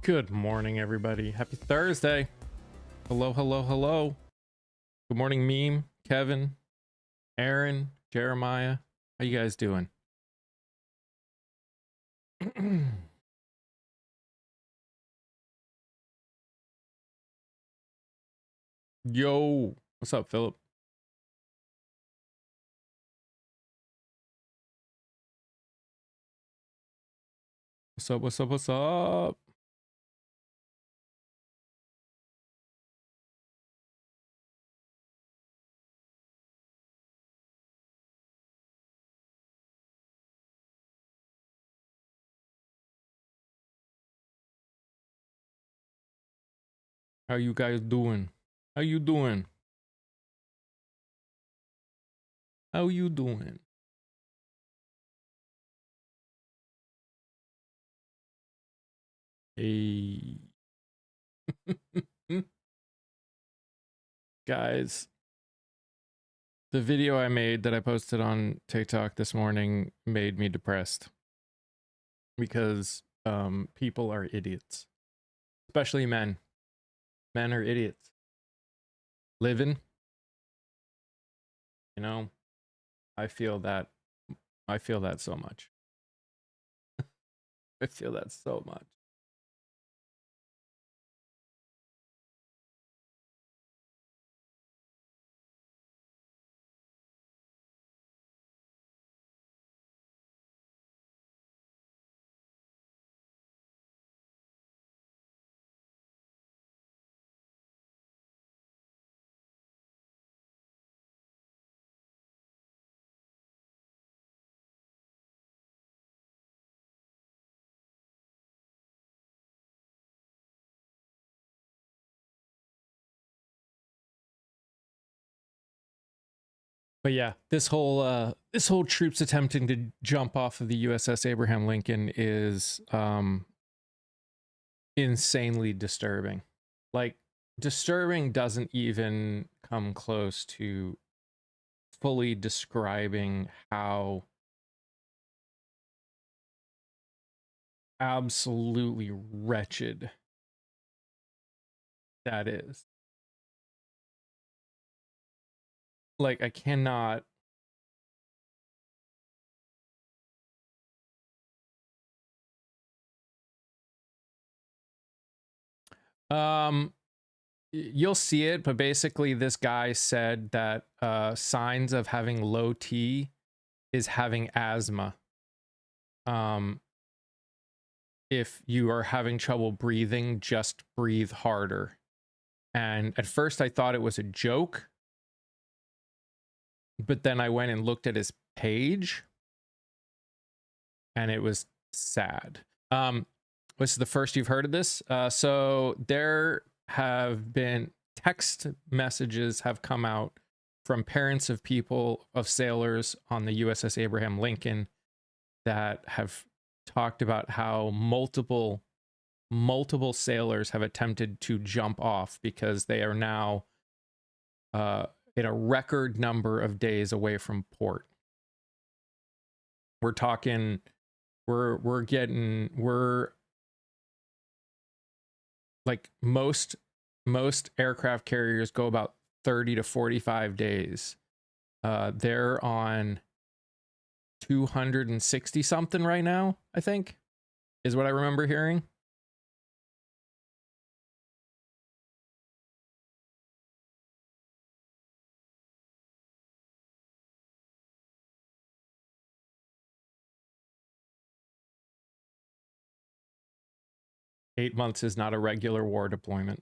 Good morning, everybody. Happy Thursday. Hello, hello, hello. Good morning, Meme, Kevin, Aaron, Jeremiah. How you guys doing? Yo, what's up, Philip? What's up, what's up, what's up? How you guys doing? How you doing? How you doing? Hey. Guys, the video I made that I posted on TikTok this morning made me depressed because people are idiots, especially men. Men are idiots. Living, you know, I feel that so much. I feel that so much. But yeah, this whole troops attempting to jump off of the USS Abraham Lincoln is insanely disturbing. Like, disturbing doesn't even come close to fully describing how absolutely wretched that is. Like, I cannot. You'll see it, but basically this guy said that signs of having low T is having asthma. If you are having trouble breathing, just breathe harder. And at first I thought it was a joke, but then I went and looked at his page and it was sad. This is the first you've heard of this. So there have been text messages have come out from parents of people, of sailors on the USS Abraham Lincoln, that have talked about how multiple sailors have attempted to jump off because they are now in a record number of days away from port. We're talking, we're like most aircraft carriers go about 30 to 45 days. They're on 260 something right now, I think, is what I remember hearing. Eight months is not a regular war deployment.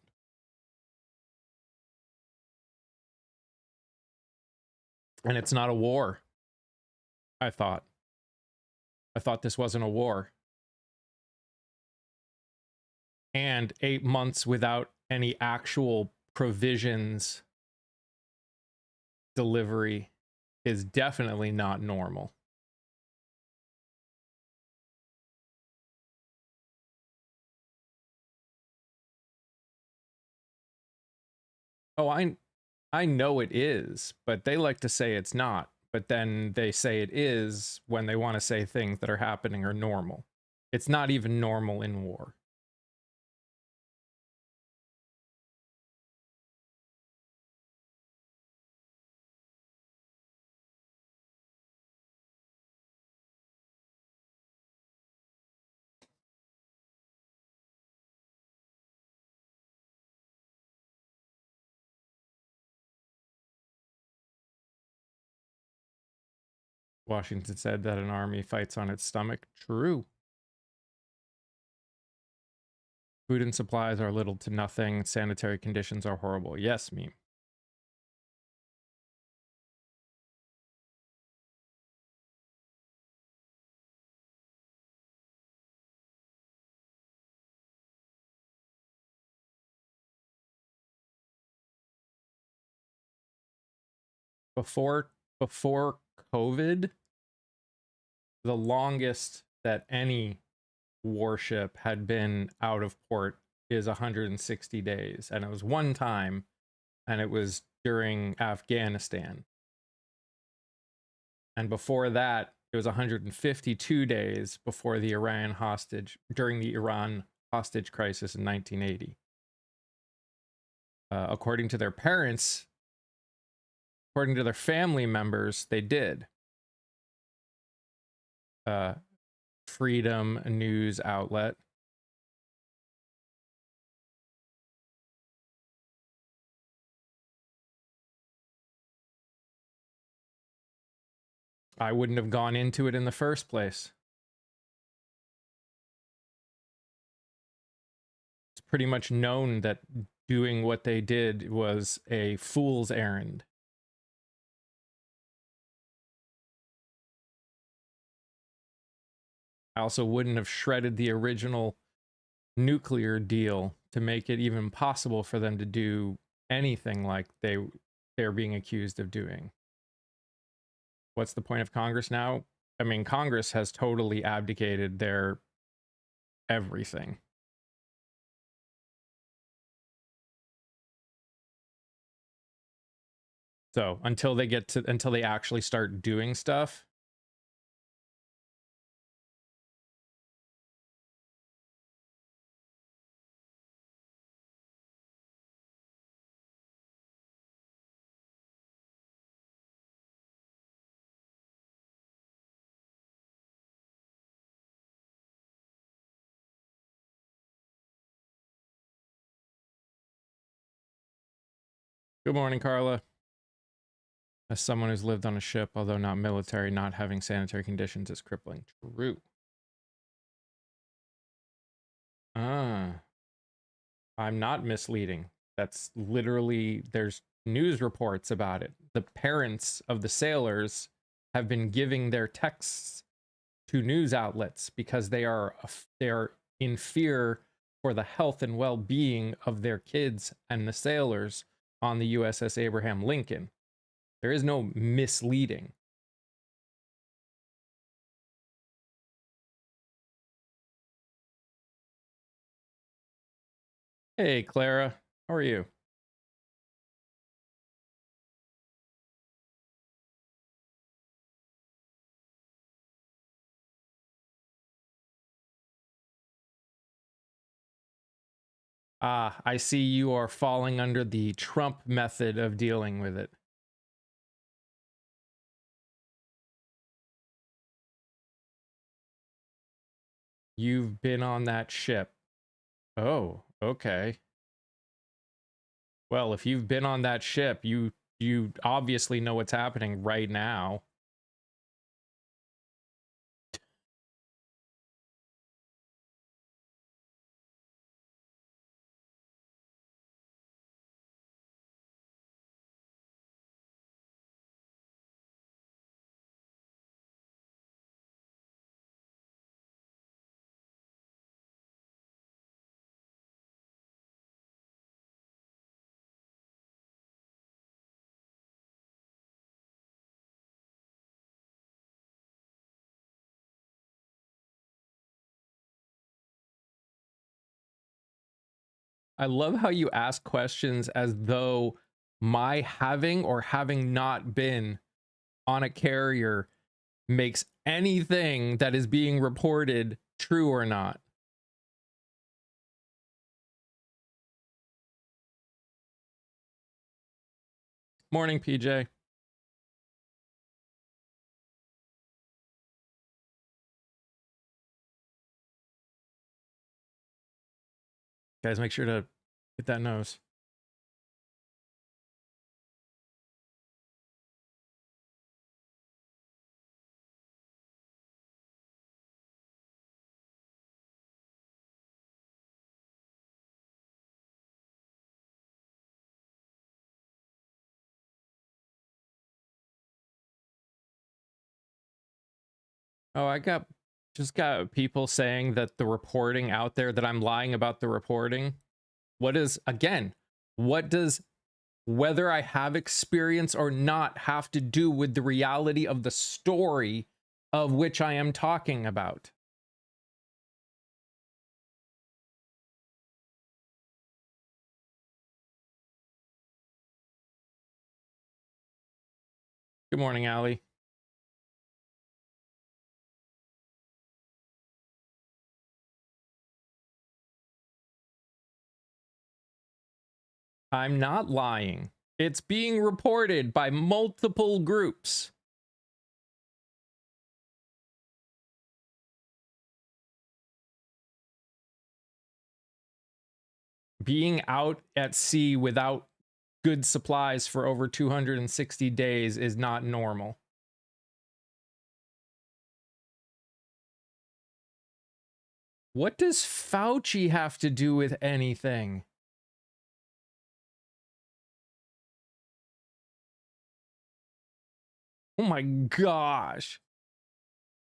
And it's not a war. I thought this wasn't a war. And 8 months without any actual provisions delivery is definitely not normal. Oh, I know it is, but they like to say it's not. But then they say it is when they want to say things that are happening are normal. It's not even normal in war. Washington said that an army fights on its stomach. True. Food and supplies are little to nothing. Sanitary conditions are horrible. Yes, meme. Before COVID, the longest that any warship had been out of port is 160 days, and it was one time, and it was during Afghanistan. And before that, it was 152 days before the during the Iran hostage crisis in 1980. According to their parents, according to their family members, they did. Freedom news outlet. I wouldn't have gone into it in the first place. It's pretty much known that doing what they did was a fool's errand. I also wouldn't have shredded the original nuclear deal to make it even possible for them to do anything like they're being accused of doing. What's the point of Congress now? I mean, Congress has totally abdicated their everything. So until they actually start doing stuff, good morning, Carla. As someone who's lived on a ship, although not military, not having sanitary conditions is crippling. True. I'm not misleading. That's literally, there's news reports about it. The parents of the sailors have been giving their texts to news outlets because they are in fear for the health and well-being of their kids and the sailors on the USS Abraham Lincoln. There is no misleading. Hey, Clara. How are you? Ah, I see you are falling under the Trump method of dealing with it. You've been on that ship. Oh, okay. Well, if you've been on that ship, you obviously know what's happening right now. I love how you ask questions as though my having or having not been on a carrier makes anything that is being reported true or not. Morning, PJ. Guys, make sure to hit that nose. Oh, I just got people saying that the reporting out there, that I'm lying about the reporting. What is, again, what does whether I have experience or not have to do with the reality of the story of which I am talking about? Good morning, Allie. I'm not lying. It's being reported by multiple groups. Being out at sea without good supplies for over 260 days is not normal. What does Fauci have to do with anything? Oh my gosh.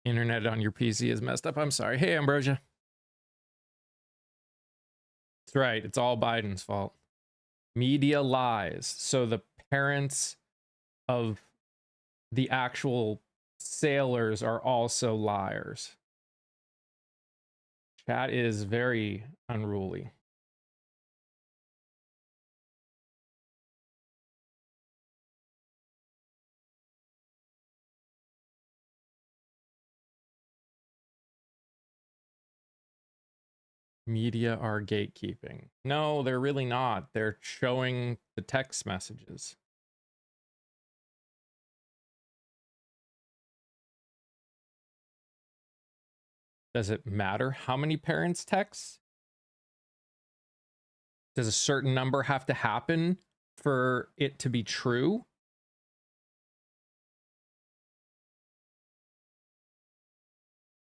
Internet on your PC is messed up. I'm sorry. Hey, Ambrosia. That's right. It's all Biden's fault. Media lies. So the parents of the actual sailors are also liars. Chat is very unruly. Media are gatekeeping. No, they're really not. They're showing the text messages. Does it matter how many parents text? Does a certain number have to happen for it to be true?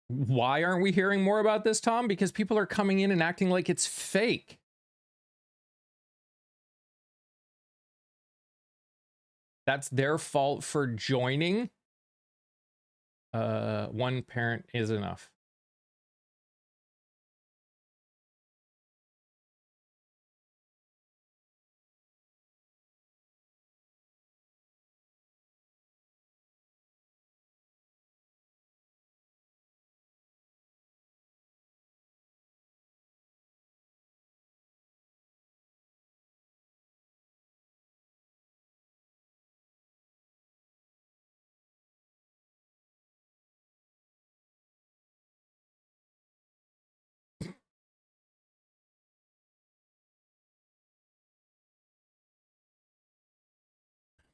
Why aren't we hearing more about this, Tom? Because people are coming in and acting like it's fake. That's their fault for joining. One parent is enough.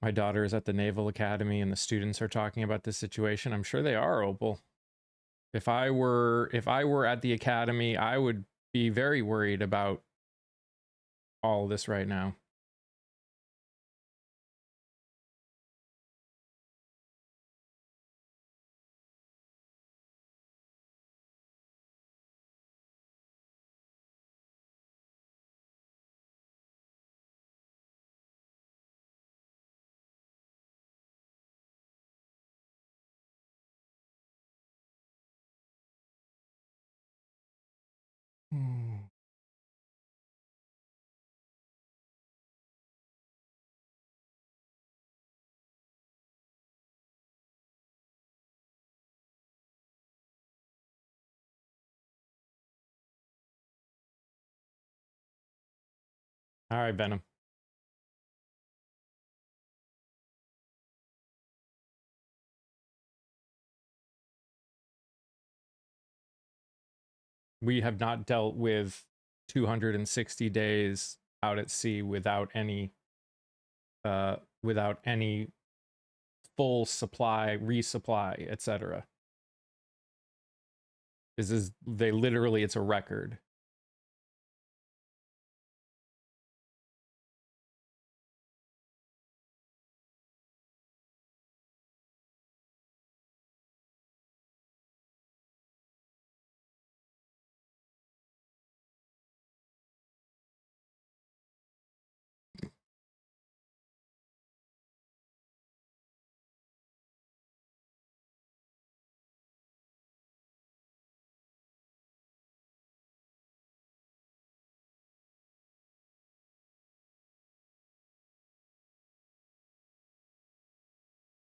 My daughter is at the Naval Academy and the students are talking about this situation. I'm sure they are, Opal. If I were at the academy, I would be very worried about all of this right now. All right, Venom. We have not dealt with 260 days out at sea without any full supply, resupply, etc. This is it's a record.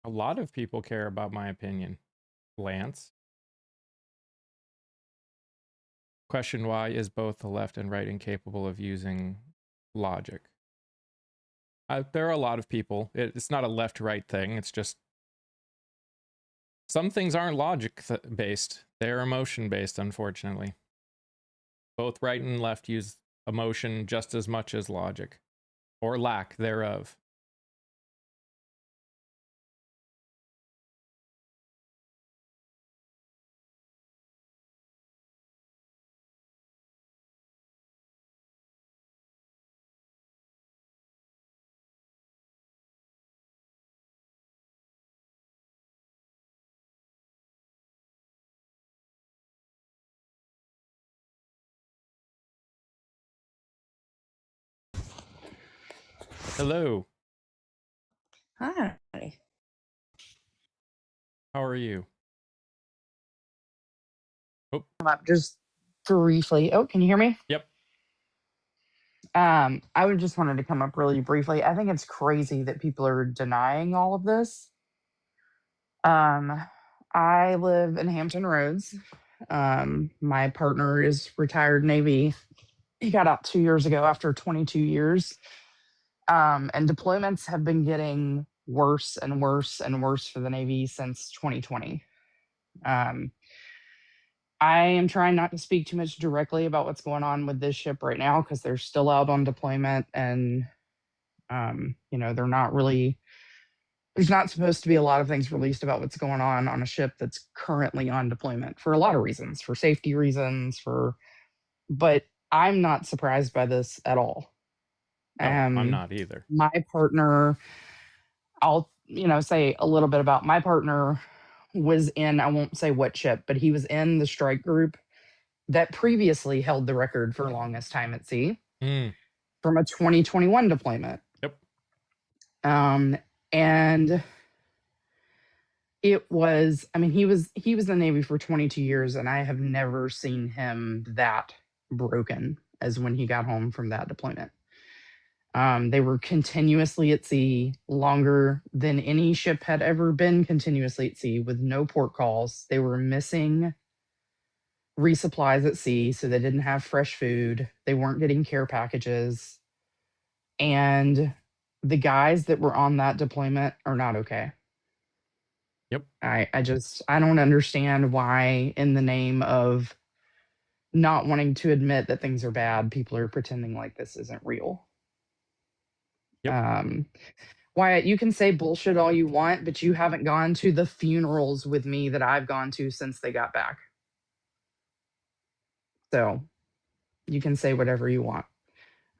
A lot of people care about my opinion. Lance. Question why is both the left and right incapable of using logic? There are a lot of people. It's not a left-right thing. It's just some things aren't logic-based. They're emotion-based, unfortunately. Both right and left use emotion just as much as logic, or lack thereof. Hello. Hi. How are you? Oh. Come up just briefly. Oh, can you hear me? Yep. I would just wanted to come up really briefly. I think it's crazy that people are denying all of this. I live in Hampton Roads. My partner is retired Navy. He got out 2 years ago after 22 years. And deployments have been getting worse and worse and worse for the Navy since 2020. I am trying not to speak too much directly about what's going on with this ship right now because they're still out on deployment and, they're not really, there's not supposed to be a lot of things released about what's going on a ship that's currently on deployment for a lot of reasons, for safety reasons, but I'm not surprised by this at all. No, I'm not either. My partner, I'll, say a little bit about my partner was in, I won't say what ship, but he was in the strike group that previously held the record for longest time at sea from a 2021 deployment. Yep. And it was, he was in the Navy for 22 years, and I have never seen him that broken as when he got home from that deployment. They were continuously at sea longer than any ship had ever been continuously at sea with no port calls. They were missing resupplies at sea, so they didn't have fresh food. They weren't getting care packages. And the guys that were on that deployment are not okay. Yep. I don't understand why, in the name of not wanting to admit that things are bad, people are pretending like this isn't real. Yep. Wyatt, you can say bullshit all you want, but you haven't gone to the funerals with me that I've gone to since they got back. So you can say whatever you want.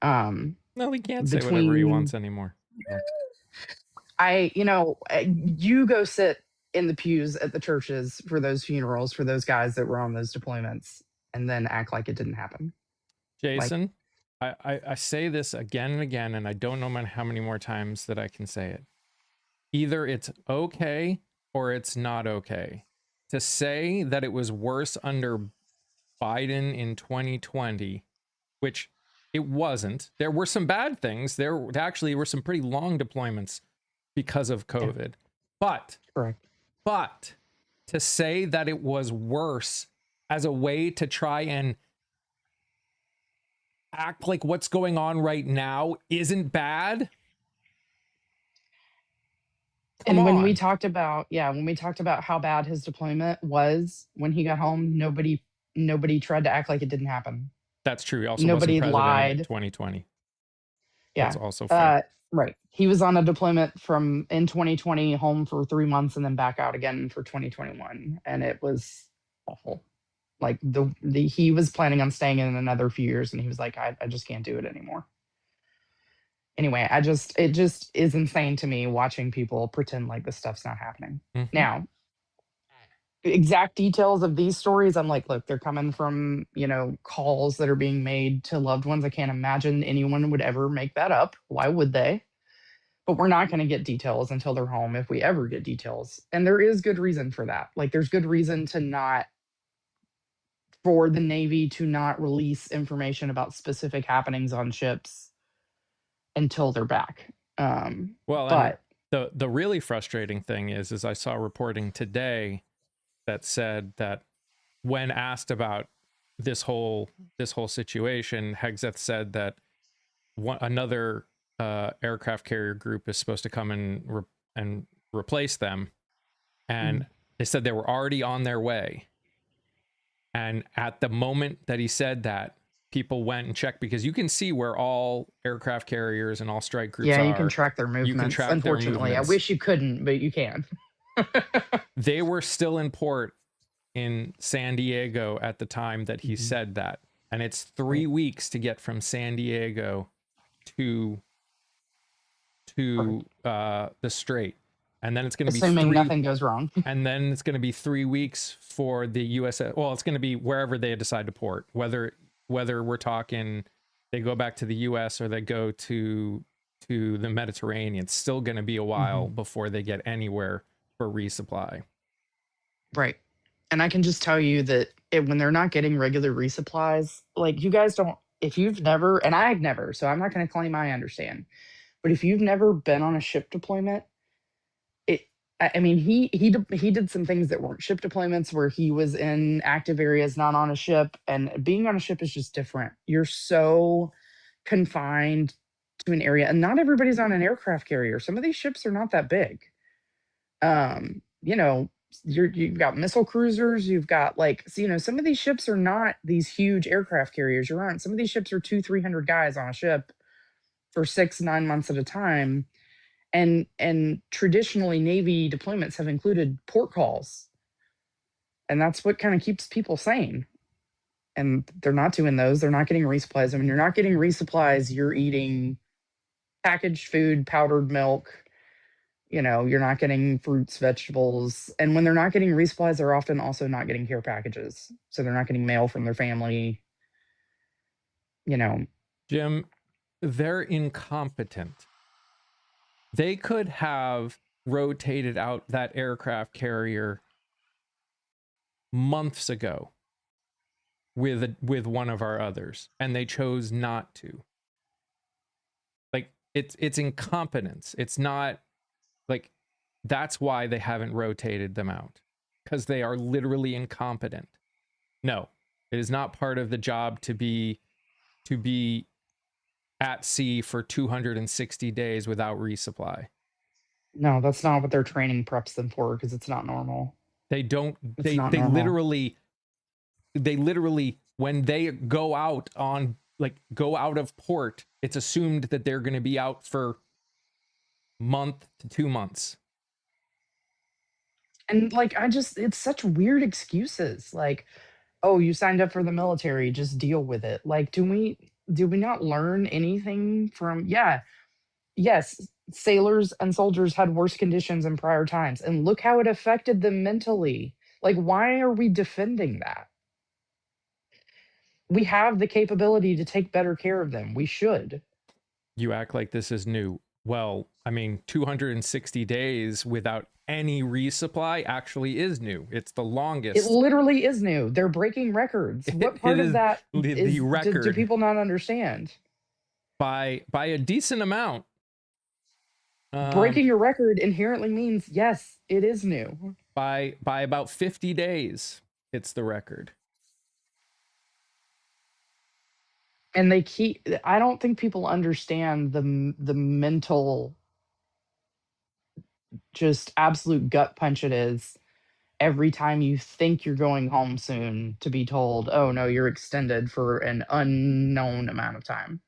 No, he can't say whatever he wants anymore. You go sit in the pews at the churches for those funerals for those guys that were on those deployments and then act like it didn't happen. Jason, I say this again and again, and I don't know how many more times that I can say it. Either it's okay or it's not okay. To say that it was worse under Biden in 2020, which it wasn't. There were some bad things. There actually were some pretty long deployments because of COVID. Yeah. But to say that it was worse as a way to try and act like what's going on right now isn't bad. And when we talked about how bad his deployment was when he got home, nobody tried to act like it didn't happen. That's true. He also nobody wasn't president lied. in 2020. Yeah. That's also fair. Right. He was on a deployment in 2020, home for 3 months, and then back out again for 2021. And it was awful. Like he was planning on staying in another few years, and he was like, I just can't do it anymore. Anyway, it just is insane to me watching people pretend like this stuff's not happening. Mm-hmm. Now, exact details of these stories, I'm like, look, they're coming from, calls that are being made to loved ones. I can't imagine anyone would ever make that up. Why would they? But we're not going to get details until they're home, if we ever get details. And there is good reason for that. Like, there's good reason for the Navy to not release information about specific happenings on ships until they're back. The really frustrating thing is I saw reporting today that said that when asked about this whole situation, Hegseth said that another aircraft carrier group is supposed to come and replace them, and they said they were already on their way. And at the moment that he said that, people went and checked, because you can see where all aircraft carriers and all strike groups Yeah, you can are. track their You can movements. track their Unfortunately, I movements. wish you couldn't, but you can. They were still in port in San Diego at the time that he said that. And it's 3 weeks to get from San Diego to the strait. And then it's going to be Assuming nothing goes wrong. and then it's going to be 3 weeks for the USS. Well, it's going to be wherever they decide to port, whether we're talking they go back to the US or they go to the Mediterranean. It's still going to be a while before they get anywhere for resupply. Right. And I can just tell you that when they're not getting regular resupplies, like, you guys don't, if you've never, and I've never, so I'm not going to claim I understand, but if you've never been on a ship deployment, I mean, he did some things that weren't ship deployments, where he was in active areas, not on a ship, and being on a ship is just different. You're so confined to an area, and not everybody's on an aircraft carrier. Some of these ships are not that big. You know, you've got missile cruisers, you've got, like, so, some of these ships are not these huge aircraft carriers. You're on some of these ships are 200-300 guys on a ship for 6-9 months at a time. And traditionally, Navy deployments have included port calls, and that's what kind of keeps people sane. And they're not doing those. They're not getting resupplies. I mean, you're not getting resupplies. You're eating packaged food, powdered milk. You're not getting fruits, vegetables. And when they're not getting resupplies, they're often also not getting care packages. So they're not getting mail from their family. Jim, they're incompetent. They could have rotated out that aircraft carrier months ago with one of our others, and they chose not to. Like, it's incompetence. It's not like, that's why they haven't rotated them out, because they are literally incompetent. No, it is not part of the job to be at sea for 260 days without resupply. No, that's not what their training preps them for, because it's not normal. They don't. It's not They normal. literally, when they go out of port, it's assumed that they're going to be out for month to 2 months. And, like, it's such weird excuses. Like, oh, you signed up for the military, just deal with it. Like, do we not learn anything from, yes, sailors and soldiers had worse conditions in prior times, and look how it affected them mentally. Like, why are we defending that? We have the capability to take better care of them. We should. You act like this is new. Well, I mean, 260 days without any resupply actually is new. It's the It longest. literally is new. They're breaking records. What part of that the record do people not understand? by a decent amount. Breaking a record inherently means, yes, it is new. By about 50 days, it's the record. And I don't think people understand the mental, just absolute gut punch it is every time you think you're going home soon to be told, oh no, you're extended for an unknown amount of time.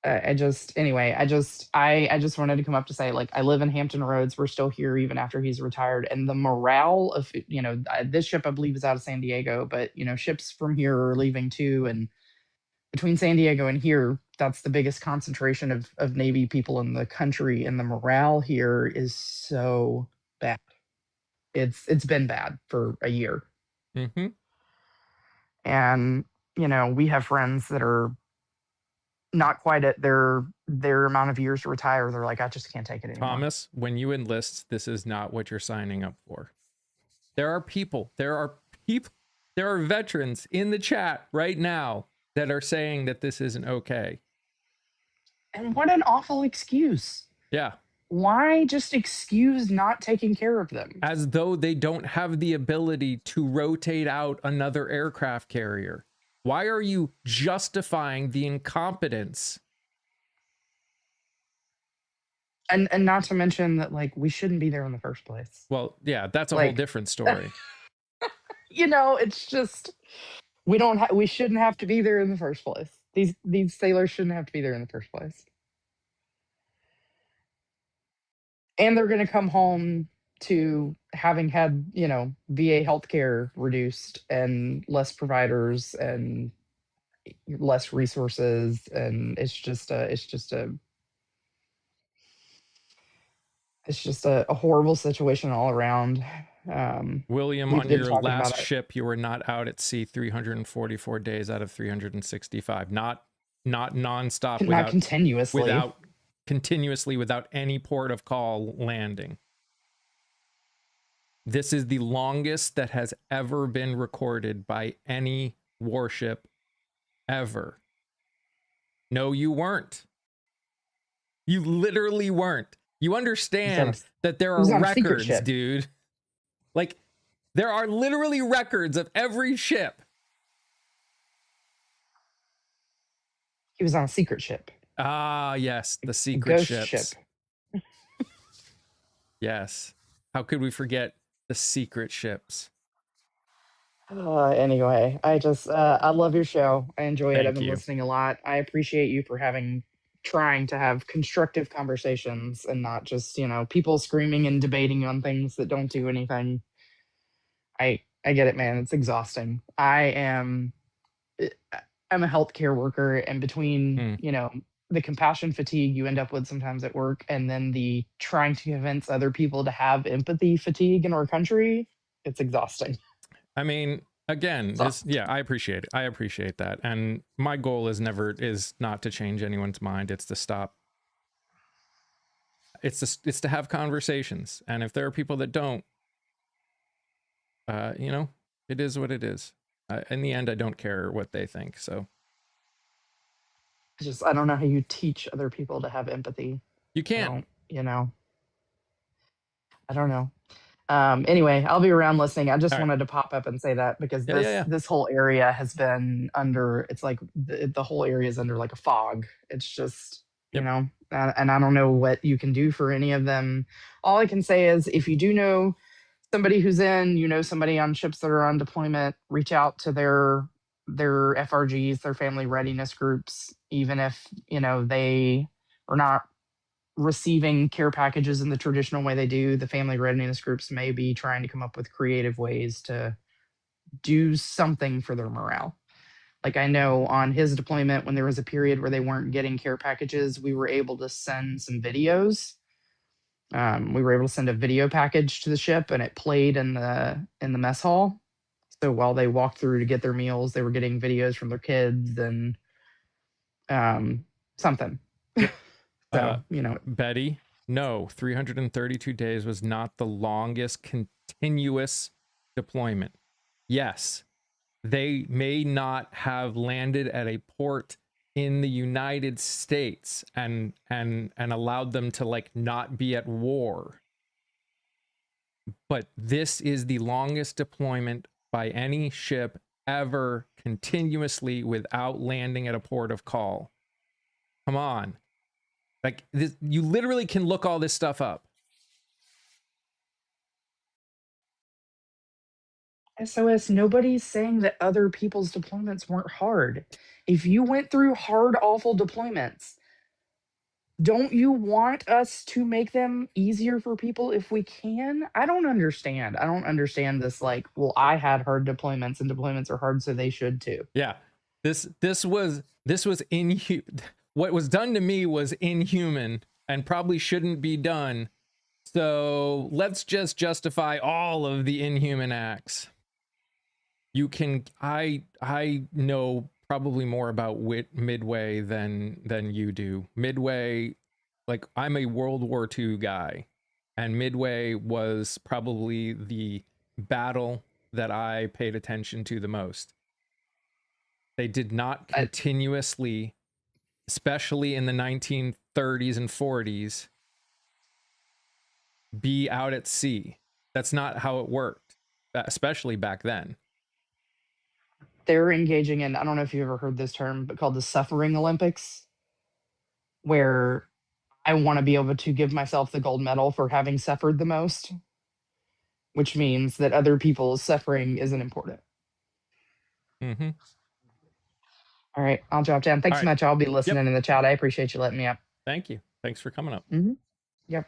I just wanted to come up to say, like, I live in Hampton Roads. We're still here even after he's retired, and the morale of, this ship, I believe, is out of San Diego, but ships from here are leaving too. And between San Diego and here, that's the biggest concentration of Navy people in the country, and the morale here is so bad. It's been bad for a year. Mm-hmm. And we have friends that are not quite at their amount of years to retire. They're like, I just can't take it anymore. Thomas, when you enlist, this is not what you're signing up for. There are veterans in the chat right now that are saying that this isn't okay. And what an awful excuse. Yeah. Why just excuse not taking care of them? As though they don't have the ability to rotate out another aircraft carrier. Why are you justifying the incompetence? And not to mention that, like, we shouldn't be there in the first place. Well, yeah, that's a whole Like, different story. it's just we shouldn't have to be there in the first place. These sailors shouldn't have to be there in the first place. And they're going to come home to having had, VA healthcare reduced and less providers and less resources, and it's just a horrible situation all around. William, We've on been your talking last about it. ship, you were not out at sea 344 days out of 365. Not nonstop Not continuously. without continuously without any port of call landing. This is the longest that has ever been recorded by any warship ever. No, you weren't. You literally weren't. You understand that there He was are on a secret records, ship. dude. Like, there are literally records of every ship. He was on a secret ship. Ah, yes, the A secret ghost ships. ship. Yes. How could we forget the secret ships? Anyway, I love your show. I enjoy it. I've Thank been you. listening a lot. I appreciate you for trying to have constructive conversations and not just, people screaming and debating on things that don't do anything. I get it, man. It's exhausting. I'm a healthcare worker, and between, Hmm. the compassion fatigue you end up with sometimes at work, and then the trying to convince other people to have empathy fatigue in our country, it's exhausting. I mean, again, So I appreciate it. I appreciate that. And my goal is not to change anyone's mind. It's to stop. It's to have conversations. And if there are people that don't, it is what it is. In the end, I don't care what they think. So I don't know how you teach other people to have empathy. you I can't. don't, I don't know. Anyway, I'll be around listening. I just All right. wanted to pop up and say that because Yeah, yeah, yeah. this whole area has been under. It's like the whole area is under like a fog. It's just Yep. and I don't know what you can do for any of them. All I can say is if you do know somebody who's somebody on ships that are on deployment, reach out to their FRGs, their family readiness groups, even if they are not receiving care packages in the traditional way they do. The family readiness groups may be trying to come up with creative ways to do something for their morale. Like I know on his deployment, when there was a period where they weren't getting care packages, we were able to send some videos. We were able to send a video package to the ship, and it played in the mess hall. So while they walked through to get their meals, they were getting videos from their kids and something. Yep. So Betty, no, 332 days was not the longest continuous deployment. Yes, they may not have landed at a port in the United States and allowed them to like not be at war. But this is the longest deployment by any ship ever continuously without landing at a port of call. Come on. Like this, you literally can look all this stuff up. SOS, nobody's saying that other people's deployments weren't hard. If you went through hard, awful deployments, don't you want us to make them easier for people if we can? I don't understand. I don't understand this like, well, I had hard deployments and deployments are hard, so they should too. Yeah. This was what was done to me was inhuman and probably shouldn't be done. So let's just justify all of the inhuman acts. I know probably more about Midway than you do. Midway, like I'm a World War II guy, and Midway was probably the battle that I paid attention to the most. They did not I, continuously especially in the 1930s and 40s, be out at sea. That's not how it worked, especially back then. They're engaging in, I don't know if you ever heard this term, but called the suffering Olympics, where I want to be able to give myself the gold medal for having suffered the most, which means that other people's suffering isn't important. Mm-hmm. All right, I'll drop down. Thanks All so right. much. I'll be listening Yep. in the chat. I appreciate you letting me up. Thank you. Thanks for coming up. Mm-hmm. Yep.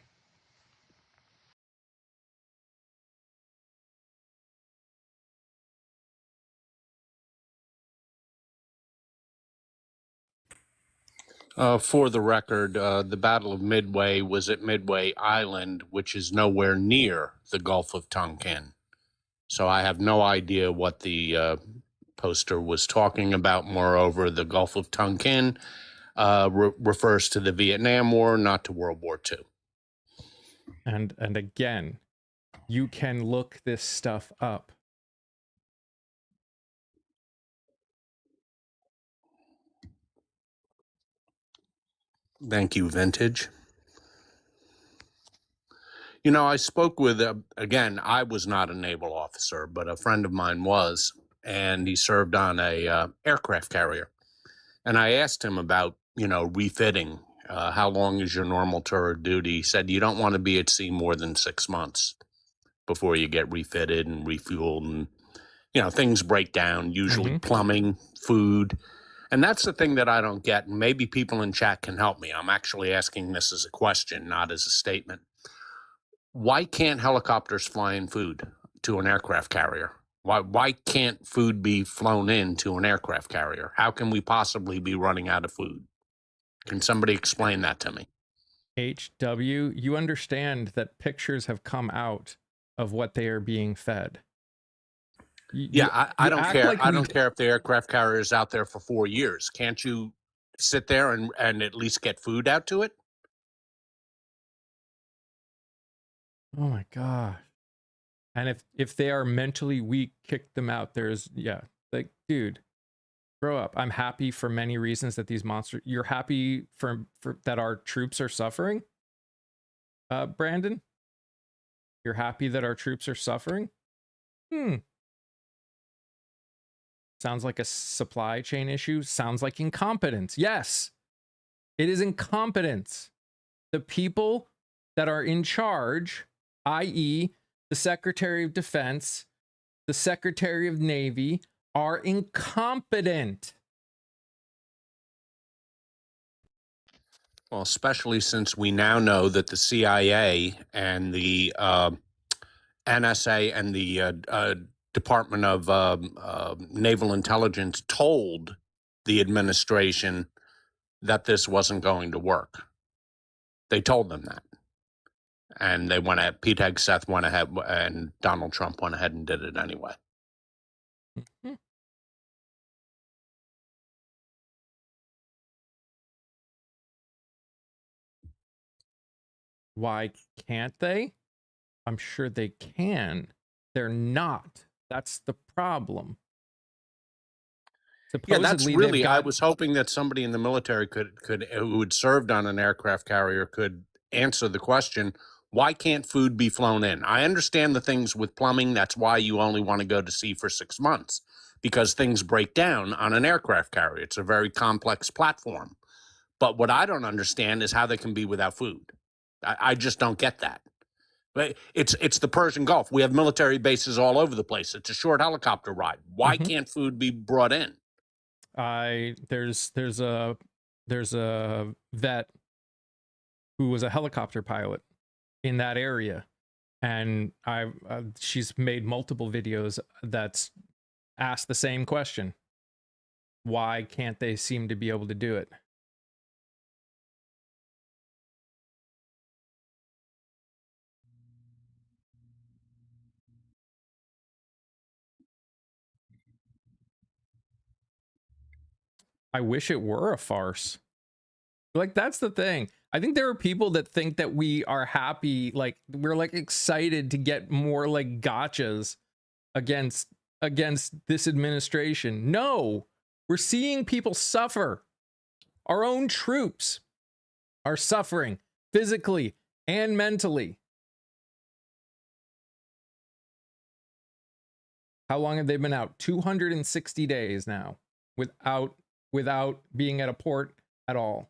For the record, the Battle of Midway was at Midway Island, which is nowhere near the Gulf of Tonkin. So I have no idea what the poster was talking about. Moreover, the Gulf of Tonkin refers to the Vietnam War, not to World War II. And again, you can look this stuff up. Thank you, Vintage. You know, I spoke with, again, I was not a naval officer, but a friend of mine was, and he served on a aircraft carrier. And I asked him about, refitting. How long is your normal tour of duty? He said, you don't want to be at sea more than 6 months before you get refitted and refueled. And, things break down, usually plumbing, food. And that's the thing that I don't get. And maybe people in chat can help me. I'm actually asking this as a question, not as a statement. Why can't helicopters fly in food to an aircraft carrier? Why can't food be flown in to an aircraft carrier? How can we possibly be running out of food? Can somebody explain that to me? HW, you understand that pictures have come out of what they are being fed. I don't care. I don't care if the aircraft carrier is out there for 4 years. Can't you sit there and at least get food out to it? Oh my God. And if they are mentally weak, kick them out. Like, dude, grow up. I'm happy for many reasons that these monsters, you're happy for that our troops are suffering? Brandon? You're happy that our troops are suffering? Sounds like a supply chain issue. Sounds like incompetence. Yes, it is incompetence. The people that are in charge, i.e., the Secretary of Defense, the Secretary of Navy, are incompetent. Well, especially since we now know that the CIA and the NSA and the Department of Naval Intelligence told the administration that this wasn't going to work. They told them that. And they went ahead, Pete Hegseth went ahead, and Donald Trump went ahead and did it anyway. Why can't they? I'm sure they can. They're not. That's the problem. Supposedly, that's really, I was hoping that somebody in the military could who had served on an aircraft carrier could answer the question, why can't food be flown in? I understand the things with plumbing. That's why you only want to go to sea for 6 months, because things break down on an aircraft carrier. It's a very complex platform. But what I don't understand is how they can be without food. I just don't get that. But it's the Persian Gulf. We have military bases all over the place. It's a short helicopter ride. Why can't food be brought in? There's a vet who was a helicopter pilot in that area, and she's made multiple videos that's asked the same question. Why can't they seem to be able to do it? I wish it were a farce. Like, that's the thing. I think there are people that think that we are happy, like we're like excited to get more like gotchas against this administration. No, we're seeing people suffer. Our own troops are suffering physically and mentally. How long have they been out? 260 days now without being at a port at all.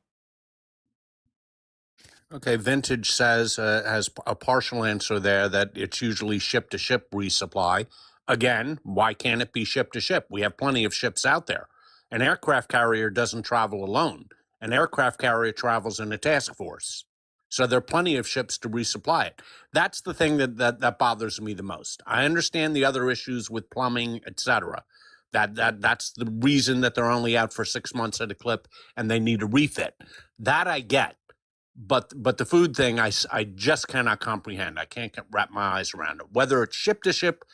Okay, Vintage says, has a partial answer there, that it's usually ship-to-ship resupply. Again, why can't it be ship-to-ship? We have plenty of ships out there. An aircraft carrier doesn't travel alone. An aircraft carrier travels in a task force. So there are plenty of ships to resupply it. That's the thing that bothers me the most. I understand the other issues with plumbing, etc. That's the reason that they're only out for 6 months at a clip and they need a refit. That I get. But the food thing, I just cannot comprehend. I can't wrap my eyes around it. Whether it's ship to ship,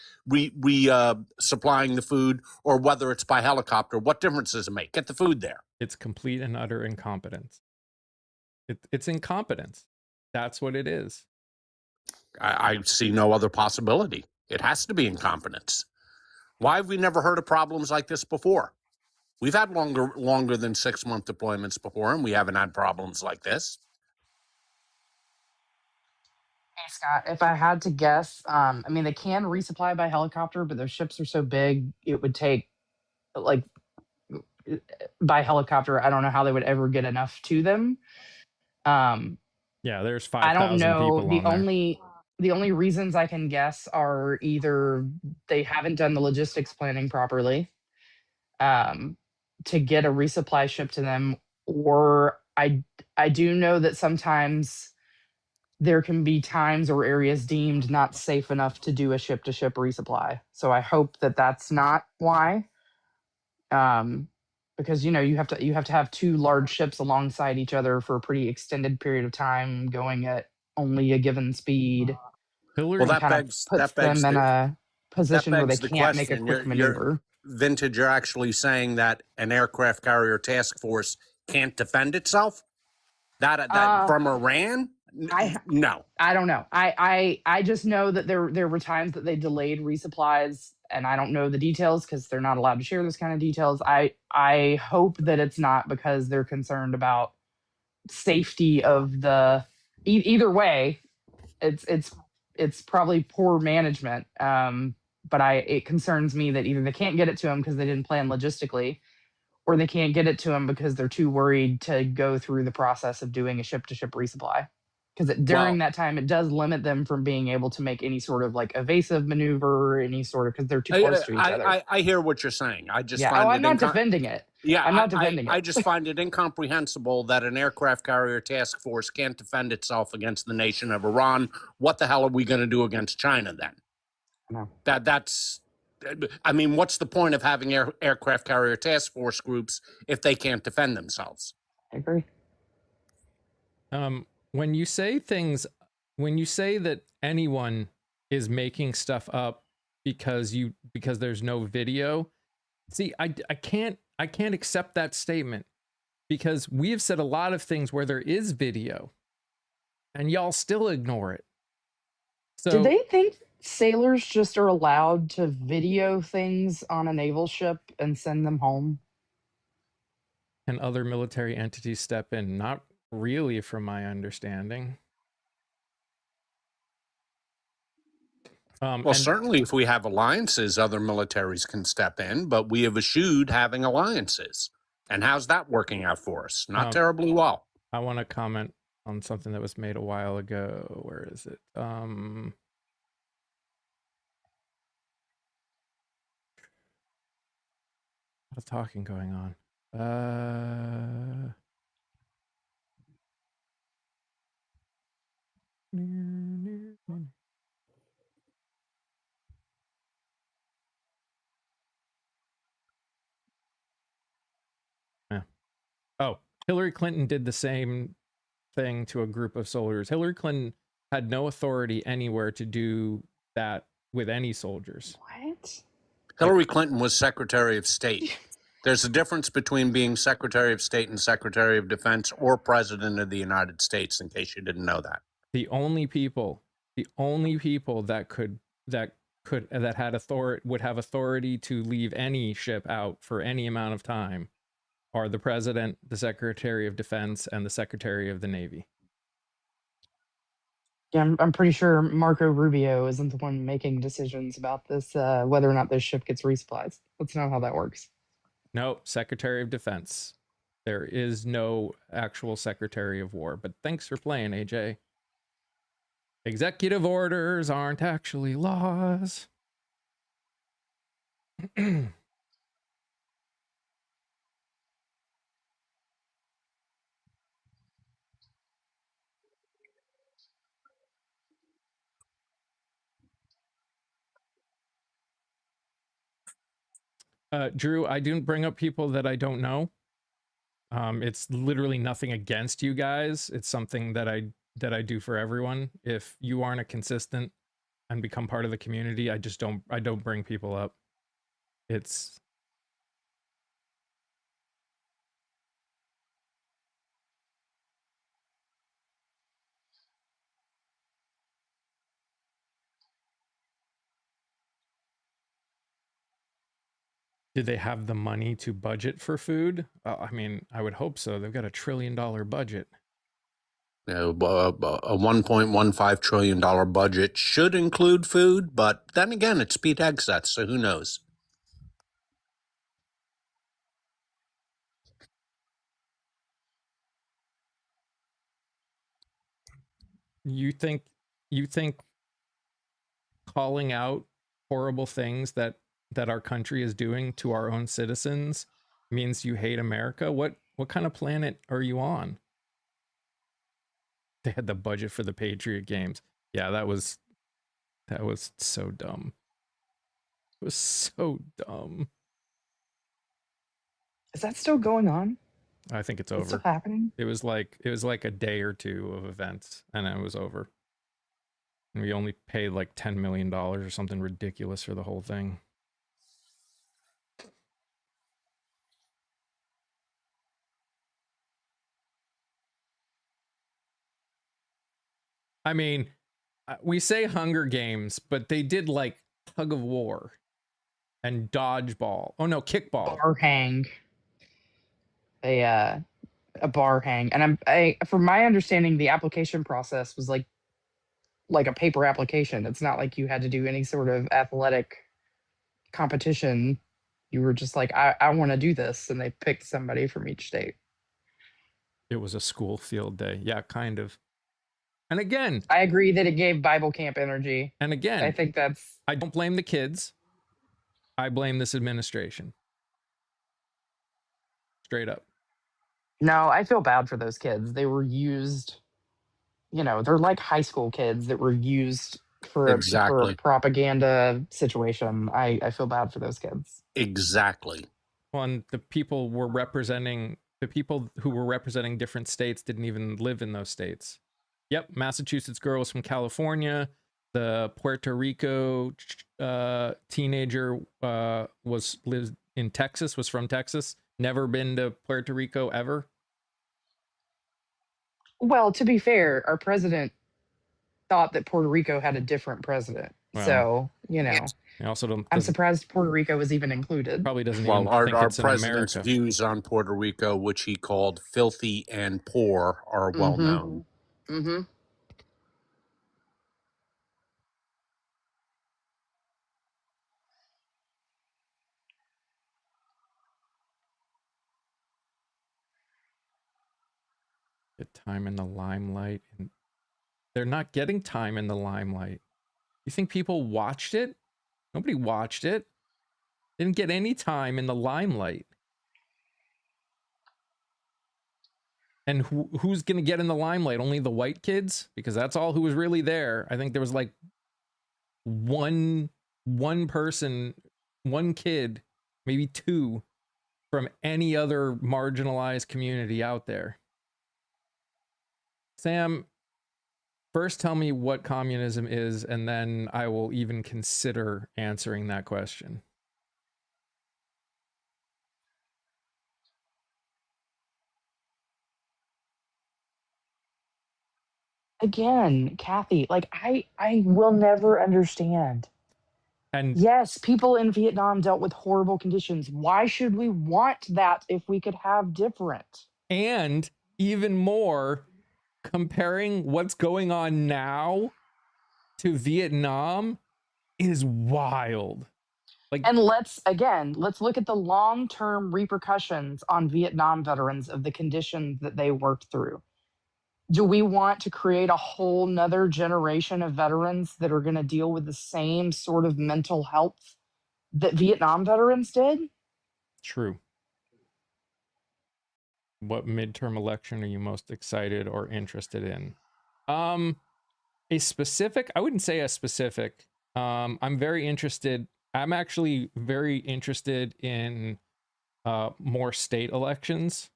supplying the food, or whether it's by helicopter, what difference does it make? Get the food there. It's complete and utter incompetence. It's incompetence. That's what it is. I see no other possibility. It has to be incompetence. Why have we never heard of problems like this before? We've had longer than 6 month deployments before, and we haven't had problems like this. Hey, Scott, if I had to guess, I mean, they can resupply by helicopter, but their ships are so big, it would take, like, by helicopter, I don't know how they would ever get enough to them. Yeah, there's I don't 5,000 know. people on there. The only reasons I can guess are either they haven't done the logistics planning properly, to get a resupply ship to them, or I do know that sometimes there can be times or areas deemed not safe enough to do a ship to ship resupply. So I hope that that's not why. Because you have to have two large ships alongside each other for a pretty extended period of time, going at only a given speed. Hillary, Well, And kind of puts them in a position where they the can't make a question. quick maneuver. Vintage, you're actually saying that an aircraft carrier task force can't defend itself? That from Iran? No. I don't know. I just know that there were times that they delayed resupplies, and I don't know the details because they're not allowed to share those kind of details. I hope that it's not because they're concerned about safety of the either way. It's probably poor management. But it concerns me that either they can't get it to them because they didn't plan logistically, or they can't get it to them because they're too worried to go through the process of doing a ship to ship resupply. Because during that time, it does limit them from being able to make any sort of like evasive maneuver, or any sort of, because they're too close to each other. I hear what you're saying. I just Yeah. find I'm not defending it. Yeah, I'm not defending it. I just find it incomprehensible that an aircraft carrier task force can't defend itself against the nation of Iran. What the hell are we going to do against China then? No. That's. I mean, what's the point of having aircraft carrier task force groups if they can't defend themselves? I agree. When you say that anyone is making stuff up because there's no video, see, I can't accept that statement, because we have said a lot of things where there is video and y'all still ignore it. So Do they think sailors just are allowed to video things on a naval ship and send them home? can other military entities step in? Not really, from my understanding. Well, certainly if we have alliances, other militaries can step in, but we have eschewed having alliances. And how's that working out for us? Not terribly well. I want to comment on something that was made a while ago. Where is it? What's talking going on? Yeah. Oh, Hillary Clinton did the same thing to a group of soldiers. Hillary Clinton had no authority anywhere to do that with any soldiers. What? Hillary Clinton was Secretary of State. There's a difference between being Secretary of State and Secretary of Defense or President of the United States, in case you didn't know that. The only people that had authority would have authority to leave any ship out for any amount of time are the president, the secretary of defense, and the secretary of the Navy. Yeah, I'm pretty sure Marco Rubio isn't the one making decisions about this, whether or not this ship gets resupplies. That's not how that works. No, secretary of defense. There is no actual secretary of war, but thanks for playing, AJ. Executive orders aren't actually laws. Drew, I didn't bring up people that I don't know. It's literally nothing against you guys. It's something that I do for everyone. If you aren't a consistent and become part of the community, I don't bring people up. It's do they have the money to budget for food? I mean, I would hope so. They've got $1 trillion budget. A $1.15 trillion budget should include food, but then again, it's Pete Hegseth, so who knows? You think calling out horrible things that our country is doing to our own citizens means you hate America? What kind of planet are you on? They had the budget for the Patriot games. Yeah, that was so dumb. It was so dumb. Is that still going on? I think it's Is it over. still happening? It was like a day or two of events and it was over. And we only paid like $10 million or something ridiculous for the whole thing. I mean, we say Hunger Games, but they did like tug of war and dodgeball. Oh no, kickball. Bar hang. A bar hang, and from my understanding, the application process was like a paper application. It's not like you had to do any sort of athletic competition. You were just like, I want to do this, and they picked somebody from each state. It was a school field day. Yeah, kind of. And again, I agree that it gave Bible camp energy. And again, I think I don't blame the kids. I blame this administration. Straight up. No, I feel bad for those kids. They were used, they're like high school kids that were used for a propaganda situation. I feel bad for those kids. Exactly. Well, and the people who were representing different states didn't even live in those states. Yep, Massachusetts girl was from California. The Puerto Rico teenager lived in Texas, was from Texas. Never been to Puerto Rico ever. Well, to be fair, our president thought that Puerto Rico had a different president. Well, so, I also I'm surprised Puerto Rico was even included. Probably doesn't even think our it's in president's America. views on Puerto Rico, which he called filthy and poor, are well known. Mm-hmm. Get time in the limelight. And they're not getting time in the limelight. You think people watched it? Nobody watched it. They didn't get any time in the limelight. And who's going to get in the limelight? Only the white kids? Because that's all who was really there. I think there was like one person, one kid, maybe two from any other marginalized community out there. Sam, first tell me what communism is, and then I will even consider answering that question. Again, Kathy, like I will never understand And Yes, people in Vietnam dealt with horrible conditions. Why should we want that if we could have different? and even more, comparing what's going on now to Vietnam is wild. Like, And let's look at the long-term repercussions on Vietnam veterans of the conditions that they worked through. Do we want to create a whole nother generation of veterans that are going to deal with the same sort of mental health that Vietnam veterans did? true. What midterm election are you most excited or interested in? A specific, I wouldn't say a specific. I'm very interested. I'm actually very interested in more state elections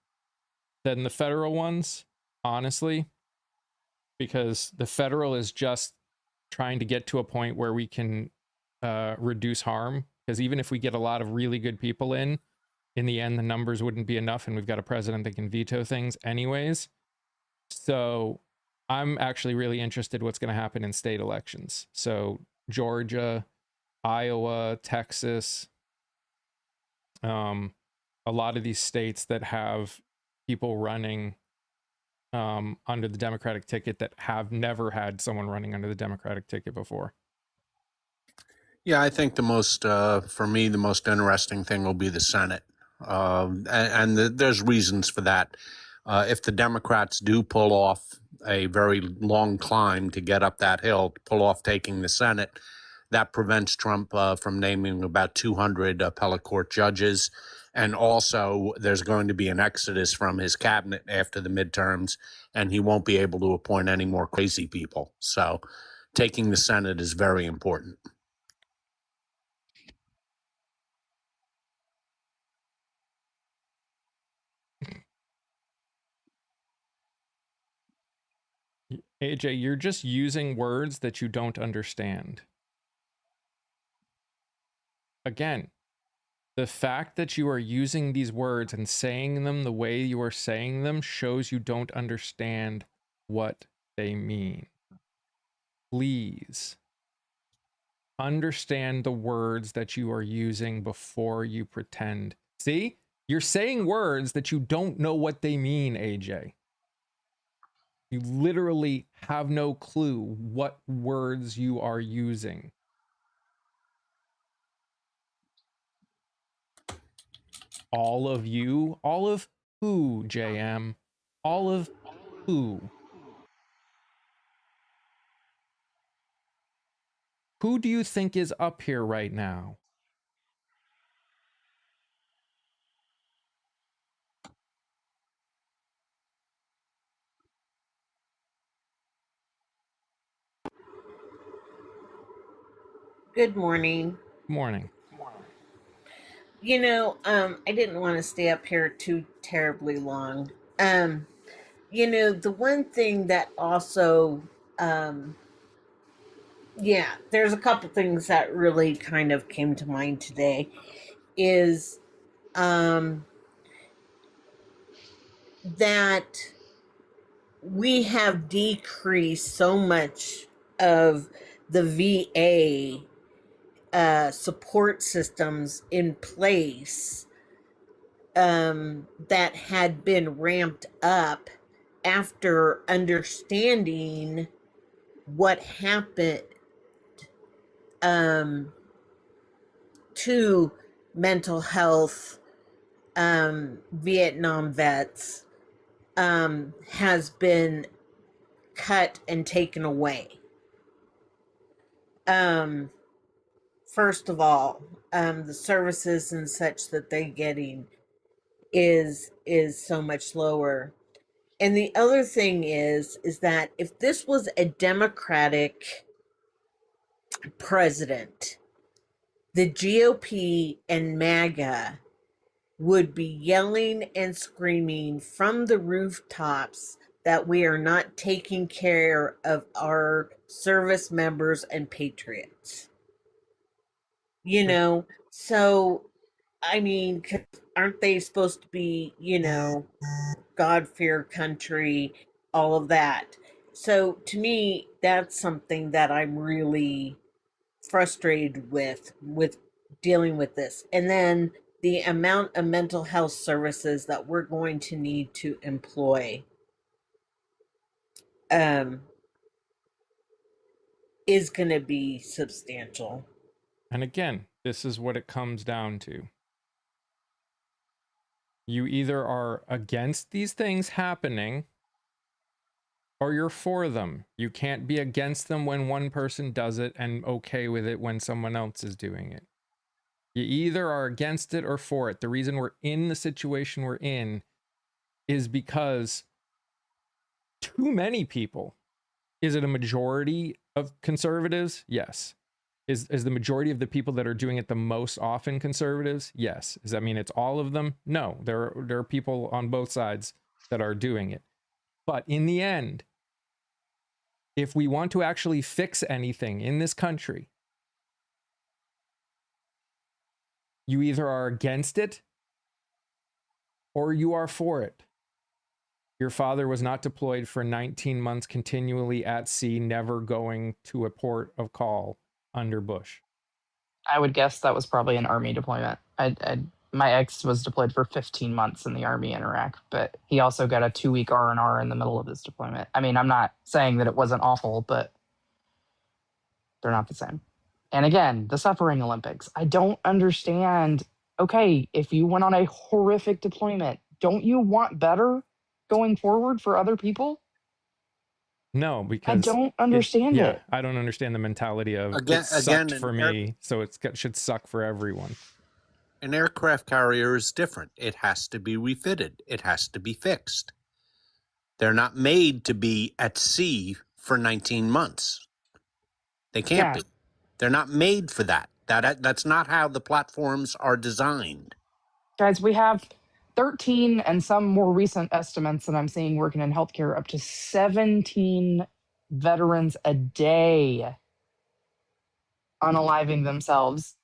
than the federal ones, honestly, because the federal is just trying to get to a point where we can reduce harm. Because even if we get a lot of really good people in the end, the numbers wouldn't be enough, and we've got a president that can veto things anyways. So I'm actually really interested what's going to happen in state elections. So Georgia, Iowa, Texas, a lot of these states that have people running under the Democratic ticket that have never had someone running under the Democratic ticket before. Yeah, I think for me, the most interesting thing will be the Senate. There's reasons for that. If the Democrats do pull off a very long climb to get up that hill, to pull off taking the Senate, that prevents Trump from naming about 200 appellate court judges. And also, there's going to be an exodus from his cabinet after the midterms, and he won't be able to appoint any more crazy people. So taking the Senate is very important. AJ, you're just using words that you don't understand. Again, the fact that you are using these words and saying them the way you are saying them shows you don't understand what they mean. Please understand the words that you are using before you pretend. See, you're saying words that you don't know what they mean, AJ. You literally have no clue what words you are using. All of you, all of who, JM? All of who? Who do you think is up here right now? Good morning. Morning. I didn't want to stay up here too terribly long. The one thing that also, there's a couple things that really kind of came to mind today is that we have decreased so much of the VA support systems in place that had been ramped up after understanding what happened to mental health Vietnam vets has been cut and taken away. First of all, the services and such that they're getting is so much lower. And the other thing is that if this was a Democratic president, the GOP and MAGA would be yelling and screaming from the rooftops that we are not taking care of our service members and patriots. So I mean, 'cause aren't they supposed to be, God fear country, all of that? So to me, that's something that I'm really frustrated with dealing with this. And then the amount of mental health services that we're going to need to employ is going to be substantial. And again, this is what it comes down to. You either are against these things happening or you're for them. You can't be against them when one person does it and okay with it when someone else is doing it. You either are against it or for it. The reason we're in the situation we're in is because too many people. Is it a majority of conservatives? Yes. Is the majority of the people that are doing it the most often conservatives? Yes. Does that mean it's all of them? No. There are people on both sides that are doing it. But in the end, if we want to actually fix anything in this country, you either are against it or you are for it. Your father was not deployed for 19 months continually at sea, never going to a port of call under Bush. I would guess that was probably an Army deployment. My ex was deployed for 15 months in the Army in Iraq, but he also got a 2-week R&R in the middle of his deployment. I mean, I'm not saying that it wasn't awful, but they're not the same. And again, the suffering Olympics. I don't understand. Okay, if you went on a horrific deployment, don't you want better going forward for other people? No, because I don't understand it. I don't understand the mentality of Again- it sucked again, for me, so it should suck for everyone. An aircraft carrier is different. It has to be refitted. It has to be fixed. They're not made to be at sea for 19 months. They can't be. They're not made for that. That's not how the platforms are designed. Guys, we have 13 and some more recent estimates that I'm seeing working in healthcare, up to 17 veterans a day unaliving themselves.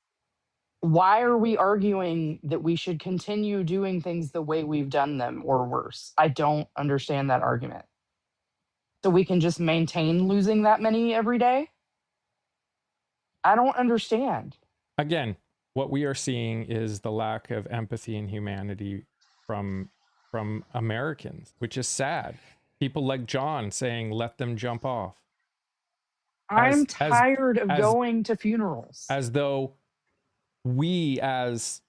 Why are we arguing that we should continue doing things the way we've done them or worse? I don't understand that argument. So we can just maintain losing that many every day? I don't understand. Again, what we are seeing is the lack of empathy and humanity from Americans, which is sad. People like John saying, let them jump off. I'm tired of going to funerals. As though we as...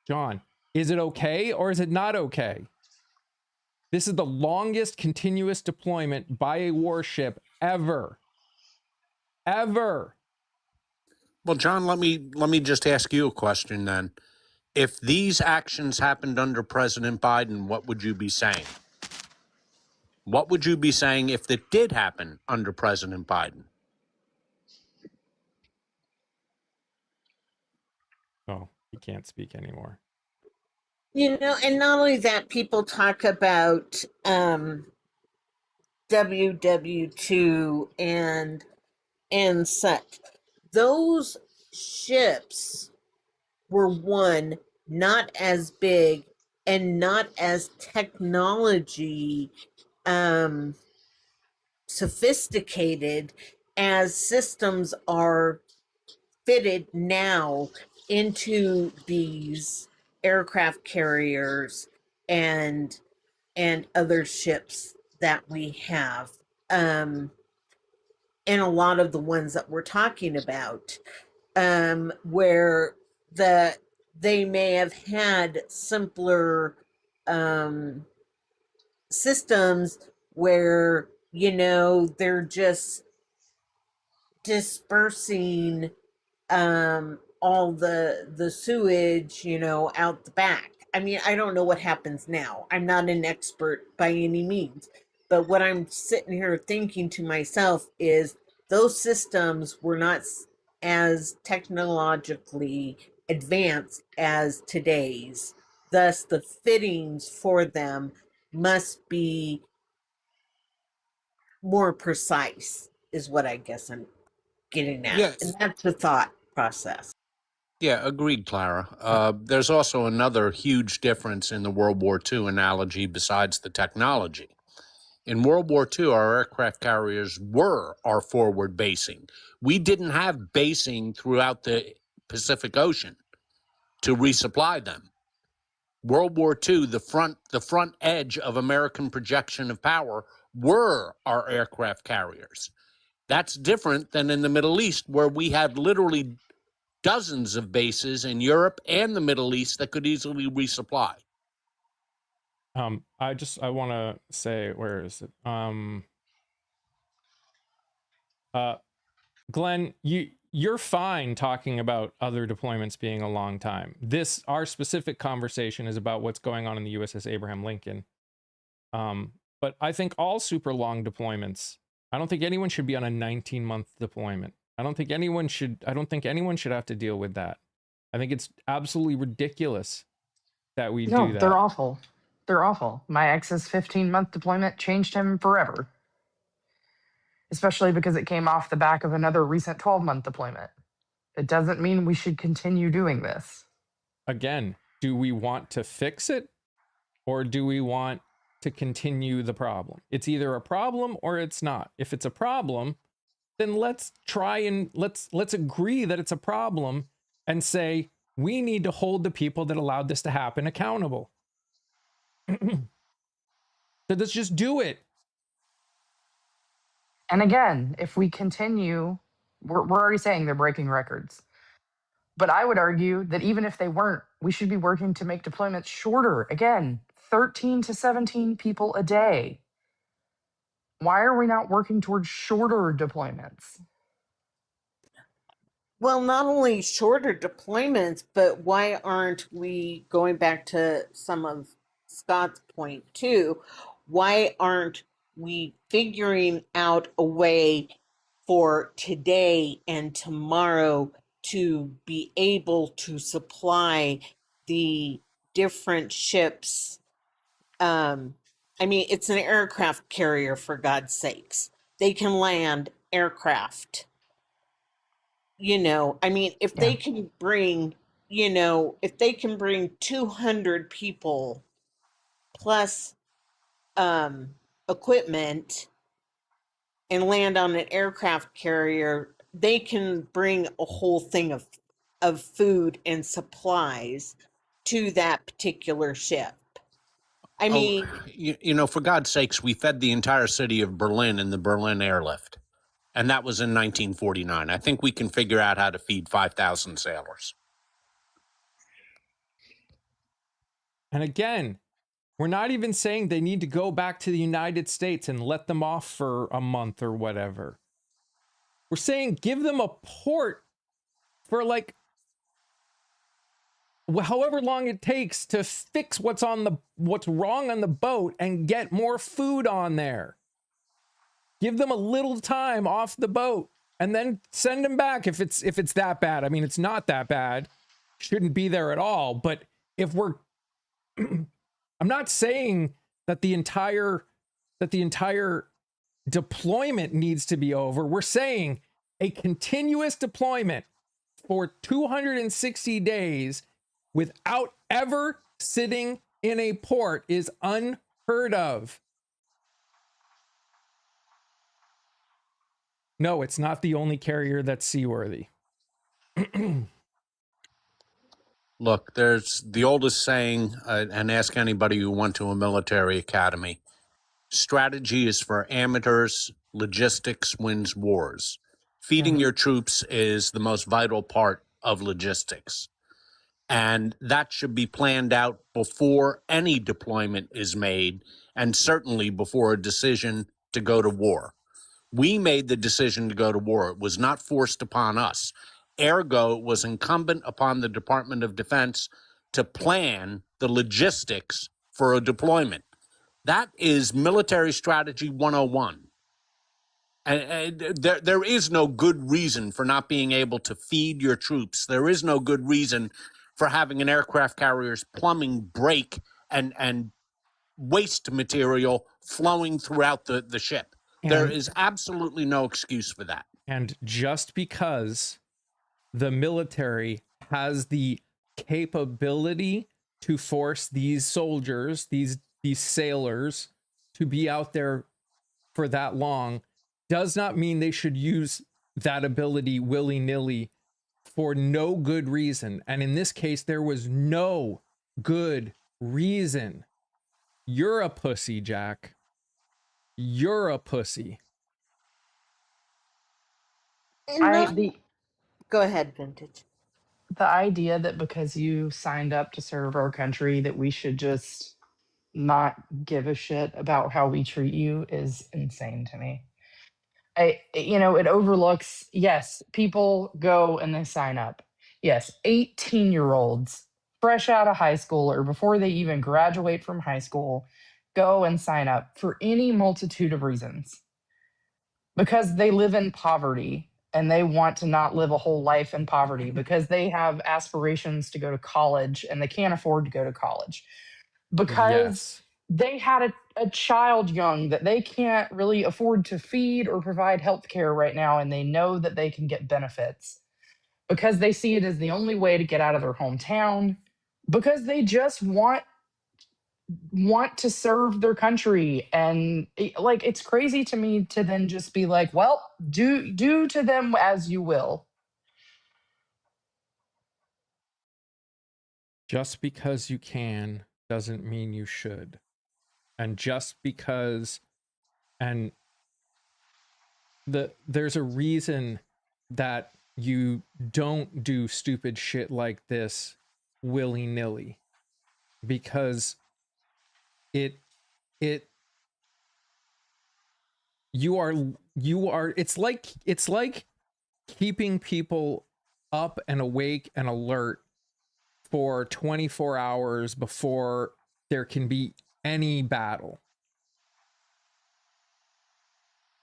John, is it okay or is it not okay? This is the longest continuous deployment by a warship ever. Ever. Well, John, let me just ask you a question then. If these actions happened under President Biden, what would you be saying? What would you be saying if it did happen under President Biden? Oh, he can't speak anymore. You know, and not only that, people talk about WW2 and such. Those ships were, one, not as big and not as technology sophisticated as systems are fitted now into these aircraft carriers and other ships that we have. And a lot of the ones that we're talking about, where they may have had simpler systems where, you know, they're just dispersing all the sewage, you know, out the back. I mean, I don't know what happens now. I'm not an expert by any means. But what I'm sitting here thinking to myself is those systems were not as technologically advanced as today's. Thus, the fittings for them must be more precise, is what I guess I'm getting at. Yes. And that's the thought process. Yeah, agreed, Clara. There's also another huge difference in the World War II analogy besides the technology. In World War II, our aircraft carriers were our forward basing. We didn't have basing throughout the Pacific Ocean to resupply them. World War II, the front edge of American projection of power were our aircraft carriers. That's different than in the Middle East, where we had literally dozens of bases in Europe and the Middle East that could easily resupply. I want to say, where is it? Glenn, you're fine talking about other deployments being a long time. Our specific conversation is about what's going on in the USS Abraham Lincoln. But I think all super long deployments, I don't think anyone should be on a 19-month deployment. I don't think anyone should have to deal with that. I think it's absolutely ridiculous that we do that. They're awful. They're awful. My ex's 15-month deployment changed him forever. Especially because it came off the back of another recent 12-month deployment. It doesn't mean we should continue doing this. Again, do we want to fix it or do we want to continue the problem? It's either a problem or it's not. If it's a problem, then let's try and let's agree that it's a problem and say we need to hold the people that allowed this to happen accountable. So let's just do it. And again, if we continue, we're already saying they're breaking records. But I would argue that even if they weren't, we should be working to make deployments shorter. Again, 13 to 17 people a day. Why are we not working towards shorter deployments? Well, not only shorter deployments, but why aren't we, going back to some of Scott's point too, why aren't we figuring out a way for today and tomorrow to be able to supply the different ships? I mean, it's an aircraft carrier, for God's sakes. They can land aircraft. I mean, if they can bring, if they can bring 200 people plus equipment and land on an aircraft carrier, they can bring a whole thing of food and supplies to that particular ship. I mean, for God's sakes, we fed the entire city of Berlin in the Berlin airlift. And that was in 1949. I think we can figure out how to feed 5,000 sailors. And again, we're not even saying they need to go back to the United States and let them off for a month or whatever. We're saying give them a port for like however long it takes to fix what's wrong on the boat and get more food on there. Give them a little time off the boat and then send them back if it's that bad. I mean, it's not that bad. Shouldn't be there at all. But if we're I'm not saying that the entire deployment needs to be over. We're saying a continuous deployment for 260 days without ever sitting in a port is unheard of. No, it's not the only carrier that's seaworthy. Look, there's the oldest saying, and ask anybody who went to a military academy. Strategy is for amateurs. Logistics wins wars. Feeding your troops is the most vital part of logistics. And that should be planned out before any deployment is made, and certainly before a decision to go to war. We made the decision to go to war. It was not forced upon us. Ergo, it was incumbent upon the Department of Defense to plan the logistics for a deployment. That is military strategy 101. And there is no good reason for not being able to feed your troops. There is no good reason for having an aircraft carrier's plumbing break and waste material flowing throughout the ship. There is absolutely no excuse for that. And just because the military has the capability to force these soldiers, these sailors, to be out there for that long does not mean they should use that ability willy-nilly for no good reason. And in this case, there was no good reason. You're a pussy, Jack. You're a pussy. Go ahead, Vintage. The idea that because you signed up to serve our country that we should just not give a shit about how we treat you is insane to me. It overlooks, yes, people go and they sign up. Yes, 18-year-olds fresh out of high school or before they even graduate from high school go and sign up for any multitude of reasons. Because they live in poverty and they want to not live a whole life in poverty, because they have aspirations to go to college and they can't afford to go to college, because they had a child young that they can't really afford to feed or provide health care right now, and they know that they can get benefits, because they see it as the only way to get out of their hometown, because they just want to serve their country. And it's crazy to me to then just be like, well, do to them as you will. Just because you can doesn't mean you should. And just because, and there's a reason that you don't do stupid shit like this willy-nilly, because you are it's like keeping people up and awake and alert for 24 hours before there can be any battle.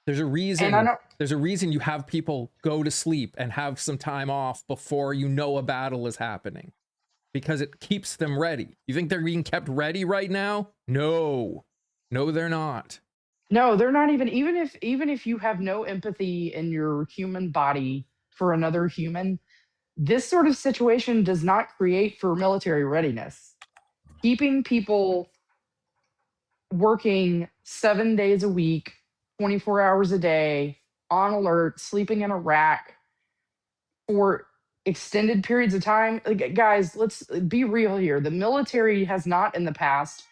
There's a reason you have people go to sleep and have some time off before you know a battle is happening, because it keeps them ready. You think they're being kept ready right now? No, they're not. No, they're not. Even if you have no empathy in your human body for another human, this sort of situation does not create for military readiness. Keeping people working 7 days a week, 24 hours a day, on alert, sleeping in a rack for extended periods of time. Guys, let's be real here. The military has not in the past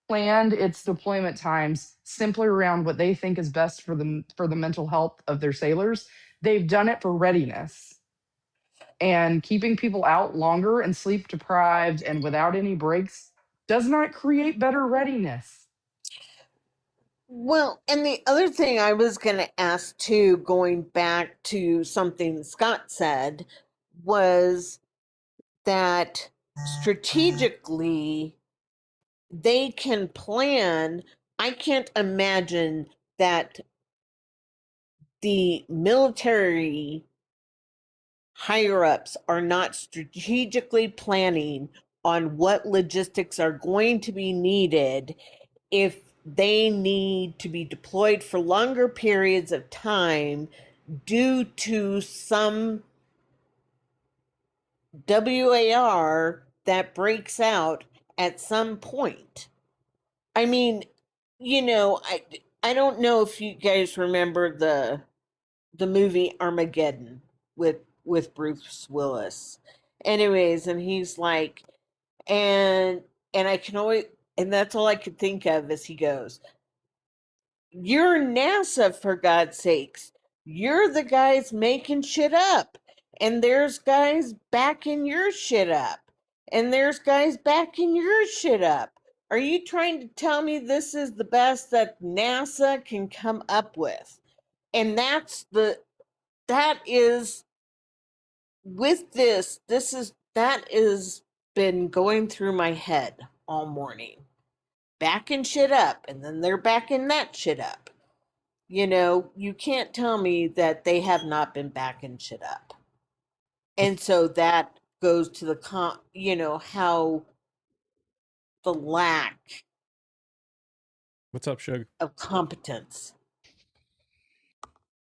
planned its deployment times simply around what they think is best for the mental health of their sailors. They've done it for readiness. And keeping people out longer and sleep deprived and without any breaks does not create better readiness. Well, and the other thing I was going to ask too, going back to something Scott said, was that strategically they can plan. I can't imagine that the military higher ups are not strategically planning on what logistics are going to be needed if they need to be deployed for longer periods of time due to some WAR that breaks out at some point. I mean, I don't know if you guys remember the movie Armageddon with Bruce Willis. Anyways, and he's like, and I can always, and that's all I could think of as he goes, "You're NASA, for God's sakes. You're the guys making shit up. And there's guys backing your shit up. And there's guys backing your shit up. Are you trying to tell me this is the best that NASA can come up with?" And that is been going through my head all morning. Backing shit up, and then they're backing that shit up. You can't tell me that they have not been backing shit up. And so that goes to how the lack What's up, Suge? of competence.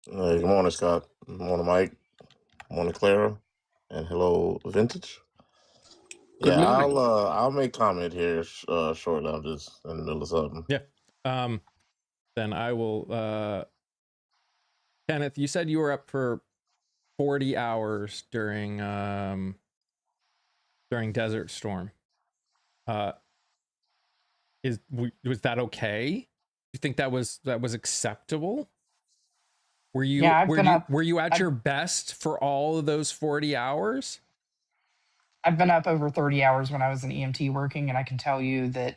Good morning, Scott. Good morning, Mike. Good morning, Clara. And hello, Vintage. Good morning. I'll make comment here shortly. I'm just in the middle of something. Yeah. then I will. Kenneth, you said you were up for 40 hours during Desert Storm. Was that okay? You think that was acceptable? Were you Yeah, were you at your best for all of those 40 hours? I've been up over 30 hours when I was an EMT working, and I can tell you that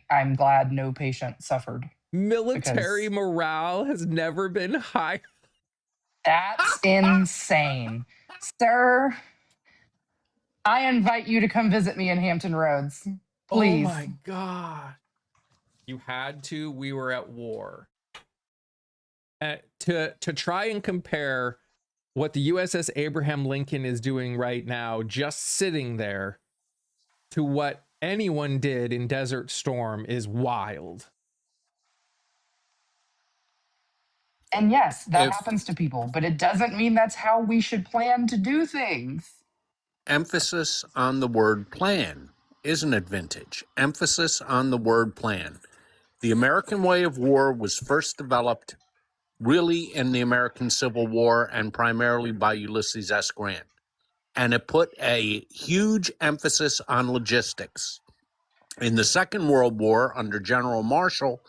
I'm glad no patient suffered. Military morale has never been high. That's insane. Sir, I invite you to come visit me in Hampton Roads. Please. Oh my God. You had to. We were at war. To try and compare what the USS Abraham Lincoln is doing right now, just sitting there, to what anyone did in Desert Storm is wild. And yes, that If happens to people, but it doesn't mean that's how we should plan to do things. emphasis on the word plan isn't it vintage? Emphasis on the word plan. The American way of war was first developed really in the American Civil War and primarily by Ulysses S. Grant. And it put a huge emphasis on logistics. In the Second World War, under General Marshall,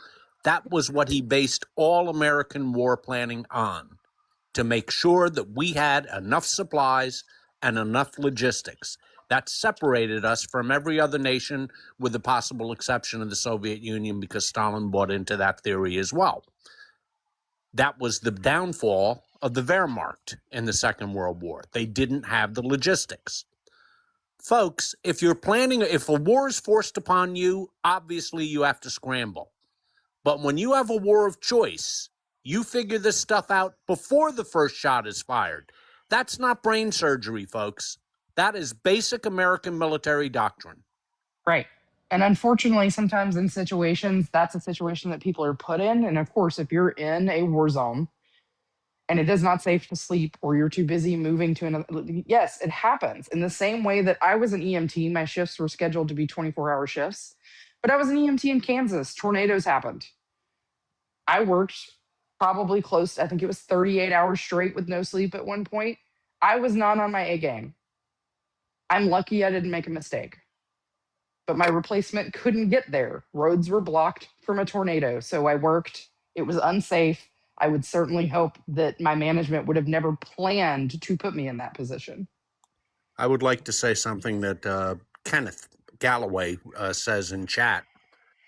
that was what he based all American war planning on, to make sure that we had enough supplies and enough logistics. That separated us from every other nation, with the possible exception of the Soviet Union, because Stalin bought into that theory as well. That was the downfall of the Wehrmacht in the Second World War. They didn't have the logistics. Folks, if a war is forced upon you, obviously you have to scramble. But when you have a war of choice, you figure this stuff out before the first shot is fired. That's not brain surgery, folks. That is basic American military doctrine. Right. And unfortunately, sometimes in situations, that's a situation that people are put in. And of course, if you're in a war zone and it is not safe to sleep, or you're too busy moving to another, yes, it happens. In the same way that I was an EMT, my shifts were scheduled to be 24-hour shifts, but I was an EMT in Kansas. Tornadoes happened. I worked probably close, I think it was 38 hours straight with no sleep at one point. I was not on my A game. I'm lucky I didn't make a mistake, but my replacement couldn't get there. Roads were blocked from a tornado. So I worked. It was unsafe. I would certainly hope that my management would have never planned to put me in that position. I would like to say something that Kenneth Galloway says in chat,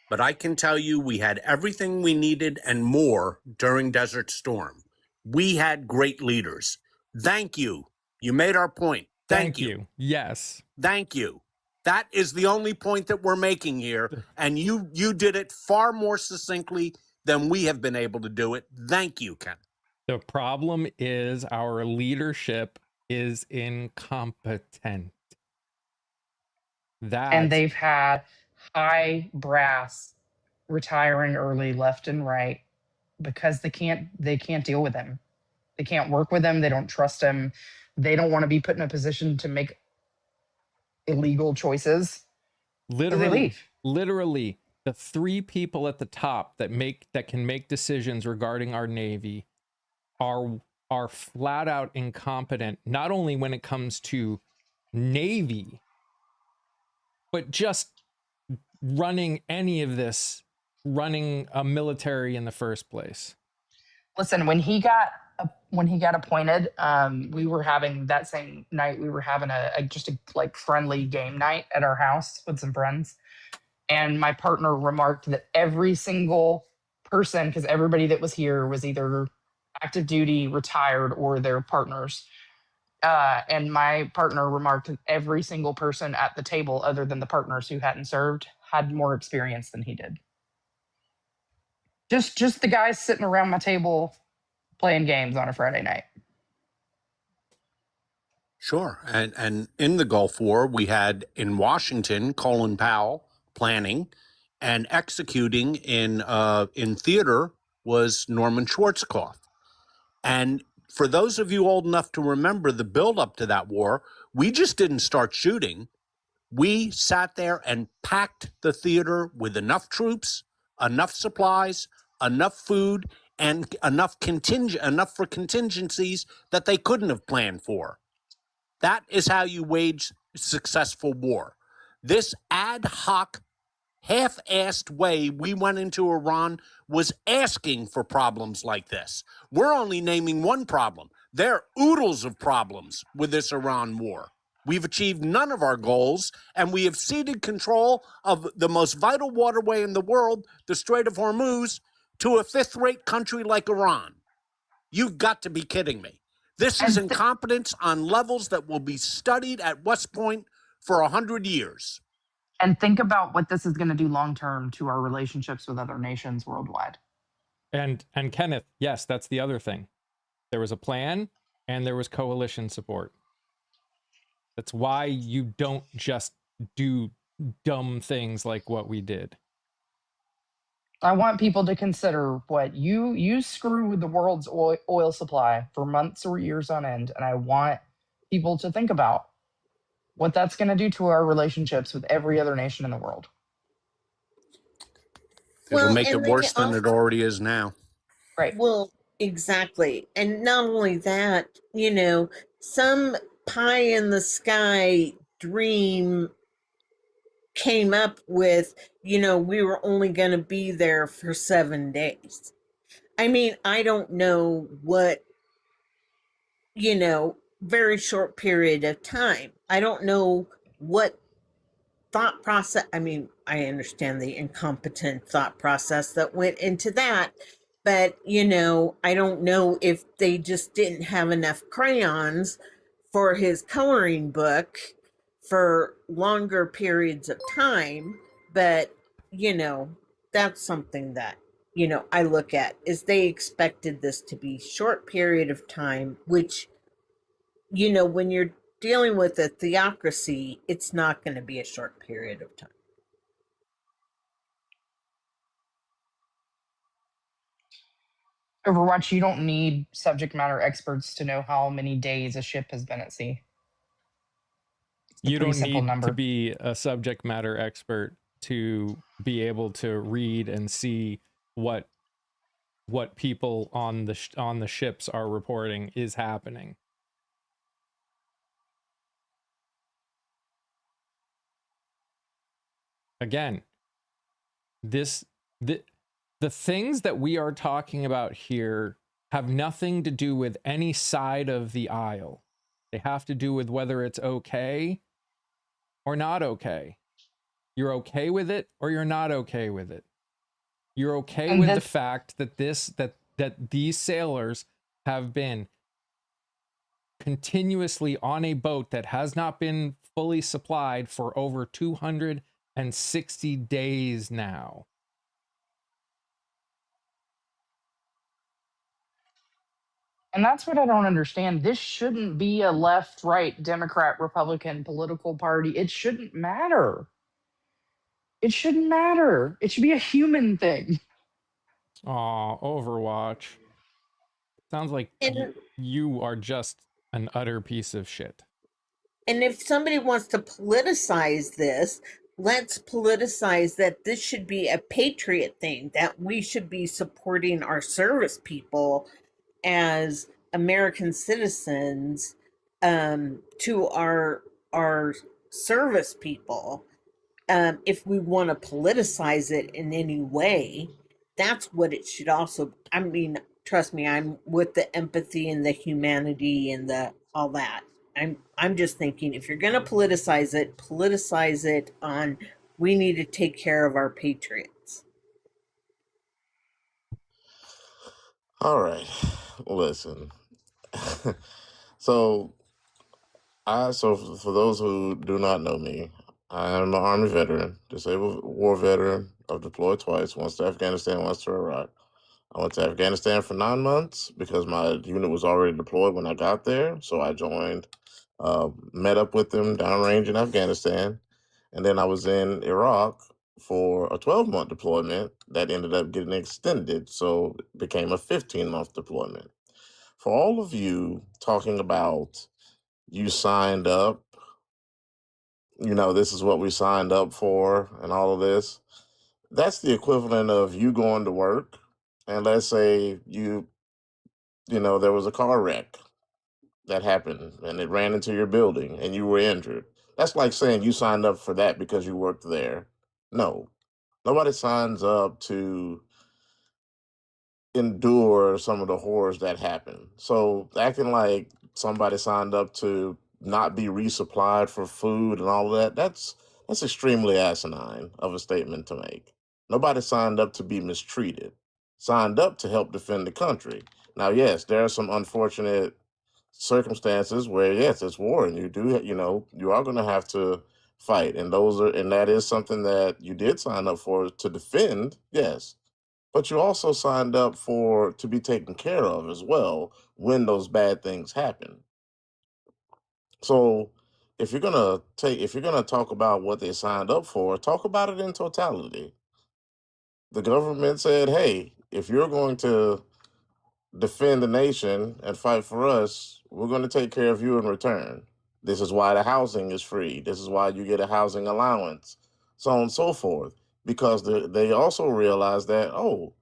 but I can tell you we had everything we needed and more during Desert Storm. We had great leaders. Thank you. You made our point. Thank you. Yes. Thank you. That is the only point that we're making here, and you did it far more succinctly than we have been able to do it. Thank you, Ken. The problem is our leadership is incompetent. And they've had high brass retiring early left and right because they can't deal with him. They can't work with him. They don't trust him. They don't want to be put in a position to make illegal choices. Literally, the three people at the top that can make decisions regarding our Navy are flat out incompetent, not only when it comes to Navy, but just running a military in the first place. Listen, when he got appointed, we were having that same night. We were having just a like friendly game night at our house with some friends, and my partner remarked that every single person, because everybody that was here was either active duty, retired, or their partners. And my partner remarked that every single person at the table, other than the partners who hadn't served, had more experience than he did. Just the guys sitting around my table playing games on a Friday night. Sure. And in the Gulf War, we had in Washington, Colin Powell planning, and executing in theater was Norman Schwarzkopf. And for those of you old enough to remember the buildup to that war, we just didn't start shooting. We sat there and packed the theater with enough troops, enough supplies, enough food and enough for contingencies that they couldn't have planned for. That is how you wage successful war. This ad hoc, half-assed way we went into Iran was asking for problems like this. We're only naming one problem. There are oodles of problems with this Iran war. We've achieved none of our goals, and we have ceded control of the most vital waterway in the world, the Strait of Hormuz, to a fifth-rate country like Iran. You've got to be kidding me. This is incompetence on levels that will be studied at West Point for 100 years. And think about what this is going to do long term to our relationships with other nations worldwide. And Kenneth, yes, that's the other thing. There was a plan and there was coalition support. That's why you don't just do dumb things like what we did. I want people to consider what you screw with the world's oil supply for months or years on end. And I want people to think about what that's going to do to our relationships with every other nation in the world. It'll make it worse than it already is now. Right. Well, exactly. And not only that, some pie in the sky dream came up with, we were only going to be there for 7 days. I mean, I don't know what, very short period of time. I don't know what thought process. I mean, I understand the incompetent thought process that went into that, but, I don't know if they just didn't have enough crayons for his coloring book for longer periods of time. But, that's something that, I look at is they expected this to be short period of time, which, when you're dealing with a theocracy, it's not going to be a short period of time. Overwatch, you don't need subject matter experts to know how many days a ship has been at sea. You don't need to be a subject matter expert to be able to read and see what people on the ships are reporting is happening. Again, the things that we are talking about here have nothing to do with any side of the aisle. They have to do with whether it's okay or not okay. You're okay with it or you're not okay with it. You're okay with the fact that that these sailors have been continuously on a boat that has not been fully supplied for over 260 days now. And that's what I don't understand. This shouldn't be a left, right, Democrat, Republican political party. It shouldn't matter. It shouldn't matter. It should be a human thing. Aw, Overwatch. Sounds like you are just an utter piece of shit. And if somebody wants to politicize this, let's politicize that this should be a patriot thing, that we should be supporting our service people as American citizens, to our service people. If we want to politicize it in any way, that's what it should also. I mean, trust me, I'm with the empathy and the humanity and the all that. I'm just thinking, if you're going to politicize it on we need to take care of our patriots. All right, listen. So for those who do not know me, I am an Army veteran, disabled war veteran. I've deployed twice, once to Afghanistan, once to Iraq. I went to Afghanistan for 9 months because my unit was already deployed when I got there. So I joined, met up with them downrange in Afghanistan. And then I was in Iraq for a 12-month deployment that ended up getting extended. So it became a 15-month deployment. For all of you talking about you signed up, this is what we signed up for and all of this, that's the equivalent of you going to work and let's say there was a car wreck that happened and it ran into your building and you were injured. That's like saying you signed up for that because you worked there. No, nobody signs up to endure some of the horrors that happen. So acting like somebody signed up to not be resupplied for food and all of that, that's extremely asinine of a statement to make. Nobody signed up to be mistreated. Signed up to help defend the country. Now, yes, there are some unfortunate circumstances where yes, it's war and you are going to have to fight, and that is something that you did sign up for to defend, yes, but you also signed up for to be taken care of as well when those bad things happen. So if you're gonna talk about what they signed up for, talk about it in totality. The government said, hey, if you're going to defend the nation and fight for us, we're going to take care of you in return. This is why the housing is free. This is why you get a housing allowance, so on and so forth. Because they also realize that, oh,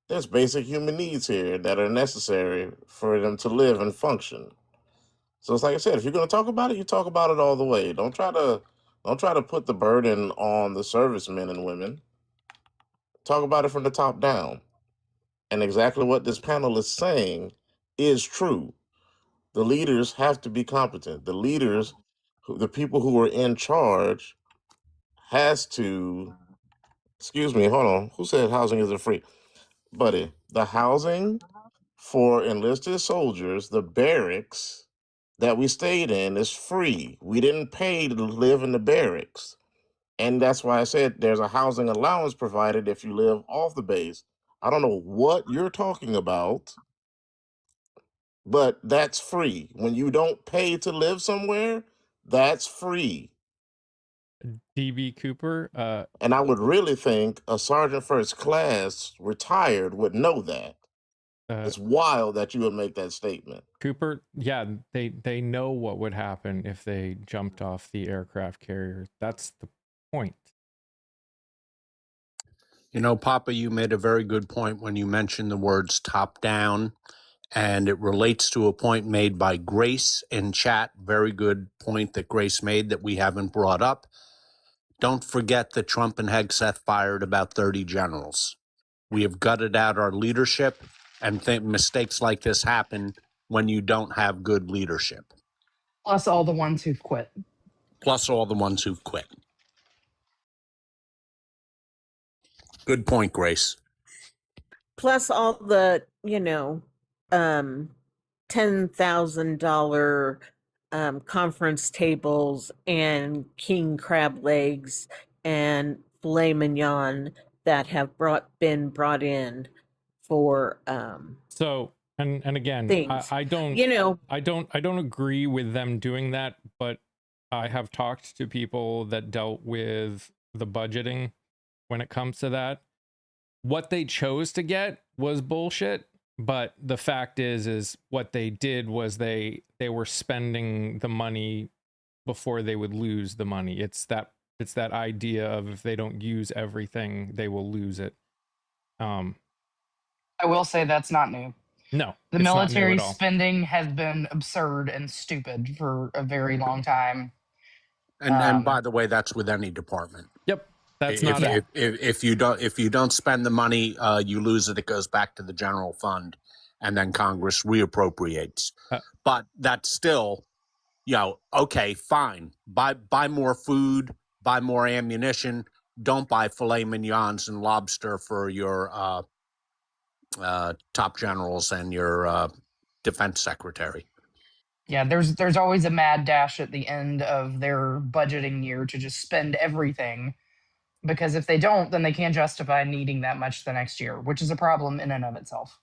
there's basic human needs here that are necessary for them to live and function. So it's like I said, if you're going to talk about it, you talk about it all the way. Don't try to put the burden on the servicemen and women. Talk about it from the top down. And exactly what this panel is saying is true. The leaders have to be competent. The leaders, the people who are in charge, has to. Excuse me, hold on. Who said housing isn't free, buddy? The housing for enlisted soldiers, the barracks that we stayed in, is free. We didn't pay to live in the barracks, and that's why I said there's a housing allowance provided if you live off the base. I don't know what you're talking about, but that's free. When you don't pay to live somewhere, that's free. DB Cooper, And I would really think a sergeant first class retired would know that. It's wild that you would make that statement. Cooper, yeah, they know what would happen if they jumped off the aircraft carrier. That's the point. You know, Papa, you made a very good point when you mentioned the words top down, and it relates to a point made by Grace in chat. Very good point that Grace made that we haven't brought up. Don't forget that Trump and Hegseth fired about 30 generals. We have gutted out our leadership, and mistakes like this happen when you don't have good leadership. Plus all the ones who've quit. Plus all the ones who've quit. Good point, Grace. Plus all the, $10,000 conference tables and king crab legs and filet mignon that have been brought in for So and again, things. I don't I don't agree with them doing that, but I have talked to people that dealt with the budgeting when it comes to that. What they chose to get was bullshit, but the fact is what they did was they were spending the money before they would lose the money. It's that idea of if they don't use everything, they will lose it. I will say that's not new. No, The it's not new military at all. spending has been absurd and stupid for a very long time. And by the way, that's with any department. Yep. That's if you don't spend the money, you lose it. It goes back to the general fund, and then Congress reappropriates. But that's still, okay, fine. Buy more food, buy more ammunition. Don't buy filet mignons and lobster for your top generals and your defense secretary. Yeah, there's always a mad dash at the end of their budgeting year to just spend everything. Because if they don't, then they can't justify needing that much the next year, which is a problem in and of itself.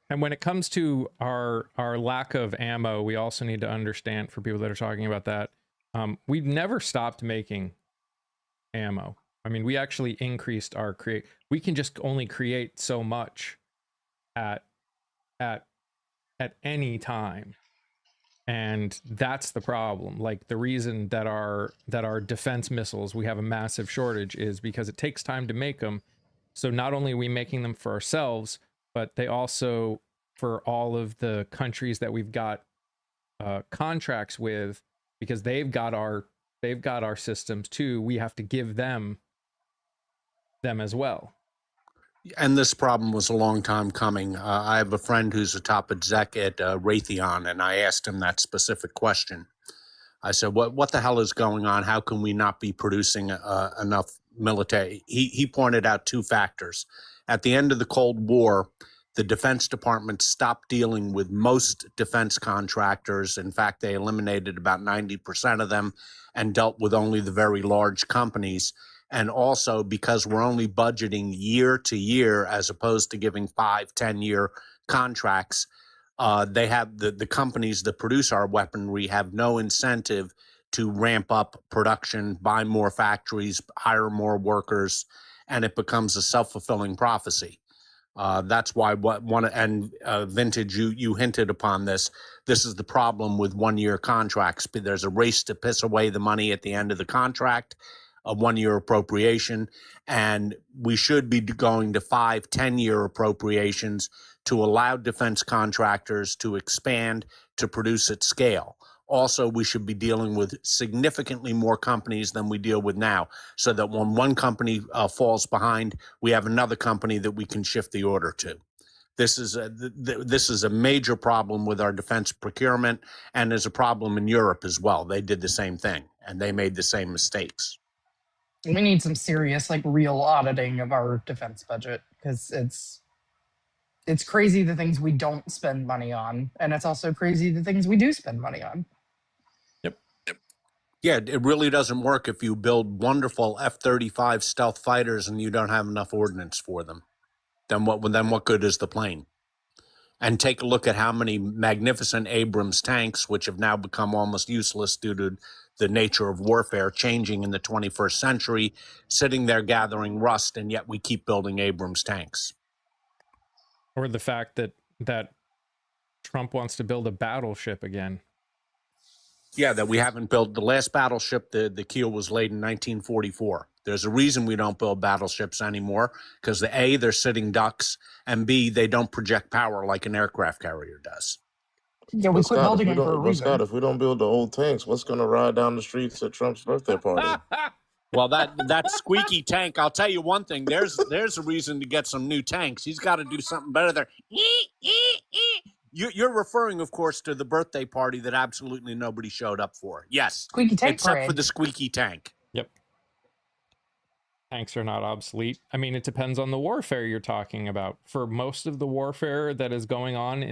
And when it comes to our lack of ammo, we also need to understand, for people that are talking about that, we've never stopped making ammo. I mean, we actually increased our we can just only create so much at any time. And that's the problem. Like, the reason that our defense missiles, we have a massive shortage, is because it takes time to make them. So not only are we making them for ourselves, but they also for all of the countries that we've got contracts with, because they've got our systems too. We have to give them as well. And this problem was a long time coming. I have a friend who's a top exec at Raytheon, and I asked him that specific question. I said, "What the hell is going on? How can we not be producing enough military?" He pointed out two factors. At the end of the Cold War, the Defense Department stopped dealing with most defense contractors. In fact, they eliminated about 90% of them and dealt with only the very large companies. And also because we're only budgeting year to year as opposed to giving 5-10 year contracts, they have the companies that produce our weaponry have no incentive to ramp up production, buy more factories, hire more workers, and it becomes a self-fulfilling prophecy. That's why Vintage, you hinted upon this. This is the problem with 1-year contracts. There's a race to piss away the money at the end of the contract, a 1-year appropriation, and we should be going to 5-10 year appropriations to allow defense contractors to expand to produce at scale. Also, we should be dealing with significantly more companies than we deal with now, so that when one company falls behind, we have another company that we can shift the order to. This is a major problem with our defense procurement, and there's a problem in Europe as well. They did the same thing, and they made the same mistakes. We need some serious, like, real auditing of our defense budget, because it's crazy the things we don't spend money on, and it's also crazy the things we do spend money on. Yeah, it really doesn't work if you build wonderful F-35 stealth fighters and you don't have enough ordnance for them. Then what good is the plane? And take a look at how many magnificent Abrams tanks, which have now become almost useless due to the nature of warfare changing in the 21st century, sitting there gathering rust, and yet we keep building Abrams tanks. Or the fact that Trump wants to build a battleship again. Yeah, that we haven't built. The last battleship, the keel was laid in 1944. There's a reason we don't build battleships anymore, because A, they're sitting ducks, and B, they don't project power like an aircraft carrier does. Yeah, we quit building them for a reason. Scott, if we don't build the old tanks, what's going to ride down the streets at Trump's birthday party? Well, that squeaky tank, I'll tell you one thing. There's a reason to get some new tanks. He's got to do something better there. You're referring, of course, to the birthday party that absolutely nobody showed up for. Yes. Squeaky tank except parade. for the squeaky tank. Yep. Tanks are not obsolete. I mean, it depends on the warfare you're talking about. For most of the warfare that is going on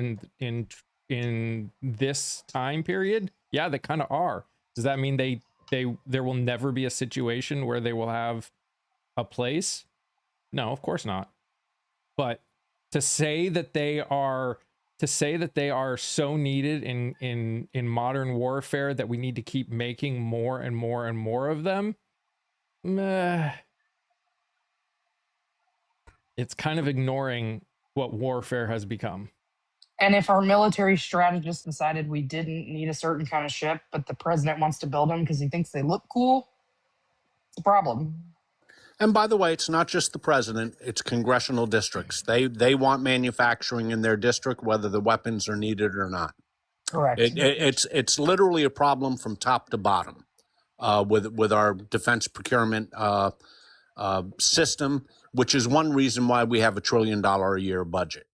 in this time period, yeah, they kind of are. Does that mean there will never be a situation where they will have a place? No, of course not. But to say that they are so needed in modern warfare that we need to keep making more and more and more of them, it's kind of ignoring what warfare has become. And if our military strategists decided we didn't need a certain kind of ship, but the president wants to build them because he thinks they look cool, it's a problem. And by the way, it's not just the president, it's congressional districts. They want manufacturing in their district, whether the weapons are needed or not. Correct. It's literally a problem from top to bottom with our defense procurement system, which is one reason why we have $1 trillion a year budget.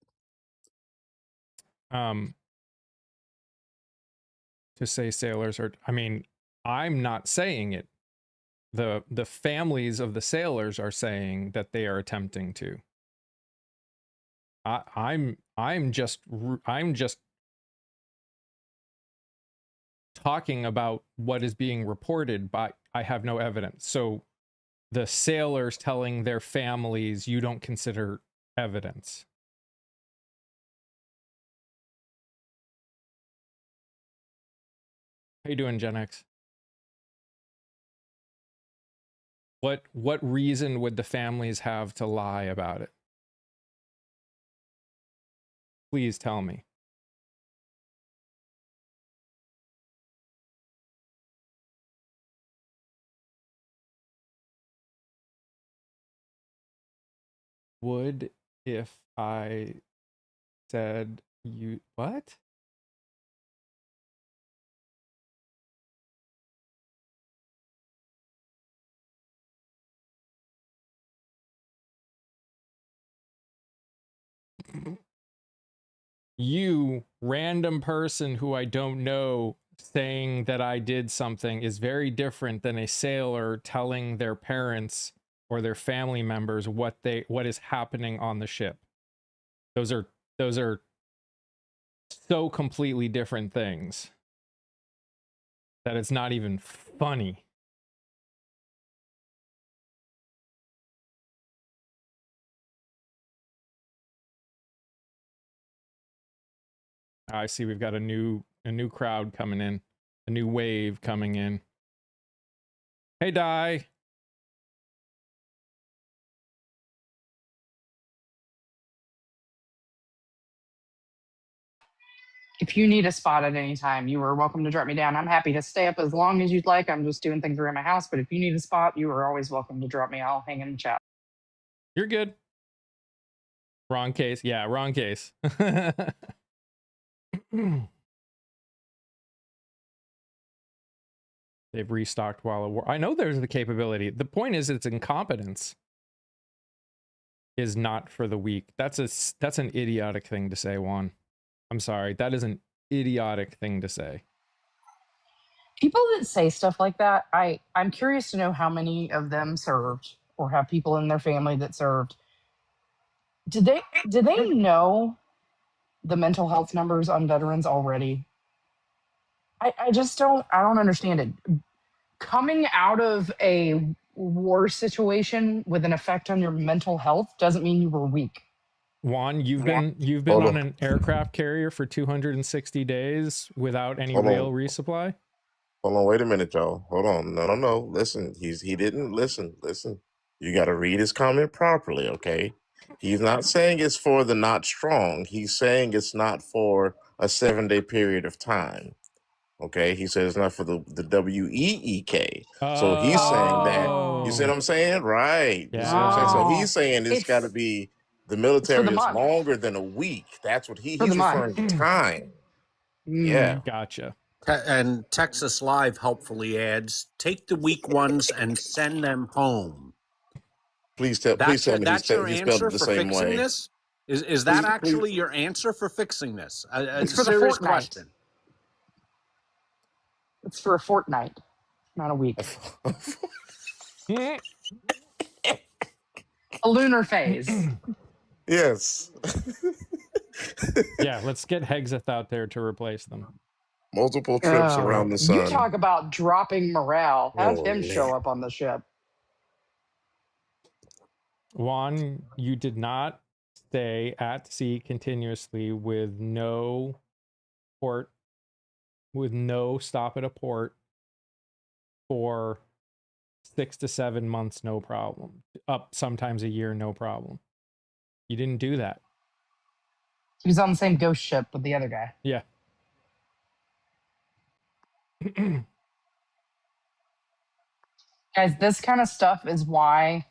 To say sailors are, I mean, I'm not saying it. The families of the sailors are saying that they are attempting to. I'm just talking about what is being reported, but I have no evidence. So the sailors telling their families, you don't consider evidence. How you doing, Gen X? What reason would the families have to lie about it? Please tell me. would if I said you what? You, random person who I don't know, saying that I did something is very different than a sailor telling their parents or their family members what is happening on the ship. Those are so completely different things that it's not even funny. I see we've got a new crowd coming in, a new wave coming in. Hey, Di. If you need a spot at any time, you are welcome to drop me down. I'm happy to stay up as long as you'd like. I'm just doing things around my house, but if you need a spot, you are always welcome to drop me. I'll hang in and chat. You're good. Wrong case. Yeah, wrong case. They've restocked while at war. I know there's the capability. The point is, its incompetence is not for the weak. That's an idiotic thing to say, Juan. I'm sorry. That is an idiotic thing to say. People that say stuff like that, I'm curious to know how many of them served or have people in their family that served. Did they know the mental health numbers on veterans already? I just don't understand it. Coming out of a war situation with an effect on your mental health doesn't mean you were weak. Juan, you've been Hold on on. an aircraft carrier for 260 days without any Hold real on. resupply? Hold on, wait a minute, y'all. Hold on. No. Listen, he didn't listen. Listen. You got to read his comment properly, okay? He's not saying it's for the not strong. He's saying it's not for a 7-day period of time. Okay, he said it's not for the WEEK. So he's saying that. You see what I'm saying? Right. You see what I'm saying? So Yeah. he's saying it's got to be the military the is month. longer than a week. That's what For he's the month. referring to time. Mm. Yeah. Gotcha. And Texas Live helpfully adds, take the weak ones and send them home. Please tell me That's your he spelled answer it the for same fixing way. this? Is that Please. actually your answer for fixing this? A It's for the serious fortnight. question. It's for a fortnight, not a week. Mm. A lunar phase. Yes. Yeah, let's get Hexeth out there to replace them. Multiple trips around the sun. You talk about dropping morale. Have Oh, him man. show up on the ship. Juan, you did not stay at sea continuously with no stop at a port for 6 to 7 months, no problem. Up sometimes a year, no problem. You didn't do that. He was on the same ghost ship with the other guy. Yeah. Guys, this kind of stuff is why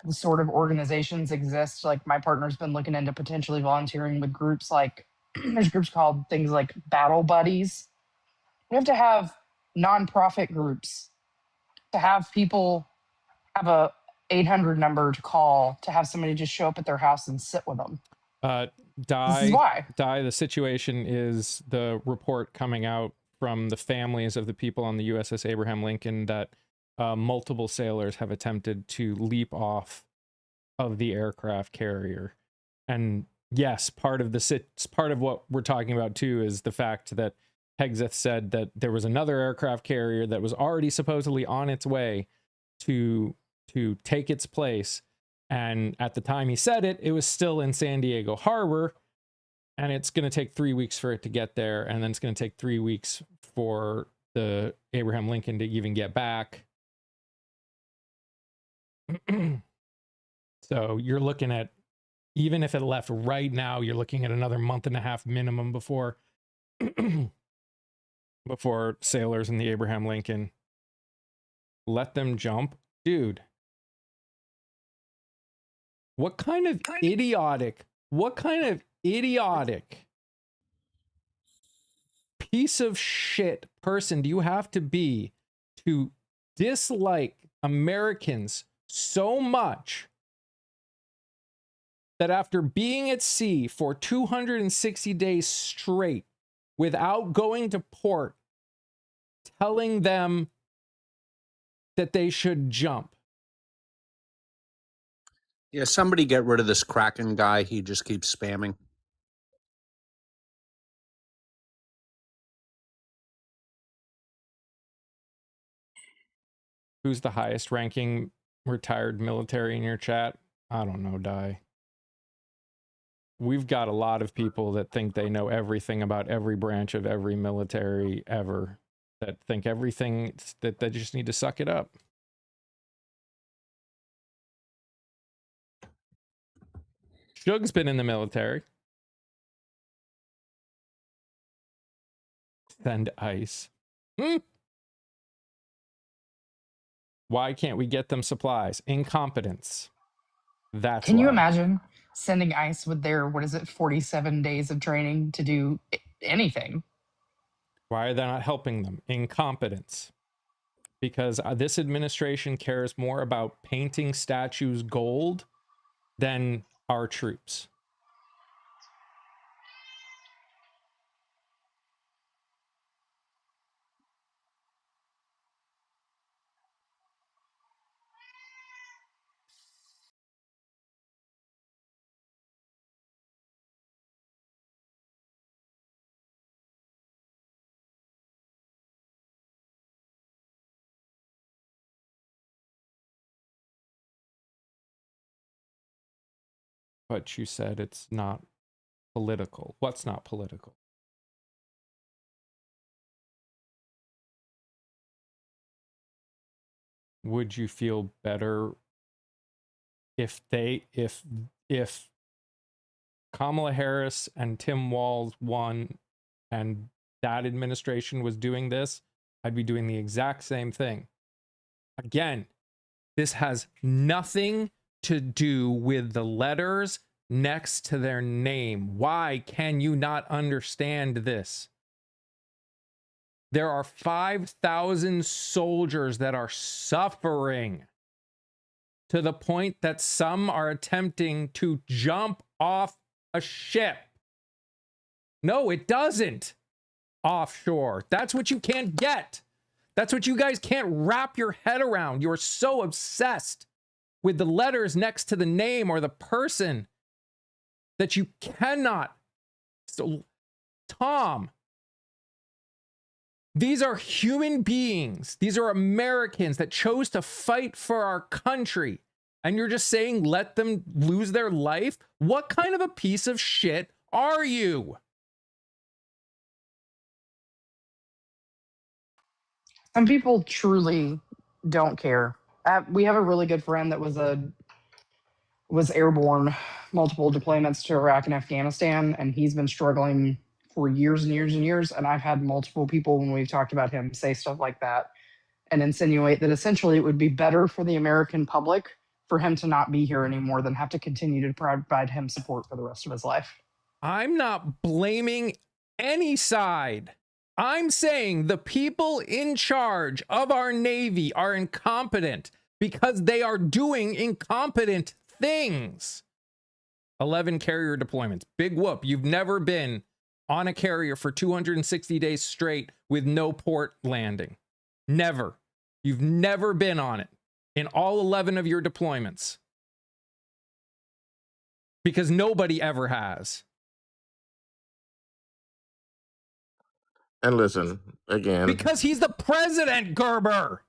the sort of organizations exist. Like my partner's been looking into potentially volunteering with groups like there's groups called things like Battle Buddies. We have to have nonprofit groups to have people have a 800 number to call to have somebody just show up at their house and sit with them. This is why. The situation is the report coming out from the families of the people on the USS Abraham Lincoln that multiple sailors have attempted to leap off of the aircraft carrier. And yes, part of what we're talking about too is the fact that Hexeth said that there was another aircraft carrier that was already supposedly on its way to take its place. And at the time he said it was still in San Diego Harbor. And it's going to take 3 weeks for it to get there. And then it's going to take 3 weeks for the Abraham Lincoln to even get back. So you're looking at, even if it left right now, you're looking at another month and a half minimum before sailors in the Abraham Lincoln let them jump. Dude, What kind of idiotic piece of shit person do you have to be to dislike Americans so much that after being at sea for 260 days straight without going to port, telling them that they should jump? Yeah, somebody get rid of this Kraken guy. He just keeps spamming. Who's the highest ranking retired military in your chat? I don't know, Di. We've got a lot of people that think they know everything about every branch of every military ever, that think everything, that they just need to suck it up. Shug's been in the military. Send ice. Why can't we get them supplies? Incompetence. That's Can you why. imagine sending ICE with their, 47 days of training to do anything? Why are they not helping them? Incompetence. Because this administration cares more about painting statues gold than our troops. But you said it's not political. What's not political? Would you feel better if Kamala Harris and Tim Walz won and that administration was doing this? I'd be doing the exact same thing. Again, this has nothing to do with the letters next to their name. Why can you not understand this? There are 5,000 soldiers that are suffering to the point that some are attempting to jump off a ship. No, it doesn't. Offshore. That's what you can't get. That's what you guys can't wrap your head around. You're so obsessed with the letters next to the name or the person that you cannot. So, Tom, these are human beings. These are Americans that chose to fight for our country. And you're just saying, let them lose their life? What kind of a piece of shit are you? Some people truly don't care. We have a really good friend that was airborne, multiple deployments to Iraq and Afghanistan, and he's been struggling for years and years and years. And I've had multiple people, when we've talked about him, say stuff like that and insinuate that essentially it would be better for the American public for him to not be here anymore than have to continue to provide him support for the rest of his life. I'm not blaming any side. I'm saying the people in charge of our Navy are incompetent because they are doing incompetent things. 11 carrier deployments. Big whoop. You've never been on a carrier for 260 days straight with no port landing. Never. You've never been on it in all 11 of your deployments. Because nobody ever has. And listen, again. Because he's the president, Gerber.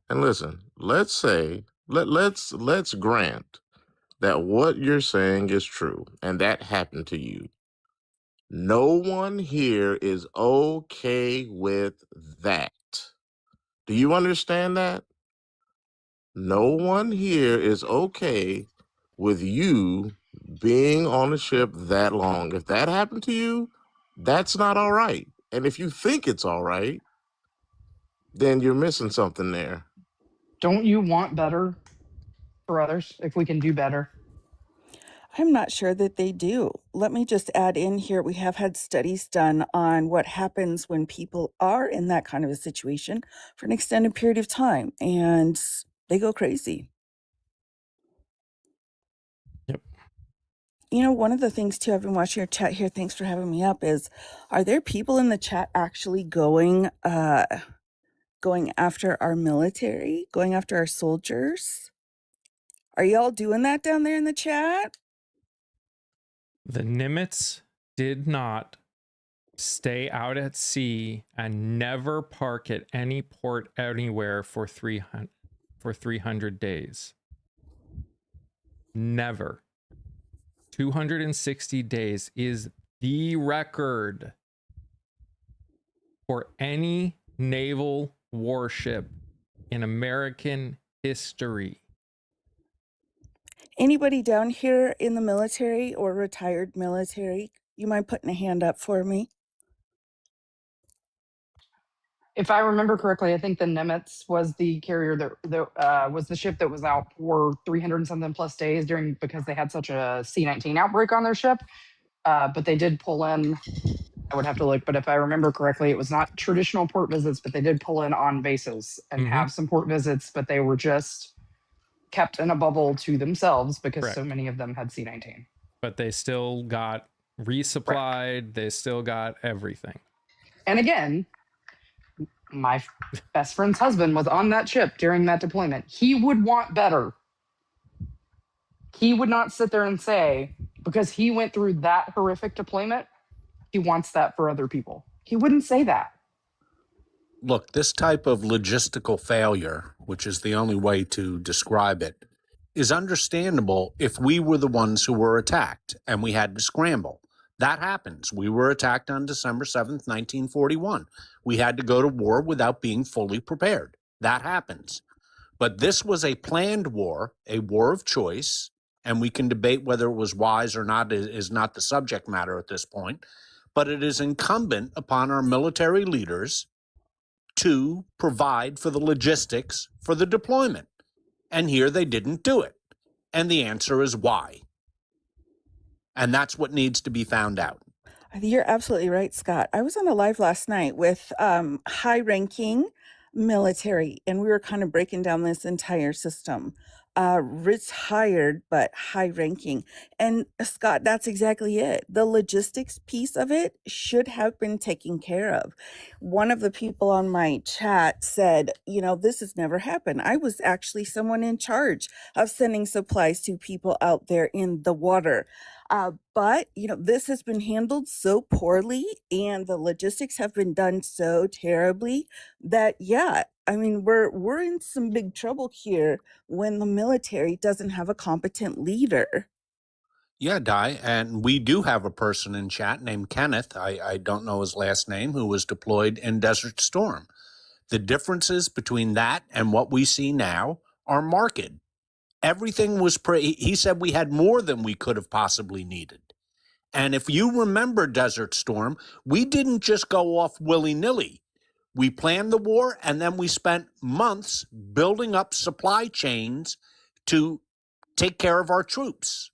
And listen, let's say, let's grant that what you're saying is true and that happened to you. No one here is okay with that. Do you understand that? No one here is okay with you being on a ship that long. If that happened to you, that's not all right. And if you think it's all right, then you're missing something there. Don't you want better? for others if we can do better. I'm not sure that they do. Let me just add in here, we have had studies done on what happens when people are in that kind of a situation for an extended period of time, and they go crazy. Yep. You know, one of the things too, I've been watching your chat here, thanks for having me up, is are there people in the chat actually going after our military, going after our soldiers? Are y'all doing that down there in the chat? The Nimitz did not stay out at sea and never park at any port anywhere for 300 days. Never. 260 days is the record for any naval warship in American history. Anybody down here in the military or retired military, you mind putting a hand up for me? If I remember correctly, I think the Nimitz was the carrier that was the ship that was out for 300 and something plus days because they had such a C-19 outbreak on their ship. But they did pull in. I would have to look, but if I remember correctly, it was not traditional port visits, but they did pull in on bases and have some port visits, but they were just kept in a bubble to themselves because so many of them had C-19. But they still got resupplied. They still got everything. And again, my best friend's husband was on that ship during that deployment. He would want better. He would not sit there and say, because he went through that horrific deployment, he wants that for other people. He wouldn't say that. Look, this type of logistical failure, which is the only way to describe it, is understandable if we were the ones who were attacked and we had to scramble. That happens. We were attacked on December 7th, 1941. We had to go to war without being fully prepared. That happens. But this was a planned war, a war of choice, and we can debate whether it was wise or not is not the subject matter at this point. But it is incumbent upon our military leaders to provide for the logistics for the deployment. And here they didn't do it. And the answer is why. And that's what needs to be found out. You're absolutely right, Scott. I was on a live last night with high-ranking military, and we were kind of breaking down this entire system. Retired, but high-ranking. And Scott, that's exactly it. The logistics piece of it should have been taken care of. One of the people on my chat said, you know, this has never happened. I was actually someone in charge of sending supplies to people out there in the water. But, you know, this has been handled so poorly and the logistics have been done so terribly that, yeah, I mean, we're in some big trouble here when the military doesn't have a competent leader. Yeah, Di, and we do have a person in chat named Kenneth, I don't know his last name, who was deployed in Desert Storm. The differences between that and what we see now are marked. Everything was he said we had more than we could have possibly needed. And if you remember Desert Storm, we didn't just go off willy-nilly. We planned the war, and then we spent months building up supply chains to take care of our troops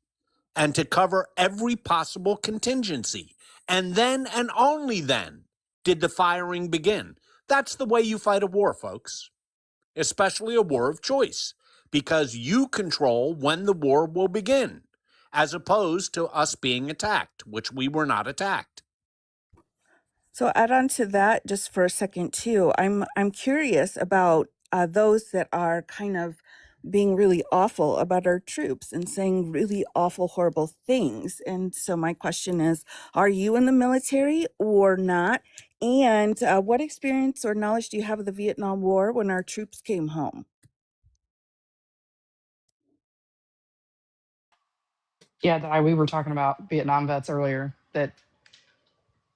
and to cover every possible contingency. And then, and only then, did the firing begin. That's the way you fight a war, folks, especially a war of choice, because you control when the war will begin, as opposed to us being attacked, which we were not attacked. So add on to that just for a second too. I'm curious about those that are kind of being really awful about our troops and saying really awful, horrible things. And so my question is, are you in the military or not? And what experience or knowledge do you have of the Vietnam War when our troops came home? Yeah, we were talking about Vietnam vets earlier, that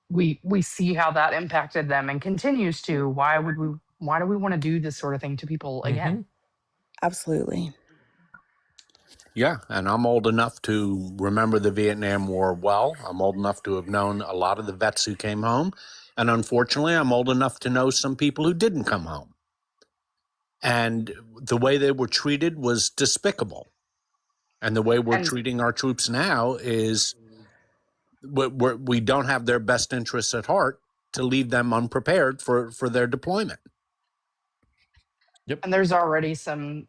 we see how that impacted them and continues to. Why do we want to do this sort of thing to people again? Absolutely. Yeah, and I'm old enough to remember the Vietnam War well. I'm old enough to have known a lot of the vets who came home. And unfortunately, I'm old enough to know some people who didn't come home. And the way they were treated was despicable. And the way we're And- treating our troops now is we don't have their best interests at heart to leave them unprepared for their deployment. And there's already some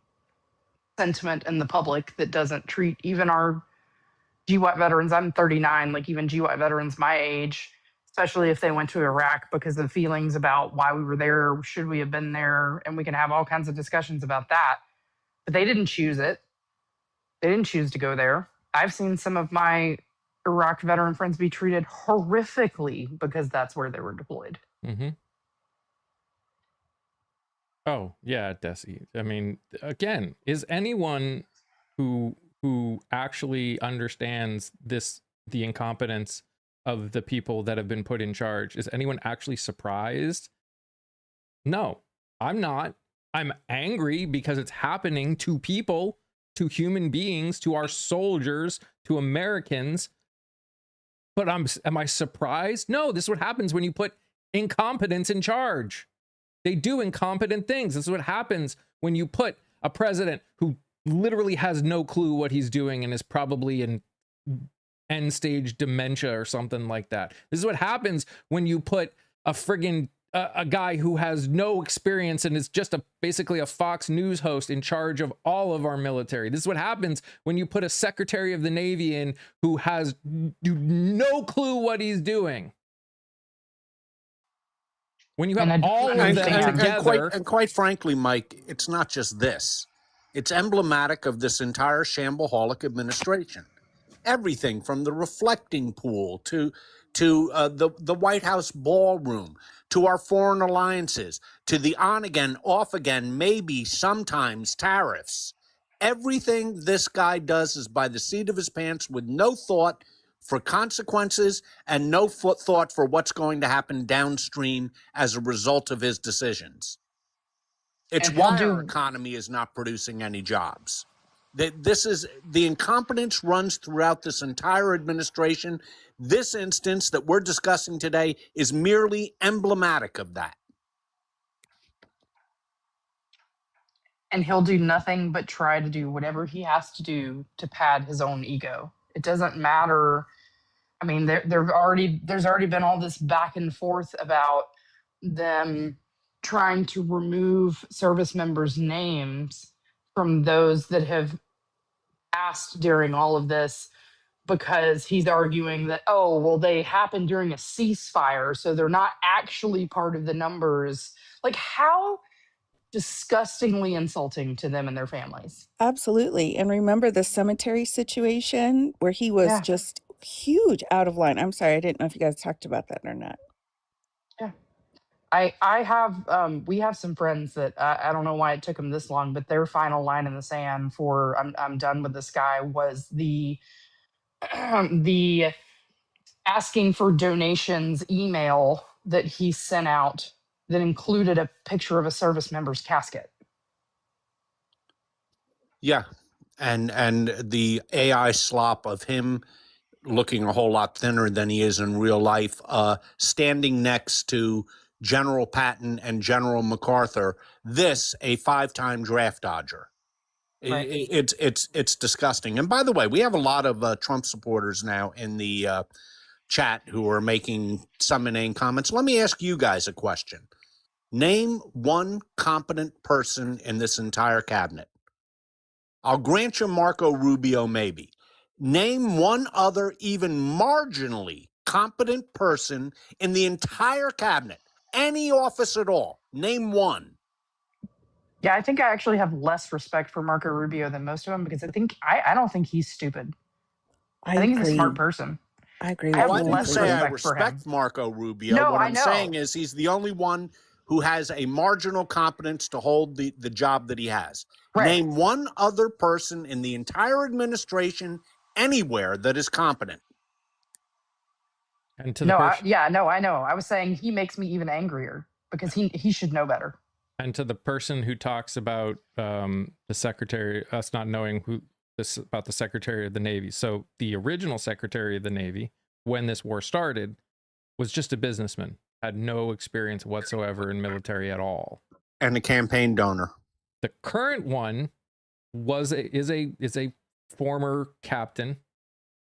sentiment in the public that doesn't treat even our GWAT veterans. I'm 39, like even GWAT veterans my age, especially if they went to Iraq, because of feelings about why we were there, should we have been there, and we can have all kinds of discussions about that. But they didn't choose it. They didn't choose to go there. I've seen some of my Iraq veteran friends be treated horrifically because that's where they were deployed. Mm-hmm. Oh, yeah, Desi. I mean, again, is anyone who actually understands the incompetence of the people that have been put in charge, is anyone actually surprised? No, I'm not. I'm angry because it's happening to people, to human beings, to our soldiers, to Americans. But am I surprised? No, this is what happens when you put incompetence in charge. They do incompetent things. This is what happens when you put a president who literally has no clue what he's doing and is probably in end stage dementia or something like that. This is what happens when you put a friggin' a guy who has no experience and is just basically a Fox News host in charge of all of our military. This is what happens when you put a Secretary of the Navy in who has no clue what he's doing. When you have all of them together. And quite frankly, Mike, it's not just this. It's emblematic of this entire shambaholic administration. Everything from the reflecting pool to the White House ballroom, to our foreign alliances, to the on again, off again, maybe sometimes tariffs. Everything this guy does is by the seat of his pants with no thought for consequences and no thought for what's going to happen downstream as a result of his decisions. It's why our economy is not producing any jobs. The incompetence runs throughout this entire administration. This instance that we're discussing today is merely emblematic of that. And he'll do nothing but try to do whatever he has to do to pad his own ego. It doesn't matter. I mean, there's already been all this back and forth about them trying to remove service members' names from those that have asked during all of this, because he's arguing that, oh, well, they happened during a ceasefire, so they're not actually part of the numbers. Like, how disgustingly insulting to them and their families. Absolutely. And remember the cemetery situation where he was just huge out of line. I'm sorry, I didn't know if you guys talked about that or not. Yeah. I have we have some friends that I don't know why it took them this long, but their final line in the sand for I'm done with this guy was the the asking for donations email that he sent out that included a picture of a service member's casket. Yeah. And the AI slop of him looking a whole lot thinner than he is in real life, standing next to General Patton and General MacArthur, this a 5-time draft dodger. Right. It's disgusting. And by the way, we have a lot of Trump supporters now in the chat who are making some inane comments. Let me ask you guys a question. Name one competent person in this entire cabinet. I'll grant you Marco Rubio, maybe. Name one other even marginally competent person in the entire cabinet, any office at all. Name one. Yeah, I think I actually have less respect for Marco Rubio than most of them, because I don't think he's stupid. I think he's a smart person. I agree. I have I didn't less say I respect for him. respect Marco Rubio. No, what I I'm know. saying is he's the only one who has a marginal competence to hold the job that he has. Right. Name one other person in the entire administration anywhere that is competent. And to the I know. I was saying he makes me even angrier because he should know better. And to the person who talks about the secretary, us not knowing about the Secretary of the Navy. So the original Secretary of the Navy, when this war started, was just a businessman, had no experience whatsoever in military at all. And a campaign donor. The current one is a former captain.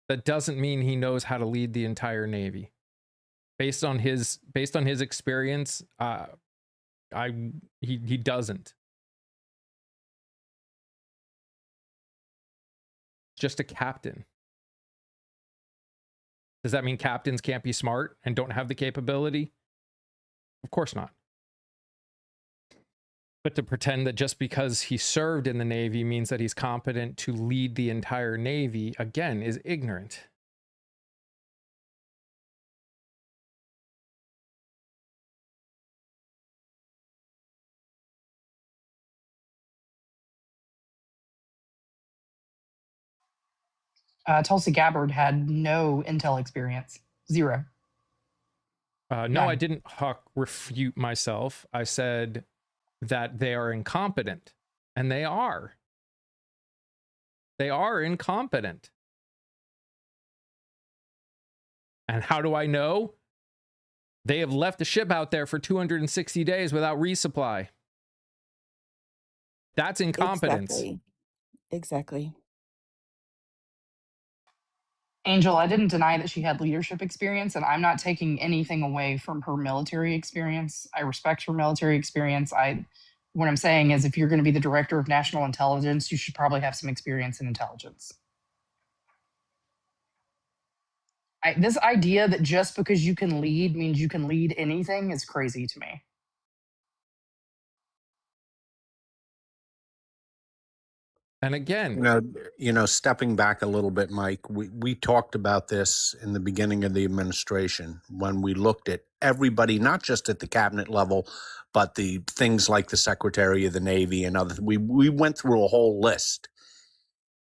That doesn't mean he knows how to lead the entire Navy. Based on his experience, he doesn't. Just a captain. Does that mean captains can't be smart and don't have the capability? Of course not. But to pretend that just because he served in the Navy means that he's competent to lead the entire Navy, again, is ignorant. Tulsi Gabbard had no intel experience. Zero. No, None. I didn't refute myself. I said that they are incompetent, and they are. They are incompetent. And how do I know? They have left a ship out there for 260 days without resupply. That's incompetence. Exactly. Angel, I didn't deny that she had leadership experience, and I'm not taking anything away from her military experience. I respect her military experience. What I'm saying is, if you're going to be the director of national intelligence, you should probably have some experience in intelligence. This idea that just because you can lead means you can lead anything is crazy to me. And again, stepping back a little bit, Mike, we talked about this in the beginning of the administration when we looked at everybody, not just at the cabinet level, but the things like the Secretary of the Navy and other. We went through a whole list.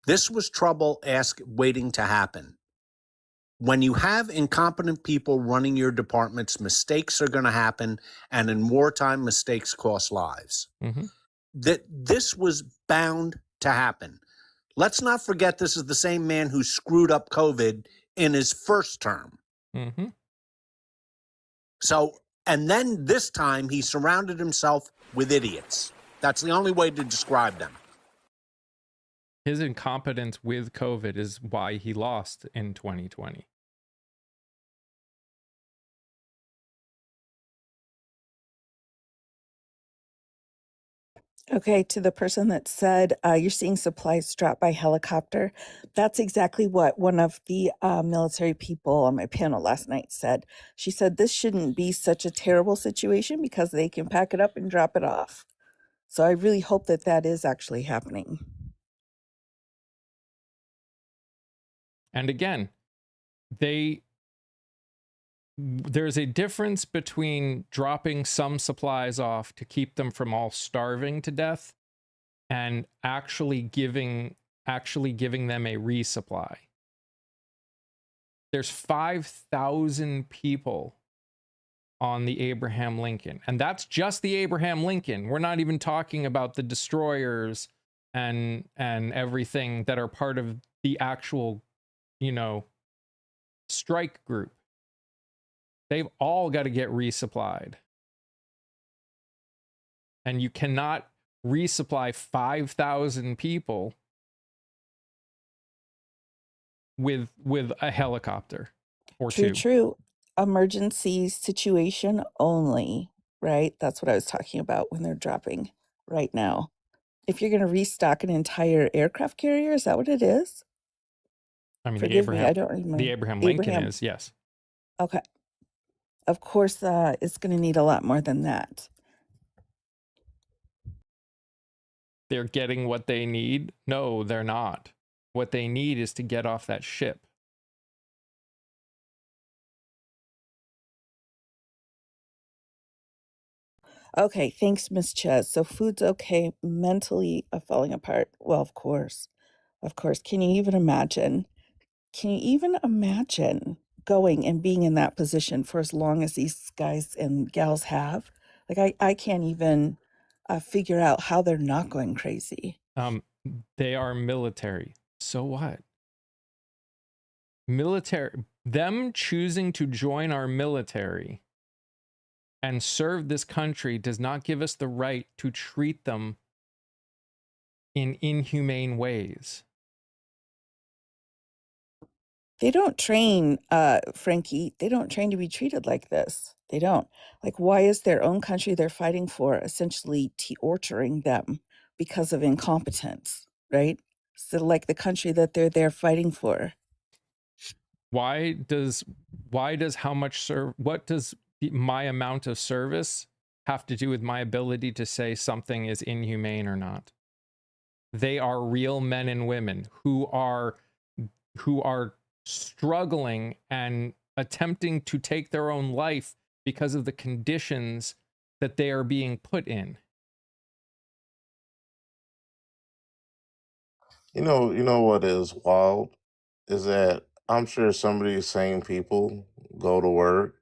This was trouble waiting to happen. When you have incompetent people running your departments, mistakes are going to happen, and in wartime, mistakes cost lives. Mm-hmm. That this was bound to happen. Let's not forget this is the same man who screwed up COVID in his first term. Mm-hmm. So, and then this time he surrounded himself with idiots. That's the only way to describe them. His incompetence with COVID is why he lost in 2020. Okay, to the person that said you're seeing supplies drop by helicopter, that's exactly what one of the military people on my panel last night said. She said this shouldn't be such a terrible situation because they can pack it up and drop it off. So I really hope that that is actually happening. And again, there's a difference between dropping some supplies off to keep them from all starving to death and actually giving them a resupply. There's 5,000 people on the Abraham Lincoln, and that's just the Abraham Lincoln. We're not even talking about the destroyers and everything that are part of the actual, strike group. They've all got to get resupplied. And you cannot resupply 5,000 people with a helicopter or two. True. Emergency situation only, right? That's what I was talking about when they're dropping right now. If you're going to restock an entire aircraft carrier, is that what it is? I mean, Forgive me, I don't remember. The Abraham Lincoln is, yes. Okay. Of course, it's going to need a lot more than that. They're getting what they need? No, they're not. What they need is to get off that ship. Okay, thanks, Miss Ches. So food's okay, mentally falling apart. Well, of course. Of course. Can you even imagine? Going and being in that position for as long as these guys and gals have? Like, I can't even figure out how they're not going crazy. They are military. So what? Them choosing to join our military and serve this country does not give us the right to treat them in inhumane ways. They don't train, Frankie, they don't train to be treated like this. They don't. Like, why is their own country they're fighting for essentially torturing them because of incompetence, right? So, like the country that they're there fighting for. Why does how much what does my amount of service have to do with my ability to say something is inhumane or not? They are real men and women who are struggling and attempting to take their own life because of the conditions that they are being put in. You know what is wild is that I'm sure some of these same people go to work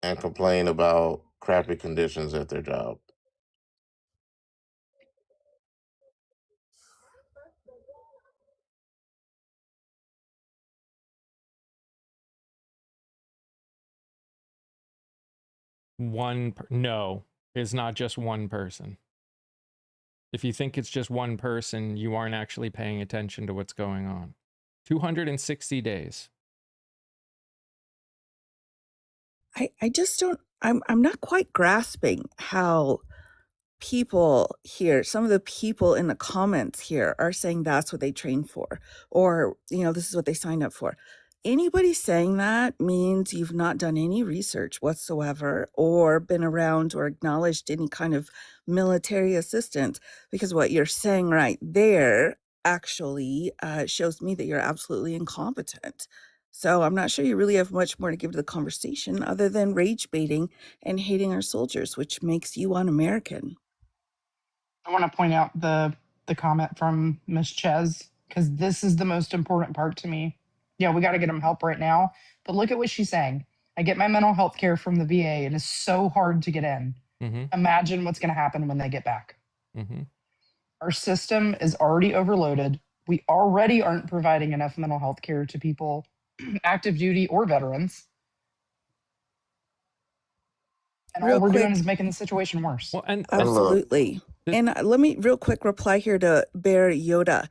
and complain about crappy conditions at their job. No, it's not just one person. If you think it's just one person, you aren't actually paying attention to what's going on. 260 days. I just don't I'm not quite grasping how people here, some of the people in the comments here are saying that's what they trained for, or, this is what they signed up for. Anybody saying that means you've not done any research whatsoever or been around or acknowledged any kind of military assistance, because what you're saying right there actually shows me that you're absolutely incompetent. So I'm not sure you really have much more to give to the conversation other than rage baiting and hating our soldiers, which makes you un-American. I want to point out the comment from Miss Ches, because this is the most important part to me. Yeah, we got to get them help right now. But look at what she's saying. I get my mental health care from the VA. It is so hard to get in. Mm-hmm. Imagine what's going to happen when they get back. Mm-hmm. Our system is already overloaded. We already aren't providing enough mental health care to people, active duty or veterans. And all we're doing is making the situation worse. Well, and absolutely. And let me real quick reply here to Bear Yoda.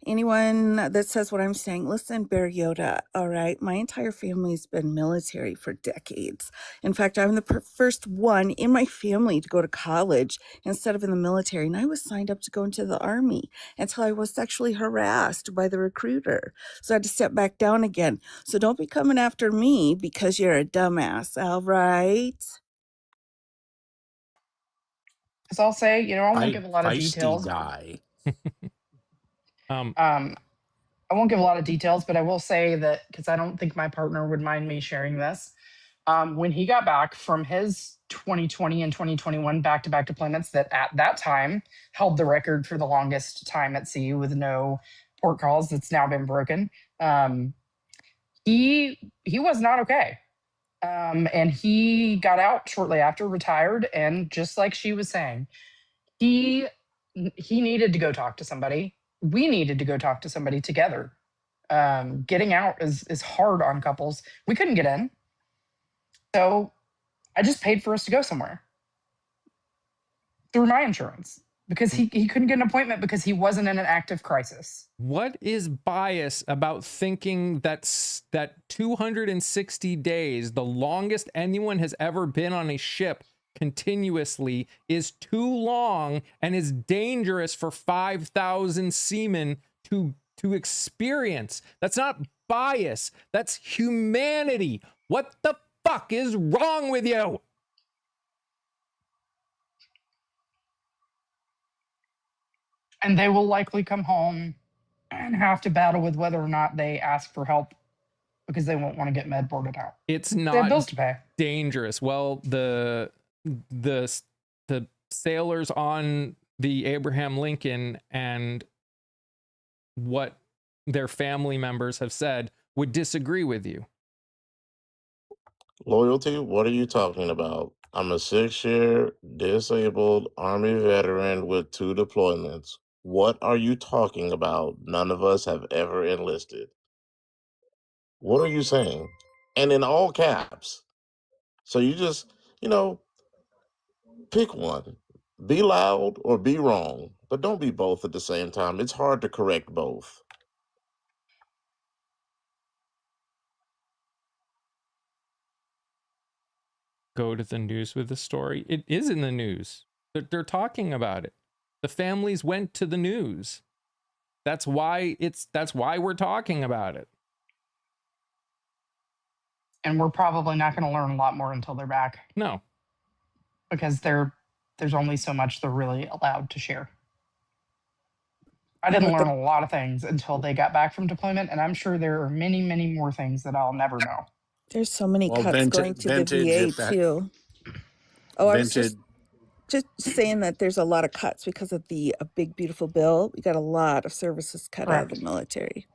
Anyone that says what I'm saying, listen, Bear Yoda, all right? My entire family's been military for decades. In fact, I'm the first one in my family to go to college instead of in the military. And I was signed up to go into the Army until I was sexually harassed by the recruiter. So I had to step back down again. So don't be coming after me because you're a dumbass, all right? Because I'll say, I won't give a lot of details. Guy. I won't give a lot of details, but I will say that, because I don't think my partner would mind me sharing this. When he got back from his 2020 and 2021 back-to-back deployments that at that time held the record for the longest time at sea with no port calls, that's now been broken. He was not okay. And he got out shortly after, retired, and just like she was saying, he needed to go talk to somebody. We needed to go talk to somebody together. Getting out is hard on couples. We couldn't get in, so I just paid for us to go somewhere through my insurance, because he couldn't get an appointment because he wasn't in an active crisis. What is bias about thinking that 260 days, the longest anyone has ever been on a ship continuously, is too long and is dangerous for 5,000 seamen to experience? That's not bias. That's humanity. What the fuck is wrong with you? And they will likely come home and have to battle with whether or not they ask for help, because they won't want to get med boarded out. It's not they have bills to pay. Dangerous. Well, the sailors on the Abraham Lincoln and what their family members have said would disagree with you. Loyalty? What are you talking about? I'm a 6-year disabled Army veteran with 2 deployments. What are you talking about? None of us have ever enlisted. What are you saying? And in all caps. So you just, pick one. Be loud or be wrong. but don't be both at the same time. It's hard to correct both. Go to the news with the story. It is in the news. They're talking about it. The families went to the news. That's why we're talking about it. And we're probably not going to learn a lot more until they're back, No. because there's only so much they're really allowed to share. I didn't learn a lot of things until they got back from deployment, and I'm sure there are many, many more things that I'll never know. There's so many Well, cuts going to the VA too. Oh, I was just saying that there's a lot of cuts because of the big beautiful bill. We got a lot of services cut out of the military.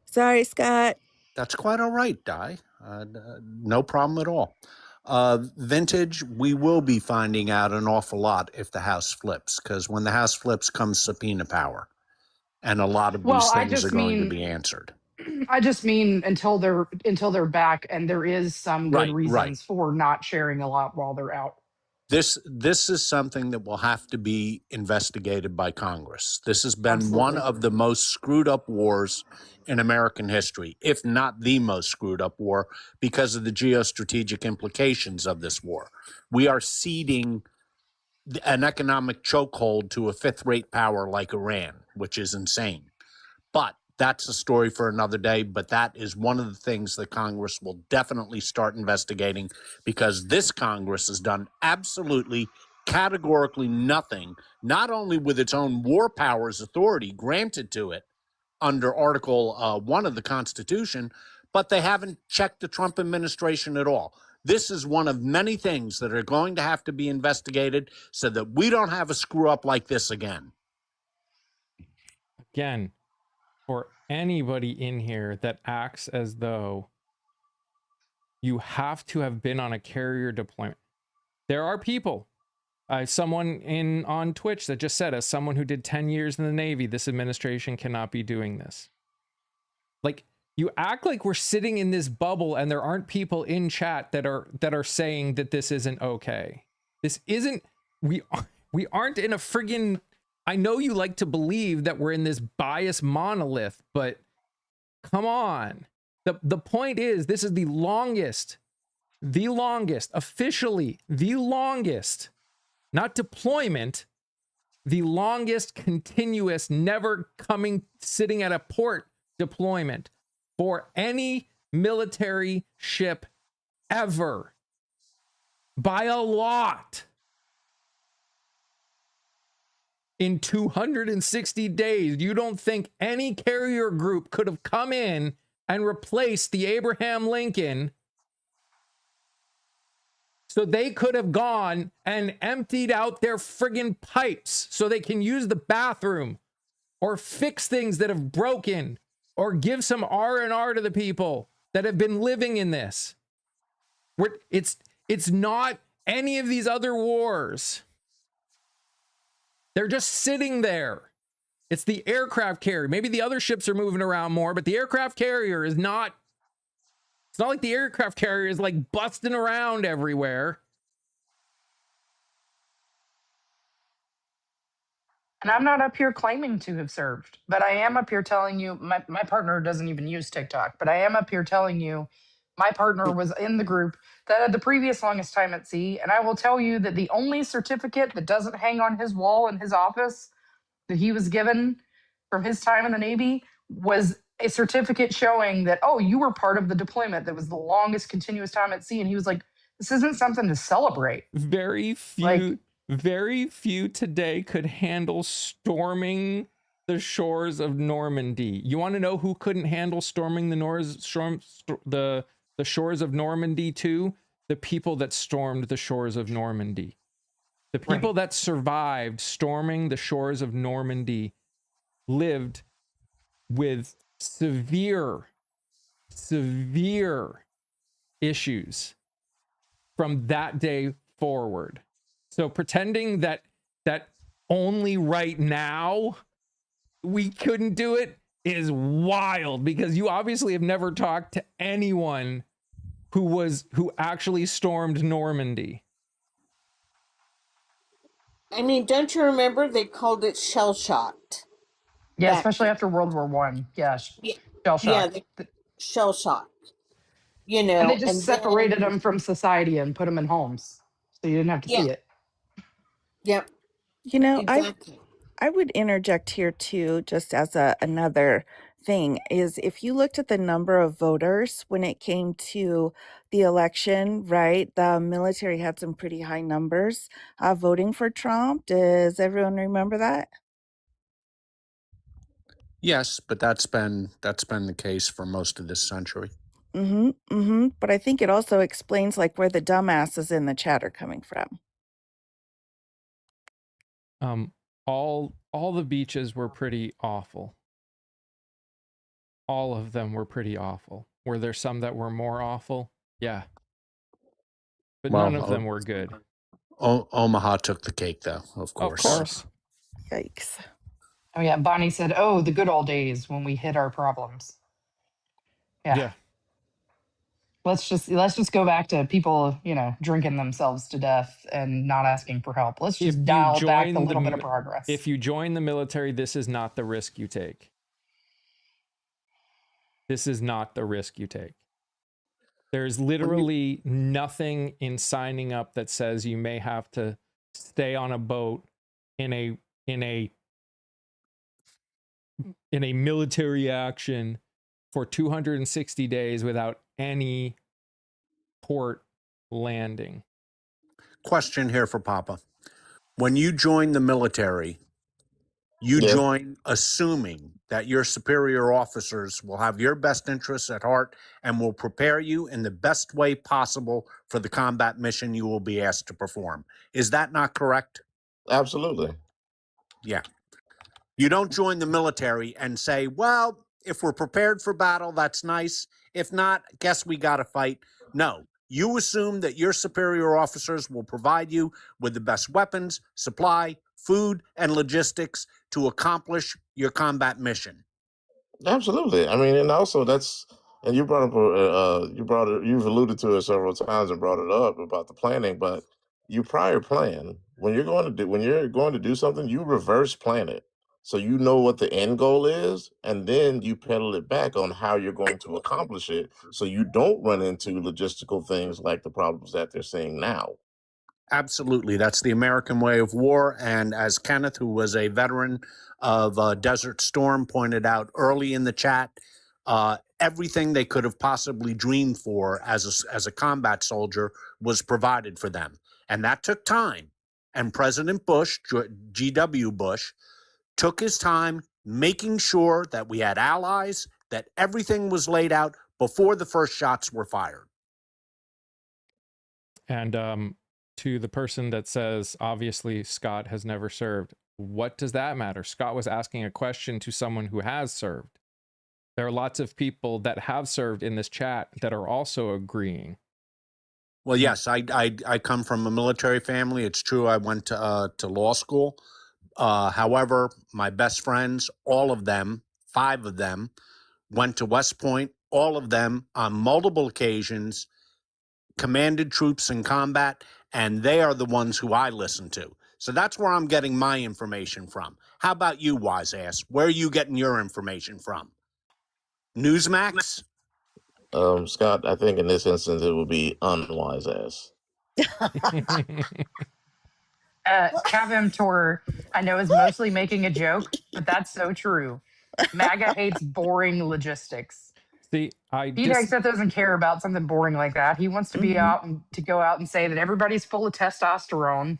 Sorry, Scott. That's quite all right, Di. No problem at all. Vintage, we will be finding out an awful lot if the House flips, because when the House flips comes subpoena power, and a lot of these things are going to be answered. I just mean until they're back, and there is some good reasons for not sharing a lot while they're out. This is something that will have to be investigated by Congress. This has been one of the most screwed up wars in American history, if not the most screwed up war, because of the geostrategic implications of this war. We are ceding an economic chokehold to a fifth-rate power like Iran, which is insane. But that's a story for another day, but that is one of the things that Congress will definitely start investigating, because this Congress has done absolutely, categorically nothing, not only with its own war powers authority granted to it under Article 1 of the Constitution, but they haven't checked the Trump administration at all. This is one of many things that are going to have to be investigated so that we don't have a screw up like this again. Again, for anybody in here that acts as though you have to have been on a carrier deployment. There are people, someone on Twitch that just said, as someone who did 10 years in the Navy, this administration cannot be doing this. Like, you act like we're sitting in this bubble and there aren't people in chat that are saying that this isn't okay. This isn't, we aren't in a friggin', I know you like to believe that we're in this biased monolith, but come on. The point is, this is the longest, officially the longest, not deployment, the longest continuous, never sitting at a port deployment for any military ship ever, by a lot. In 260 days, you don't think any carrier group could have come in and replaced the Abraham Lincoln so they could have gone and emptied out their friggin' pipes so they can use the bathroom or fix things that have broken or give some R&R to the people that have been living in this? It's not any of these other wars. They're just sitting there. It's the aircraft carrier. Maybe the other ships are moving around more, but the aircraft carrier is not. It's not like the aircraft carrier is like busting around everywhere. And I'm not up here claiming to have served, but I am up here telling you, my partner doesn't even use TikTok, but I am up here telling you my partner was in the group that had the previous longest time at sea. And I will tell you that the only certificate that doesn't hang on his wall in his office that he was given from his time in the Navy was a certificate showing that, oh, you were part of the deployment that was the longest continuous time at sea. And he was like, this isn't something to celebrate. Very few today could handle storming the shores of Normandy. You want to know who couldn't handle storming the shores of Normandy too? The people that stormed the shores of Normandy. The people that survived storming the shores of Normandy lived with severe issues from that day forward. So pretending that only right now we couldn't do it is wild, because you obviously have never talked to anyone who actually stormed Normandy. I mean, don't you remember they called it shell shocked? Yeah, Back especially then. after World War One. Yeah, Yeah, shell yeah, shocked. shell shocked. You And they know, just and separated then them from society and put them in homes, so you didn't have to yeah, see it. yep, You know, exactly. I would interject here too, just as another thing, is if you looked at the number of voters when it came to the election, right? The military had some pretty high numbers voting for Trump. Does everyone remember that? Yes, but that's been the case for most of this century. Mm-hmm. Mm-hmm. But I think it also explains like where the dumbasses in the chat are coming from. All the beaches were pretty awful. All of them were pretty awful. Were there some that were more awful? Yeah. But none of them were good. Omaha took the cake, though, of Of course. course. Yikes. Oh yeah, Bonnie said, "Oh, the good old days when we hid our problems." Yeah. Yeah. Let's just go back to people, drinking themselves to death and not asking for help. Let's just dial back a little bit of progress. If you join the military, this is not the risk you take. This is not the risk you take. There's literally nothing in signing up that says you may have to stay on a boat in a military action for 260 days without any port landing. Question here for Papa. When you join the military, you Yeah. join assuming that your superior officers will have your best interests at heart and will prepare you in the best way possible for the combat mission you will be asked to perform. Is that not correct? Absolutely. Yeah. You don't join the military and say, well, if we're prepared for battle, that's nice. If not, guess we got to fight. No. You assume that your superior officers will provide you with the best weapons, supply, food, and logistics to accomplish your combat mission. Absolutely. I mean, and also and you brought up, you've alluded to it several times and brought it up about the planning, but you prior plan when you're going to do something, you reverse plan it. So you know what the end goal is, and then you pedal it back on how you're going to accomplish it so you don't run into logistical things like the problems that they're seeing now. Absolutely. That's the American way of war. And as Kenneth, who was a veteran of Desert Storm, pointed out early in the chat, everything they could have possibly dreamed for as a combat soldier was provided for them. And that took time. And President Bush, G.W. Bush, took his time making sure that we had allies, that everything was laid out before the first shots were fired. And to the person that says, obviously, Scott has never served, what does that matter? Scott was asking a question to someone who has served. There are lots of people that have served in this chat that are also agreeing. Well, yes, I come from a military family. It's true. I went to law school. However, my best friends, all of them, 5 of them, went to West Point. All of them, on multiple occasions, commanded troops in combat, and they are the ones who I listen to. So that's where I'm getting my information from. How about you, wise ass? Where are you getting your information from? Newsmax? Scott, I think in this instance it would be unwise ass. Cavim Tour, I know, is mostly making a joke, but that's so true. MAGA hates boring logistics. See, Pete Hegseth doesn't care about something boring like that. He wants to be out and to go out and say that everybody's full of testosterone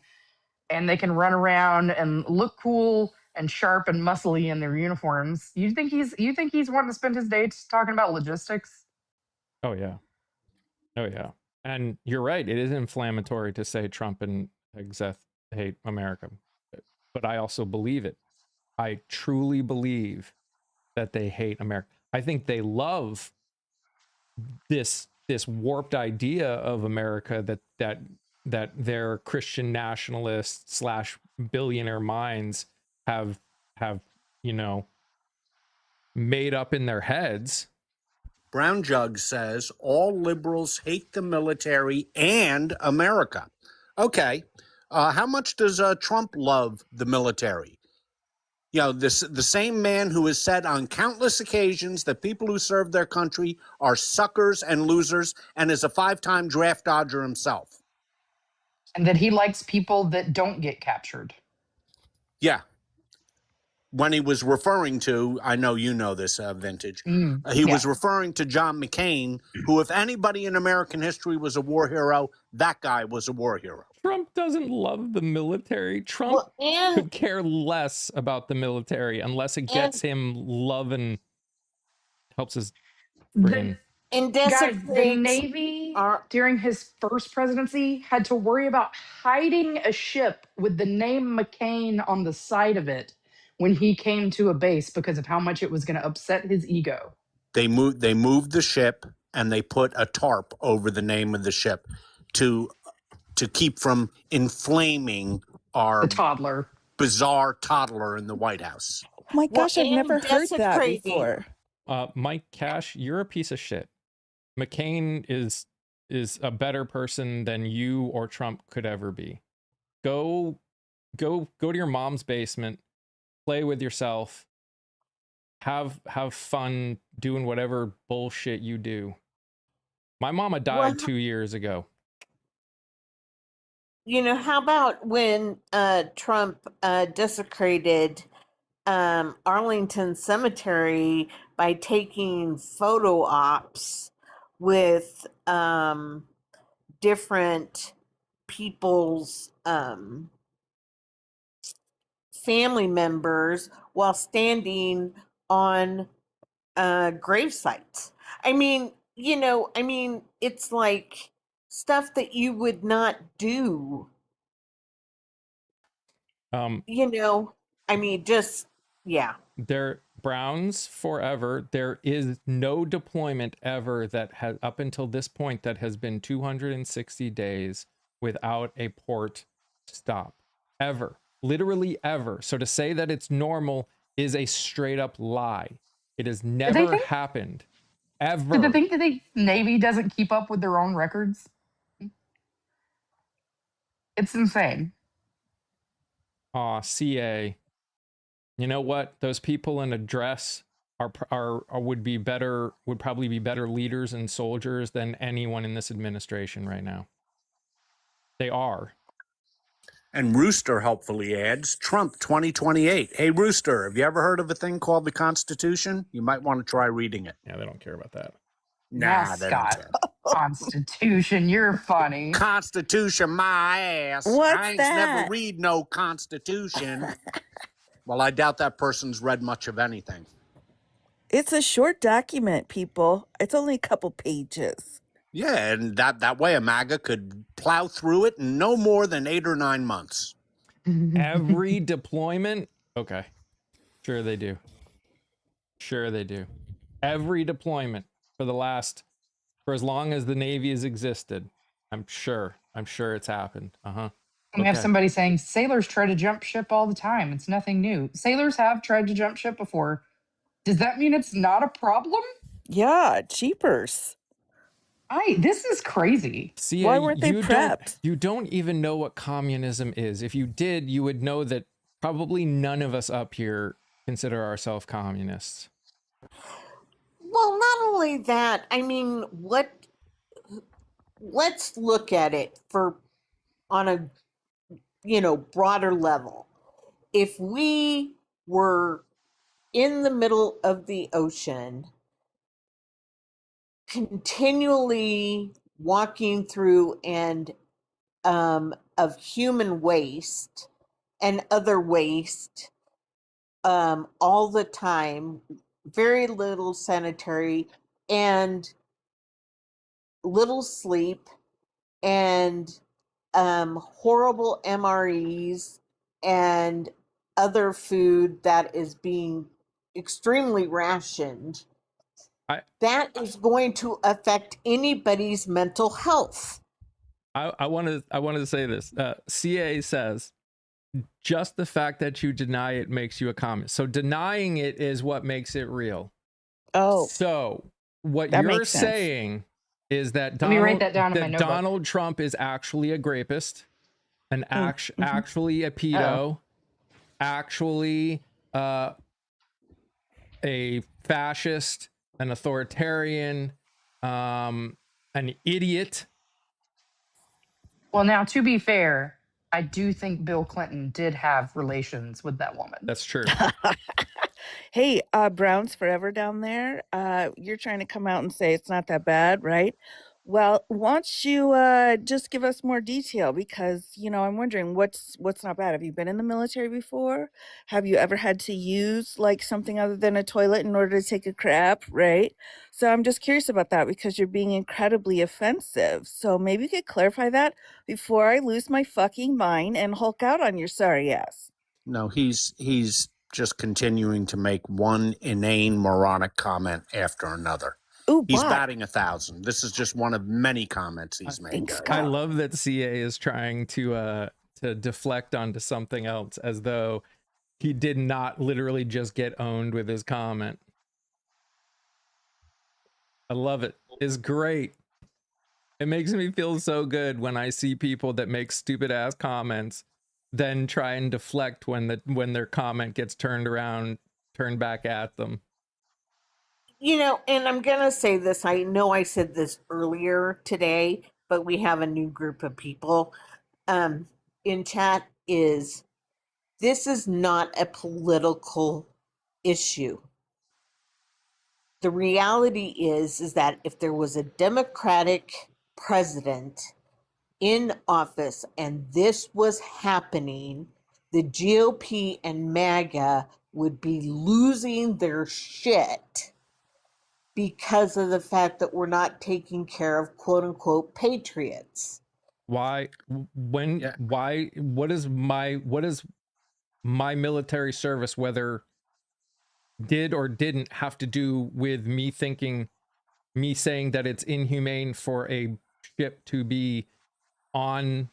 and they can run around and look cool and sharp and muscly in their uniforms. You think he's wanting to spend his day just talking about logistics? Oh yeah. And you're right. It is inflammatory to say Trump and Hegseth hate America, but I also believe it. I truly believe that they hate America. I think they love this warped idea of America that their Christian nationalist / billionaire minds have made up in their heads. Brown Jug says all liberals hate the military and America. Okay. How much does Trump love the military? You know, the same man who has said on countless occasions that people who serve their country are suckers and losers, and is a 5-time draft dodger himself. And that he likes people that don't get captured. Yeah. When he was referring to, I know you know this, Vintage, he was referring to John McCain, who, if anybody in American history was a war hero, that guy was a war hero. Trump doesn't love the military. Trump could care less about the military unless it gets him love and helps his friggin'... Guys, the Navy during his first presidency had to worry about hiding a ship with the name McCain on the side of it when he came to a base because of how much it was going to upset his ego. They moved the ship, and they put a tarp over the name of the ship to keep from inflaming our bizarre toddler in the White House. Oh my gosh, I've never heard that before. Mike Cash, you're a piece of shit. McCain is a better person than you or Trump could ever be. Go to your mom's basement, play with yourself, have fun doing whatever bullshit you do. My mama died 2 years ago. You know, how about when Trump desecrated Arlington Cemetery by taking photo ops with different people's family members while standing on grave sites. I mean, it's like stuff that you would not do. They're Browns forever. There is no deployment ever that has, up until this point, that has been 260 days without a port stop. Ever. Literally ever. So to say that it's normal is a straight up lie. It has never happened. Ever. Do they think that the Navy doesn't keep up with their own records? It's insane. CA. You know what? Those people in a dress would probably be better leaders and soldiers than anyone in this administration right now. They are. And Rooster helpfully adds, Trump 2028. Hey, Rooster, have you ever heard of a thing called the Constitution? You might want to try reading it. Yeah, they don't care about that. Nah, they don't care. Constitution, you're funny. Constitution, my ass. I ain't never read no Constitution. Well, I doubt that person's read much of anything. It's a short document, people. It's only a couple pages. Yeah, and that way a MAGA could plow through it in no more than 8 or 9 months. Every deployment? Okay. Sure they do. Sure they do. Every deployment for as long as the Navy has existed. I'm sure it's happened. We have somebody saying sailors try to jump ship all the time. It's nothing new. Sailors have tried to jump ship before. Does that mean it's not a problem? Yeah, jeepers. This is crazy. See, why weren't they prepped? You don't even know what communism is. If you did, you would know that probably none of us up here consider ourselves communists. Well, not only that, I mean, let's look at it on a broader level. If we were in the middle of the ocean, continually walking through of human waste and other waste all the time, very little sanitary and little sleep and horrible MREs and other food that is being extremely rationed, that is going to affect anybody's mental health. I wanted to say this. CA says, just the fact that you deny it makes you a communist. So denying it is what makes it real. Oh. So what you're saying is that Let me write that down in my notebook. Donald Trump is actually a rapist. actually a pedo, actually a fascist, an authoritarian, an idiot. Well, now to be fair, I do think Bill Clinton did have relations with that woman. That's true. Hey, Browns forever down there. You're trying to come out and say it's not that bad, right? Well, why don't you just give us more detail? Because I'm wondering what's not bad. Have you been in the military before? Have you ever had to use like something other than a toilet in order to take a crap, right? So I'm just curious about that because you're being incredibly offensive. So maybe you could clarify that before I lose my fucking mind and Hulk out on your sorry ass. No, he's just continuing to make one inane, moronic comment after another. Ooh, He's bot. batting 1,000. This is just one of many comments he's made. Thanks, guys. I Scott. love that CA is trying to deflect onto something else as though he did not literally just get owned with his comment. I love it. It's great. It makes me feel so good when I see people that make stupid ass comments then try and deflect when their comment gets turned back at them. And I'm going to say this. I know I said this earlier today, but we have a new group of people in chat. This is not a political issue. The reality is that if there was a Democratic president in office and this was happening, the GOP and MAGA would be losing their shit because of the fact that we're not taking care of quote unquote patriots. What is my military service, whether did or didn't have to do with me saying that it's inhumane for a ship to be on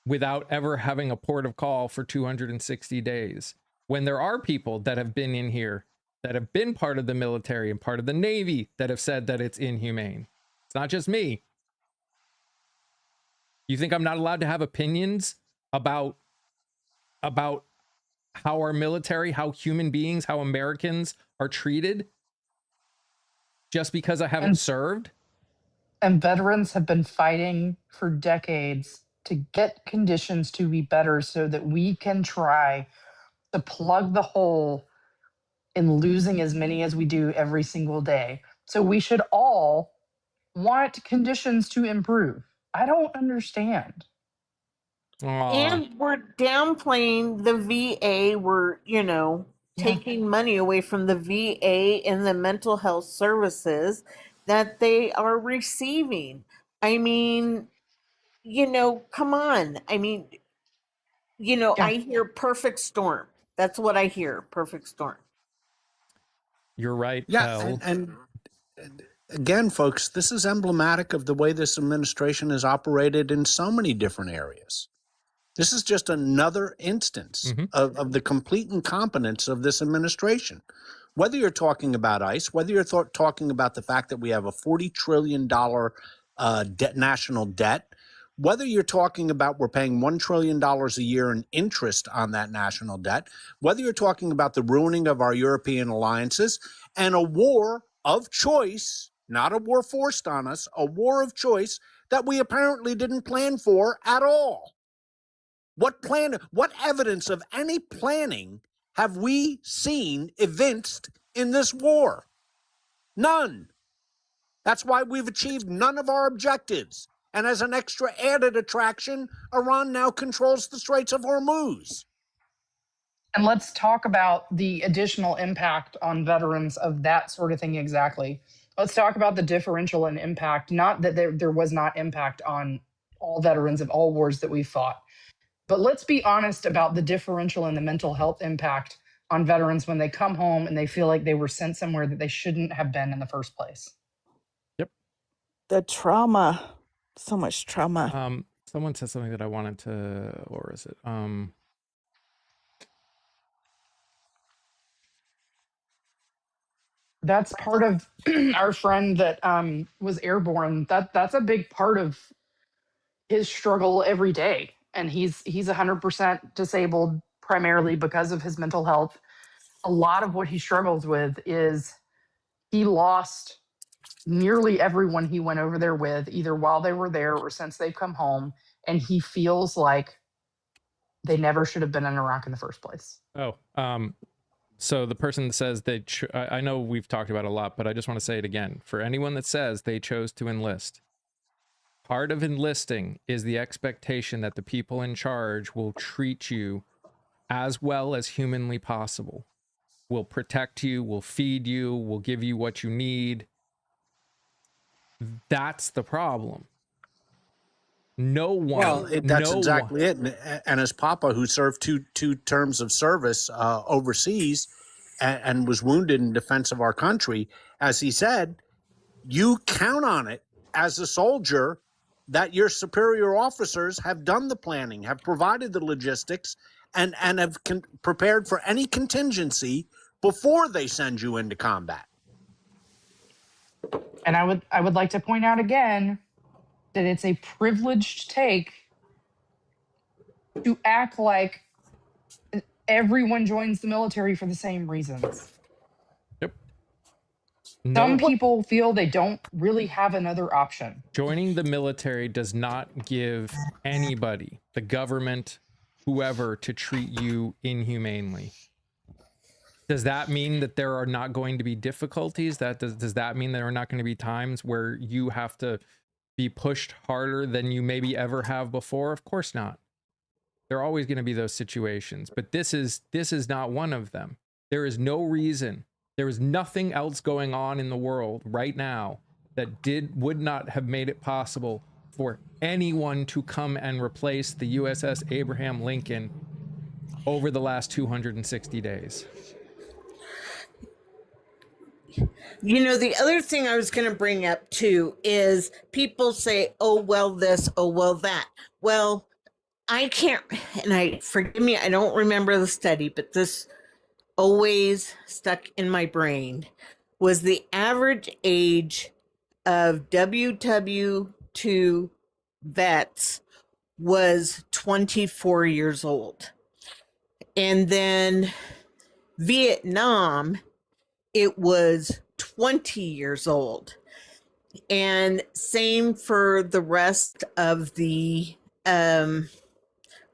without ever having a port of call for 260 days, when there are people that have been in here that have been part of the military and part of the Navy that have said that it's inhumane. It's not just me. You think I'm not allowed to have opinions about how our military, how human beings, how Americans are treated just because I haven't served? And veterans have been fighting for decades to get conditions to be better so that we can try to plug the hole in losing as many as we do every single day. So we should all want conditions to improve. I don't understand. And we're downplaying the VA. We're, taking money away from the VA and the mental health services that they are receiving. I mean, come on. I mean, I hear perfect storm. That's what I hear. Perfect storm. You're right. Yeah. And again, folks, this is emblematic of the way this administration has operated in so many different areas. This is just another instance of the complete incompetence of this administration. Whether you're talking about ICE, whether you're talking about the fact that we have a $40 trillion national debt, whether you're talking about we're paying $1 trillion a year in interest on that national debt, whether you're talking about the ruining of our European alliances and a war of choice, not a war forced on us, a war of choice that we apparently didn't plan for at all. What evidence of any planning have we seen evinced in this war? None. That's why we've achieved none of our objectives. And as an extra added attraction, Iran now controls the Straits of Hormuz. And let's talk about the additional impact on veterans of that sort of thing exactly. Let's talk about the differential in impact, not that there was not impact on all veterans of all wars that we fought. But let's be honest about the differential in the mental health impact on veterans when they come home and they feel like they were sent somewhere that they shouldn't have been in the first place. Yep. The trauma. So much trauma. Someone said something that I wanted to, or is it? That's part of our friend that was airborne. That's a big part of his struggle every day, and he's 100% disabled primarily because of his mental health. A lot of what he struggles with is he lost nearly everyone he went over there with, either while they were there or since they've come home, and he feels like they never should have been in Iraq in the first place. Oh, so the person that says they, I know we've talked about it a lot, but I just want to say it again. For anyone that says they chose to enlist, part of enlisting is the expectation that the people in charge will treat you as well as humanly possible, will protect you, will feed you, will give you what you need. That's the problem. No one. Well, that's exactly it. And as Papa, who served two terms of service overseas and was wounded in defense of our country, as he said, you count on it as a soldier that your superior officers have done the planning, have provided the logistics, and have prepared for any contingency before they send you into combat. And I would like to point out again that it's a privileged take to act like everyone joins the military for the same reasons. Yep. Some people feel they don't really have another option. Joining the military does not give anybody, the government, whoever, to treat you inhumanely. Does that mean that there are not going to be difficulties? Does that mean there are not going to be times where you have to be pushed harder than you maybe ever have before? Of course not. There are always going to be those situations, but this is not one of them. There is no reason. There is nothing else going on in the world right now that would not have made it possible for anyone to come and replace the USS Abraham Lincoln over the last 260 days. You know, the other thing I was going to bring up too is people say, oh, well, this, oh, well, that. Well, I can't, and forgive me, I don't remember the study, but this always stuck in my brain, was the average age of WW2 vets was 24 years old. And then Vietnam, it was 20 years old. And same for the rest of the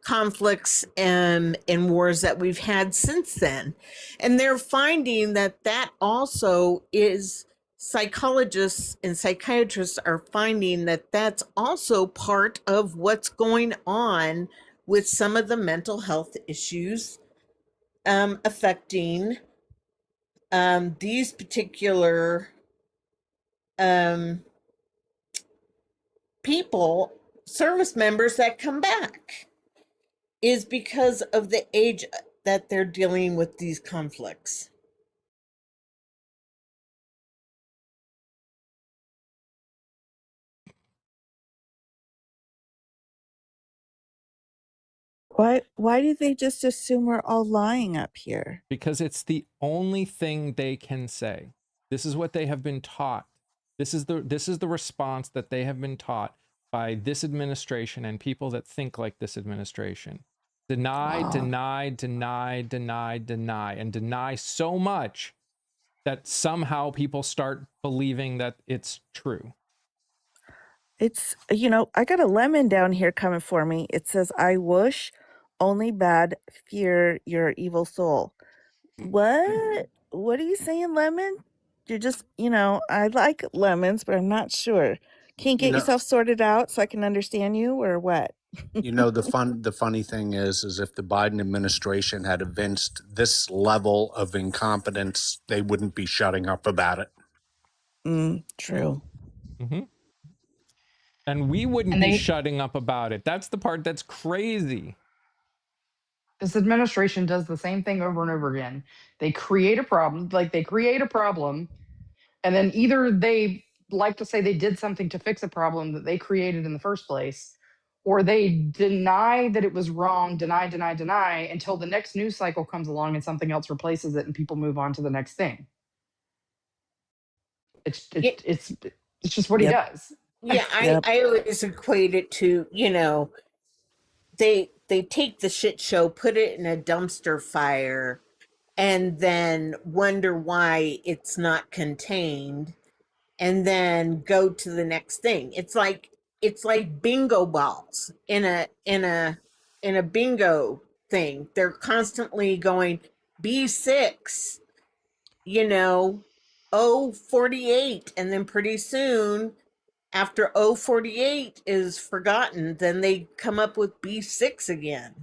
conflicts and wars that we've had since then. And they're finding that also is, psychologists and psychiatrists are finding that that's also part of what's going on with some of the mental health issues affecting these particular people, service members that come back, is because of the age that they're dealing with these conflicts. Why do they just assume we're all lying up here? Because it's the only thing they can say. This is what they have been taught. This is the response that they have been taught by this administration and people that think like this administration. Deny, deny, deny, deny, deny, and deny so much that somehow people start believing that it's true. It's, I got a lemon down here coming for me. It says, I wish only bad, fear your evil soul. What are you saying, lemon? You're just, I like lemons, but I'm not sure. Can't get yourself sorted out so I can understand you, or what? The funny thing is if the Biden administration had evinced this level of incompetence, they wouldn't be shutting up about it. True. Mm-hmm. And we wouldn't be shutting up about it. That's the part that's crazy. This administration does the same thing over and over again. They create a problem, and then either they like to say they did something to fix a problem that they created in the first place, or they deny that it was wrong, deny until the next news cycle comes along and something else replaces it and people move on to the next thing. It's just what he does. Yeah, Yep. I always equate it to, they take the shit show, put it in a dumpster fire, and then wonder why it's not contained, and then go to the next thing. It's like bingo balls in a bingo thing. They're constantly going B6, you know, 048, and then pretty soon after 048 is forgotten, then they come up with B6 again.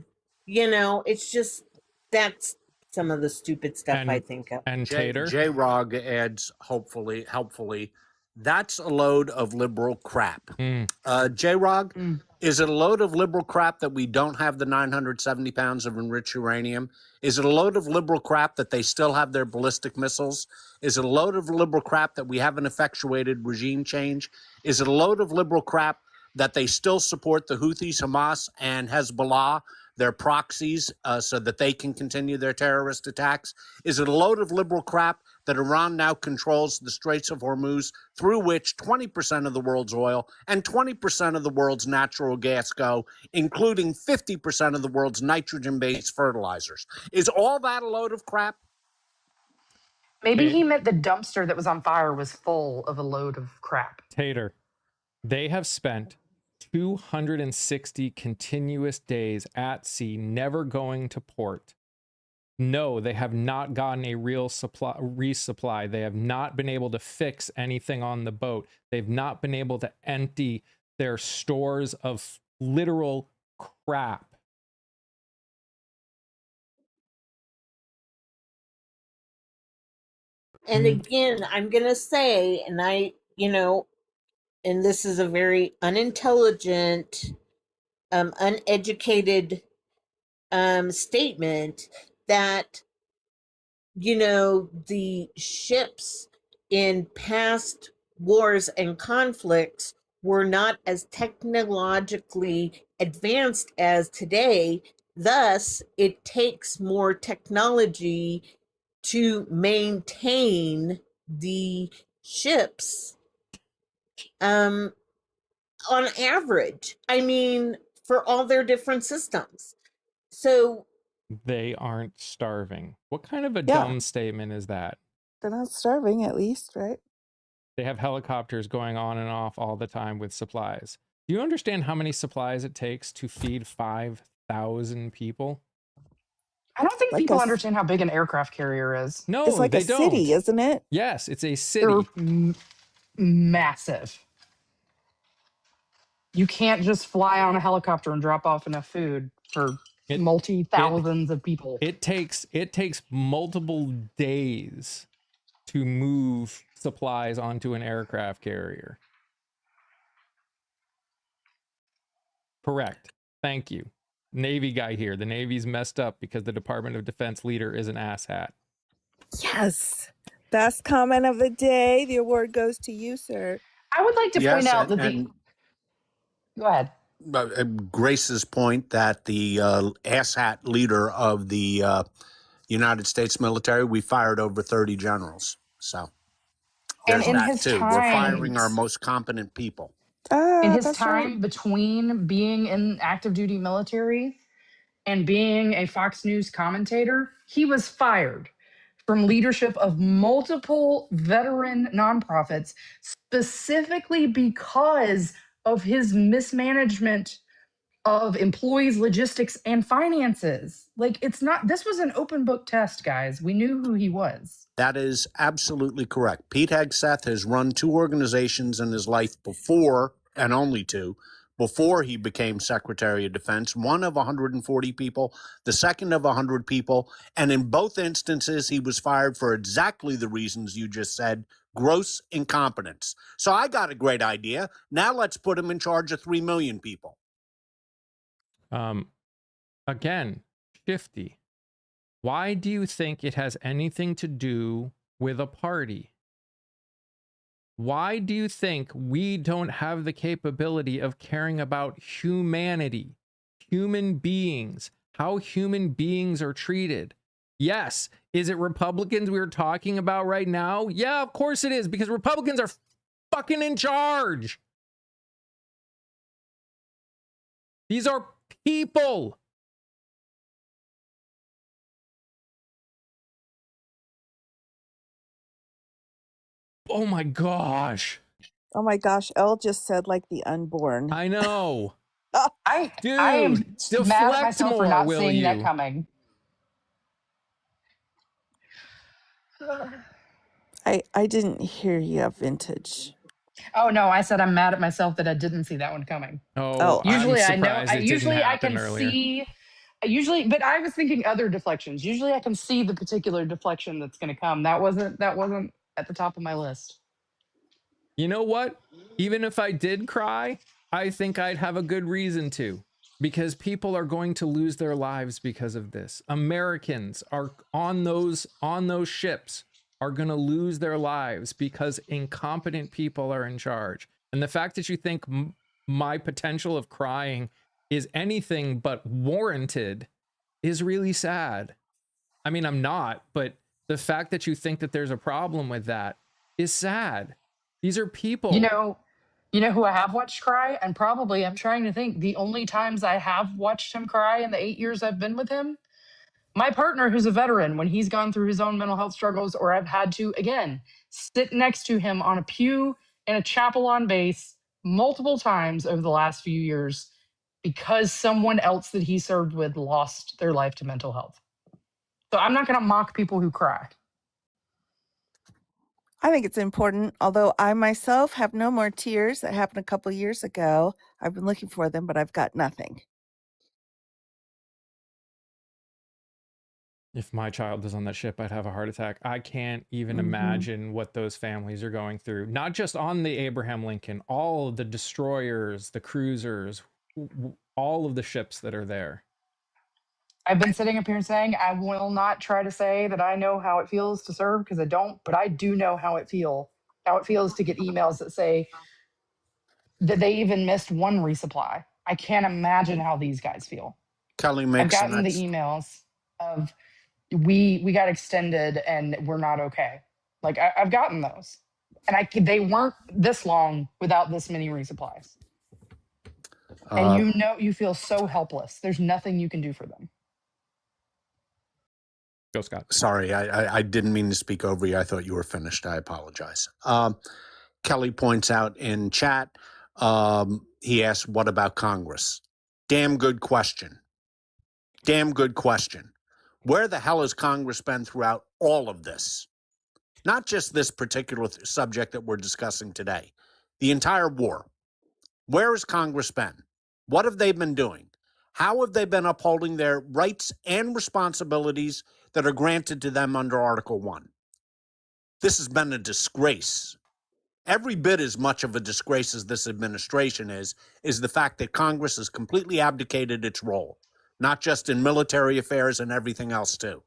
It's just that's some of the stupid stuff I And think of. and J. Tater. J. Rog adds, helpfully, that's a load of liberal crap. Mm, J. Rog, Mm. is it a load of liberal crap that we don't have the 970 pounds of enriched uranium? Is it a load of liberal crap that they still have their ballistic missiles? Is it a load of liberal crap that we haven't effectuated regime change? Is it a load of liberal crap that they still support the Houthis, Hamas, and Hezbollah, their proxies, so that they can continue their terrorist attacks? Is it a load of liberal crap that Iran now controls the Straits of Hormuz, through which 20% of the world's oil and 20% of the world's natural gas go, including 50% of the world's nitrogen-based fertilizers? Is all that a load of crap? Maybe Ta- he meant the dumpster that was on fire was full of a load of crap. Tater. They have spent 260 continuous days at sea, never going to port. No, they have not gotten a real resupply. They have not been able to fix anything on the boat. They've not been able to empty their stores of literal crap. And again, I'm going to say, and this is a very unintelligent, uneducated statement, that, the ships in past wars and conflicts were not as technologically advanced as today. Thus, it takes more technology to maintain the ships, on average. I mean, for all their different systems. So They aren't starving. What kind of a Yeah. dumb statement is that? They're not starving, at least, right? They have helicopters going on and off all the time with supplies. Do you understand how many supplies it takes to feed 5,000 people? I don't think Like people a- understand how big an aircraft carrier is. No, It's like they a city, don't. isn't it? Yes, it's a They're city. massive. You can't just fly on a helicopter and drop off enough food for It- multi-thousands of people. It takes multiple days to move supplies onto an aircraft carrier. Correct. Thank you. Navy guy here. The Navy's messed up because the Department of Defense leader is an asshat. Yes. Best comment of the day. The award goes to you, sir. I would like to point out that and go ahead. Grace's point that the asshat leader of the United States military, we fired over 30 generals. So And there's in that his too. We're firing our time, most competent people. in his That's time right. between being in active duty military and being a Fox News commentator, he was fired from leadership of multiple veteran nonprofits specifically because of his mismanagement of employees, logistics, and finances. Like, this was an open book test, guys. We knew who he was. That is absolutely correct. Pete Hegseth has run 2 organizations in his life before, and only 2, before he became Secretary of Defense, one of 140 people, the second of 100 people. And in both instances, he was fired for exactly the reasons you just said: gross incompetence. So I got a great idea. Now let's put him in charge of 3 million people. Again, Shifty. Why do you think it has anything to do with a party? Why do you think we don't have the capability of caring about humanity, human beings, how human beings are treated? Yes. Is it Republicans we're talking about right now? Yeah, of course it is, because Republicans are fucking in charge. These are people. Oh my gosh. Oh my gosh, Elle just said like the unborn. I know. I Dude, am mad at deflect myself for more, not will seeing that you? coming. I didn't hear you, Vintage. Oh no, I said I'm mad at myself that I didn't see that one coming. Oh, Oh, I'm Usually I know. surprised it didn't Usually I happen can earlier. see. But I was thinking other deflections. Usually I can see the particular deflection that's going to come. That wasn't at the top of my list. You know what? Even if I did cry, I think I'd have a good reason to, because people are going to lose their lives because of this. Americans are on those ships are going to lose their lives because incompetent people are in charge. And the fact that you think my potential of crying is anything but warranted is really sad. I mean, I'm not, but the fact that you think that there's a problem with that is sad. These are people. You know who I have watched cry, and probably I'm trying to think the only times I have watched him cry in the 8 years I've been with him. My partner, who's a veteran, when he's gone through his own mental health struggles, or I've had to again sit next to him on a pew in a chapel on base multiple times over the last few years because someone else that he served with lost their life to mental health. So I'm not going to mock people who cry. I think it's important, although I myself have no more tears. That happened a couple years ago. I've been looking for them, but I've got nothing. If my child was on that ship, I'd have a heart attack. I can't even imagine what those families are going through. Not just on the Abraham Lincoln, all of the destroyers, the cruisers, all of the ships that are there. I've been sitting up here saying I will not try to say that I know how it feels to serve because I don't, but I do know how it feels to get emails that say that they even missed one resupply. I can't imagine how these guys feel. Kelly I've makes gotten the emails of we got extended and we're not okay. Like I've gotten those, and they weren't this long without this many resupplies. And you feel so helpless. There's nothing you can do for them. Go, Scott. Sorry, I didn't mean to speak over you. I thought you were finished. I apologize. Kelly points out in chat, he asked, what about Congress? Damn good question. Damn good question. Where the hell has Congress been throughout all of this? Not just this particular subject that we're discussing today, the entire war. Where has Congress been? What have they been doing? How have they been upholding their rights and responsibilities that are granted to them under Article 1? This has been a disgrace. Every bit as much of a disgrace as this administration is the fact that Congress has completely abdicated its role, not just in military affairs and everything else too.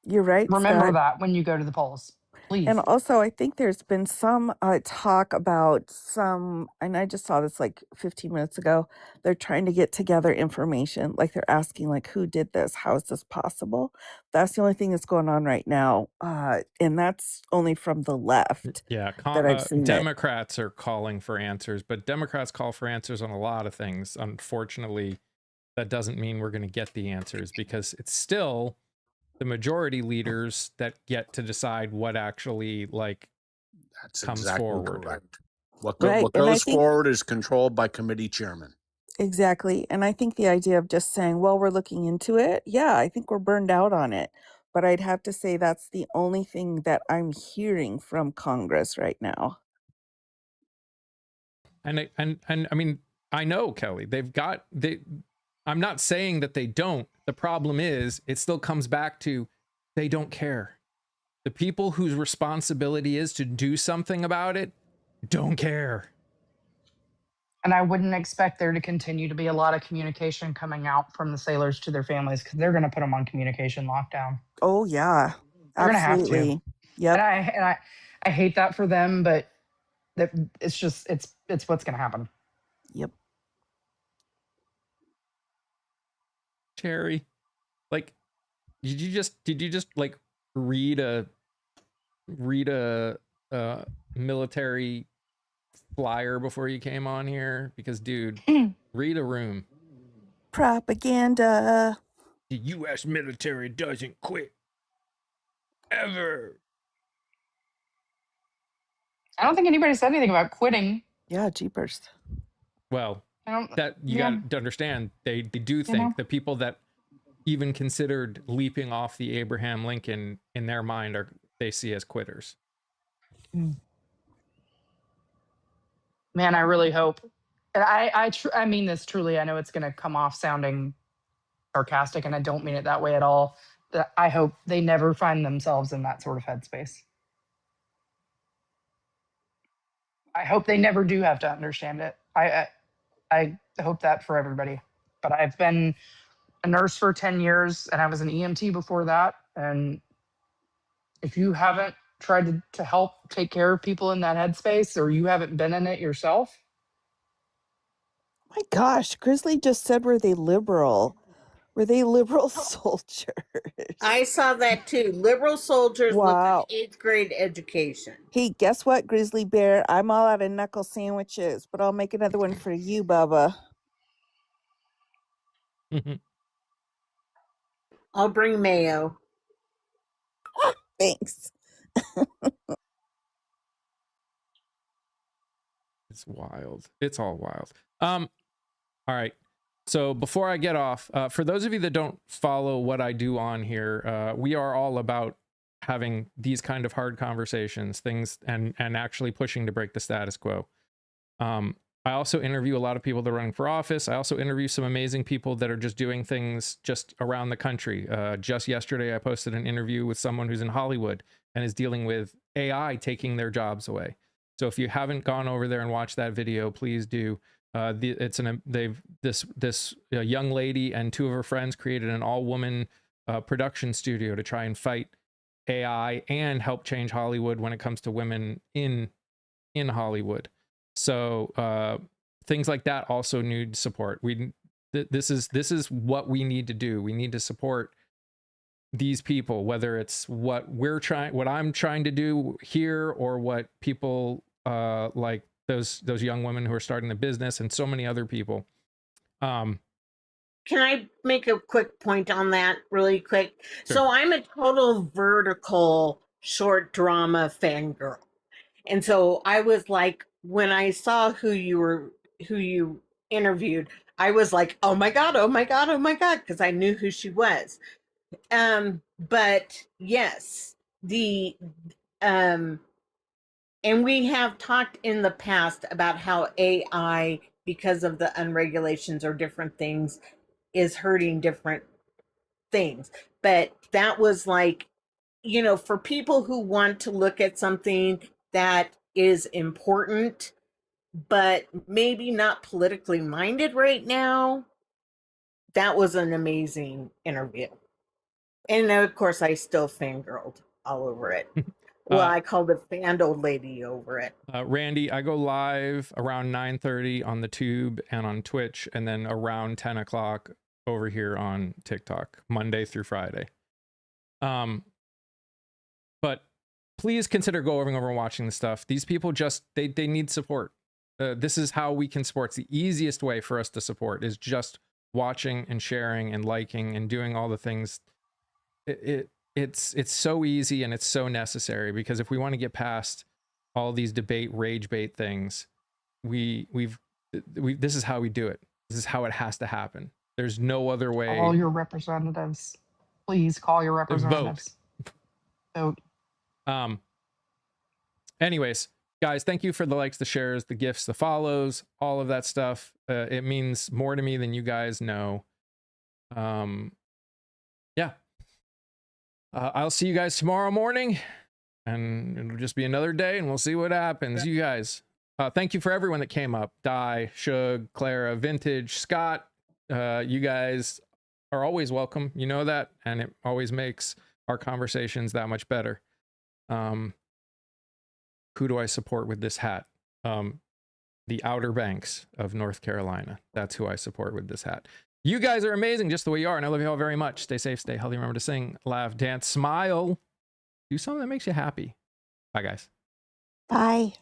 You're right, Remember Scott. that when you go to the polls, please. And also, I think there's been some talk about and I just saw this like 15 minutes ago. They're trying to get together information. Like they're asking, like, who did this? How is this possible? That's the only thing that's going on right now. And that's only from the left. Yeah, that I've seen Democrats are calling for answers, but Democrats call for answers on a lot of things. Unfortunately, that doesn't mean we're going to get the answers because it's still the majority leaders that get to decide what actually That's comes exactly forward. correct. What Right, and I goes think- forward is controlled by committee chairman. Exactly. And I think the idea of just saying, well, we're looking into it. Yeah, I think we're burned out on it. But I'd have to say that's the only thing that I'm hearing from Congress right now. And I mean, I know, Kelly, I'm not saying that they don't. The problem is it still comes back to they don't care. The people whose responsibility is to do something about it don't care. And I wouldn't expect there to continue to be a lot of communication coming out from the sailors to their families because they're going to put them on communication lockdown. Oh yeah, They're gonna have to. absolutely. Yep. And I hate that for them, but it's what's going to happen. Yep. Cherry, like, did you just like read a military flyer before you came on here because, dude, read a room. Propaganda. The U.S. military doesn't quit ever. I don't think anybody said anything about quitting. Yeah, jeepers. Well, I don't. that you Yeah. got to understand, they do think know? the people that even considered leaping off the Abraham Lincoln in their mind are they see as quitters. Man, I really hope. And I mean this truly. I know it's going to come off sounding sarcastic, and I don't mean it that way at all. That I hope they never find themselves in that sort of headspace. I hope they never do have to understand it. I hope that for everybody. But I've been a nurse for 10 years, and I was an EMT before that. And if you haven't tried to help take care of people in that headspace, or you haven't been in it yourself, My gosh, Grizzly just said, were they liberal? Were they liberal soldiers? I saw that too. Liberal soldiers with Wow. an 8th grade education. Hey, guess what, Grizzly Bear? I'm all out of knuckle sandwiches, but I'll make another one for you, Bubba. I'll bring mayo. Thanks. It's wild. It's all wild. All right. So before I get off, for those of you that don't follow what I do on here, we are all about having these kind of hard conversations, things, and actually pushing to break the status quo. I also interview a lot of people that are running for office. I also interview some amazing people that are just doing things just around the country. Just yesterday, I posted an interview with someone who's in Hollywood and is dealing with AI taking their jobs away. So if you haven't gone over there and watched that video, please do. This young lady and 2 of her friends created an all-woman production studio to try and fight AI and help change Hollywood when it comes to women in Hollywood. So things like that also need support. This is what we need to do. We need to support these people, whether it's what I'm trying to do here, or what people like those young women who are starting the business, and so many other people. Can I make a quick point on that really quick? Sure. So I'm a total vertical short drama fangirl. And so I was like, when I saw who you interviewed, I was like, oh my God, oh my God, oh my God, because I knew who she was. But yes, and we have talked in the past about how AI, because of the unregulations or different things, is hurting different things. But that was like, for people who want to look at something that is important, but maybe not politically minded right now, that was an amazing interview. And of course, I still fangirled all over it. Well, I called a fand old lady over it. Randy, I go live around 9:30 on the Tube and on Twitch, and then around 10 o'clock over here on TikTok, Monday through Friday. But please consider going over and watching the stuff. These people just, they need support. This is how we can support. It's the easiest way for us to support is just watching and sharing and liking and doing all the things. It's so easy, and it's so necessary, because if we want to get past all these debate rage bait things, this is how we do it. This is how it has to happen. There's no other way. Call your representatives. Please call your representatives. Vote. Anyways, guys, thank you for the likes, the shares, the gifts, the follows, all of that stuff. It means more to me than you guys know. Yeah. I'll see you guys tomorrow morning, and it'll just be another day, and we'll see what happens. You guys, thank you for everyone that came up. Di, Shug, Clara, Vintage, Scott. You guys are always welcome. You know that, and it always makes our conversations that much better. Who do I support with this hat? The Outer Banks of North Carolina. That's who I support with this hat. You guys are amazing just the way you are, and I love you all very much. Stay safe, stay healthy. Remember to sing, laugh, dance, smile. Do something that makes you happy. Bye, guys. Bye.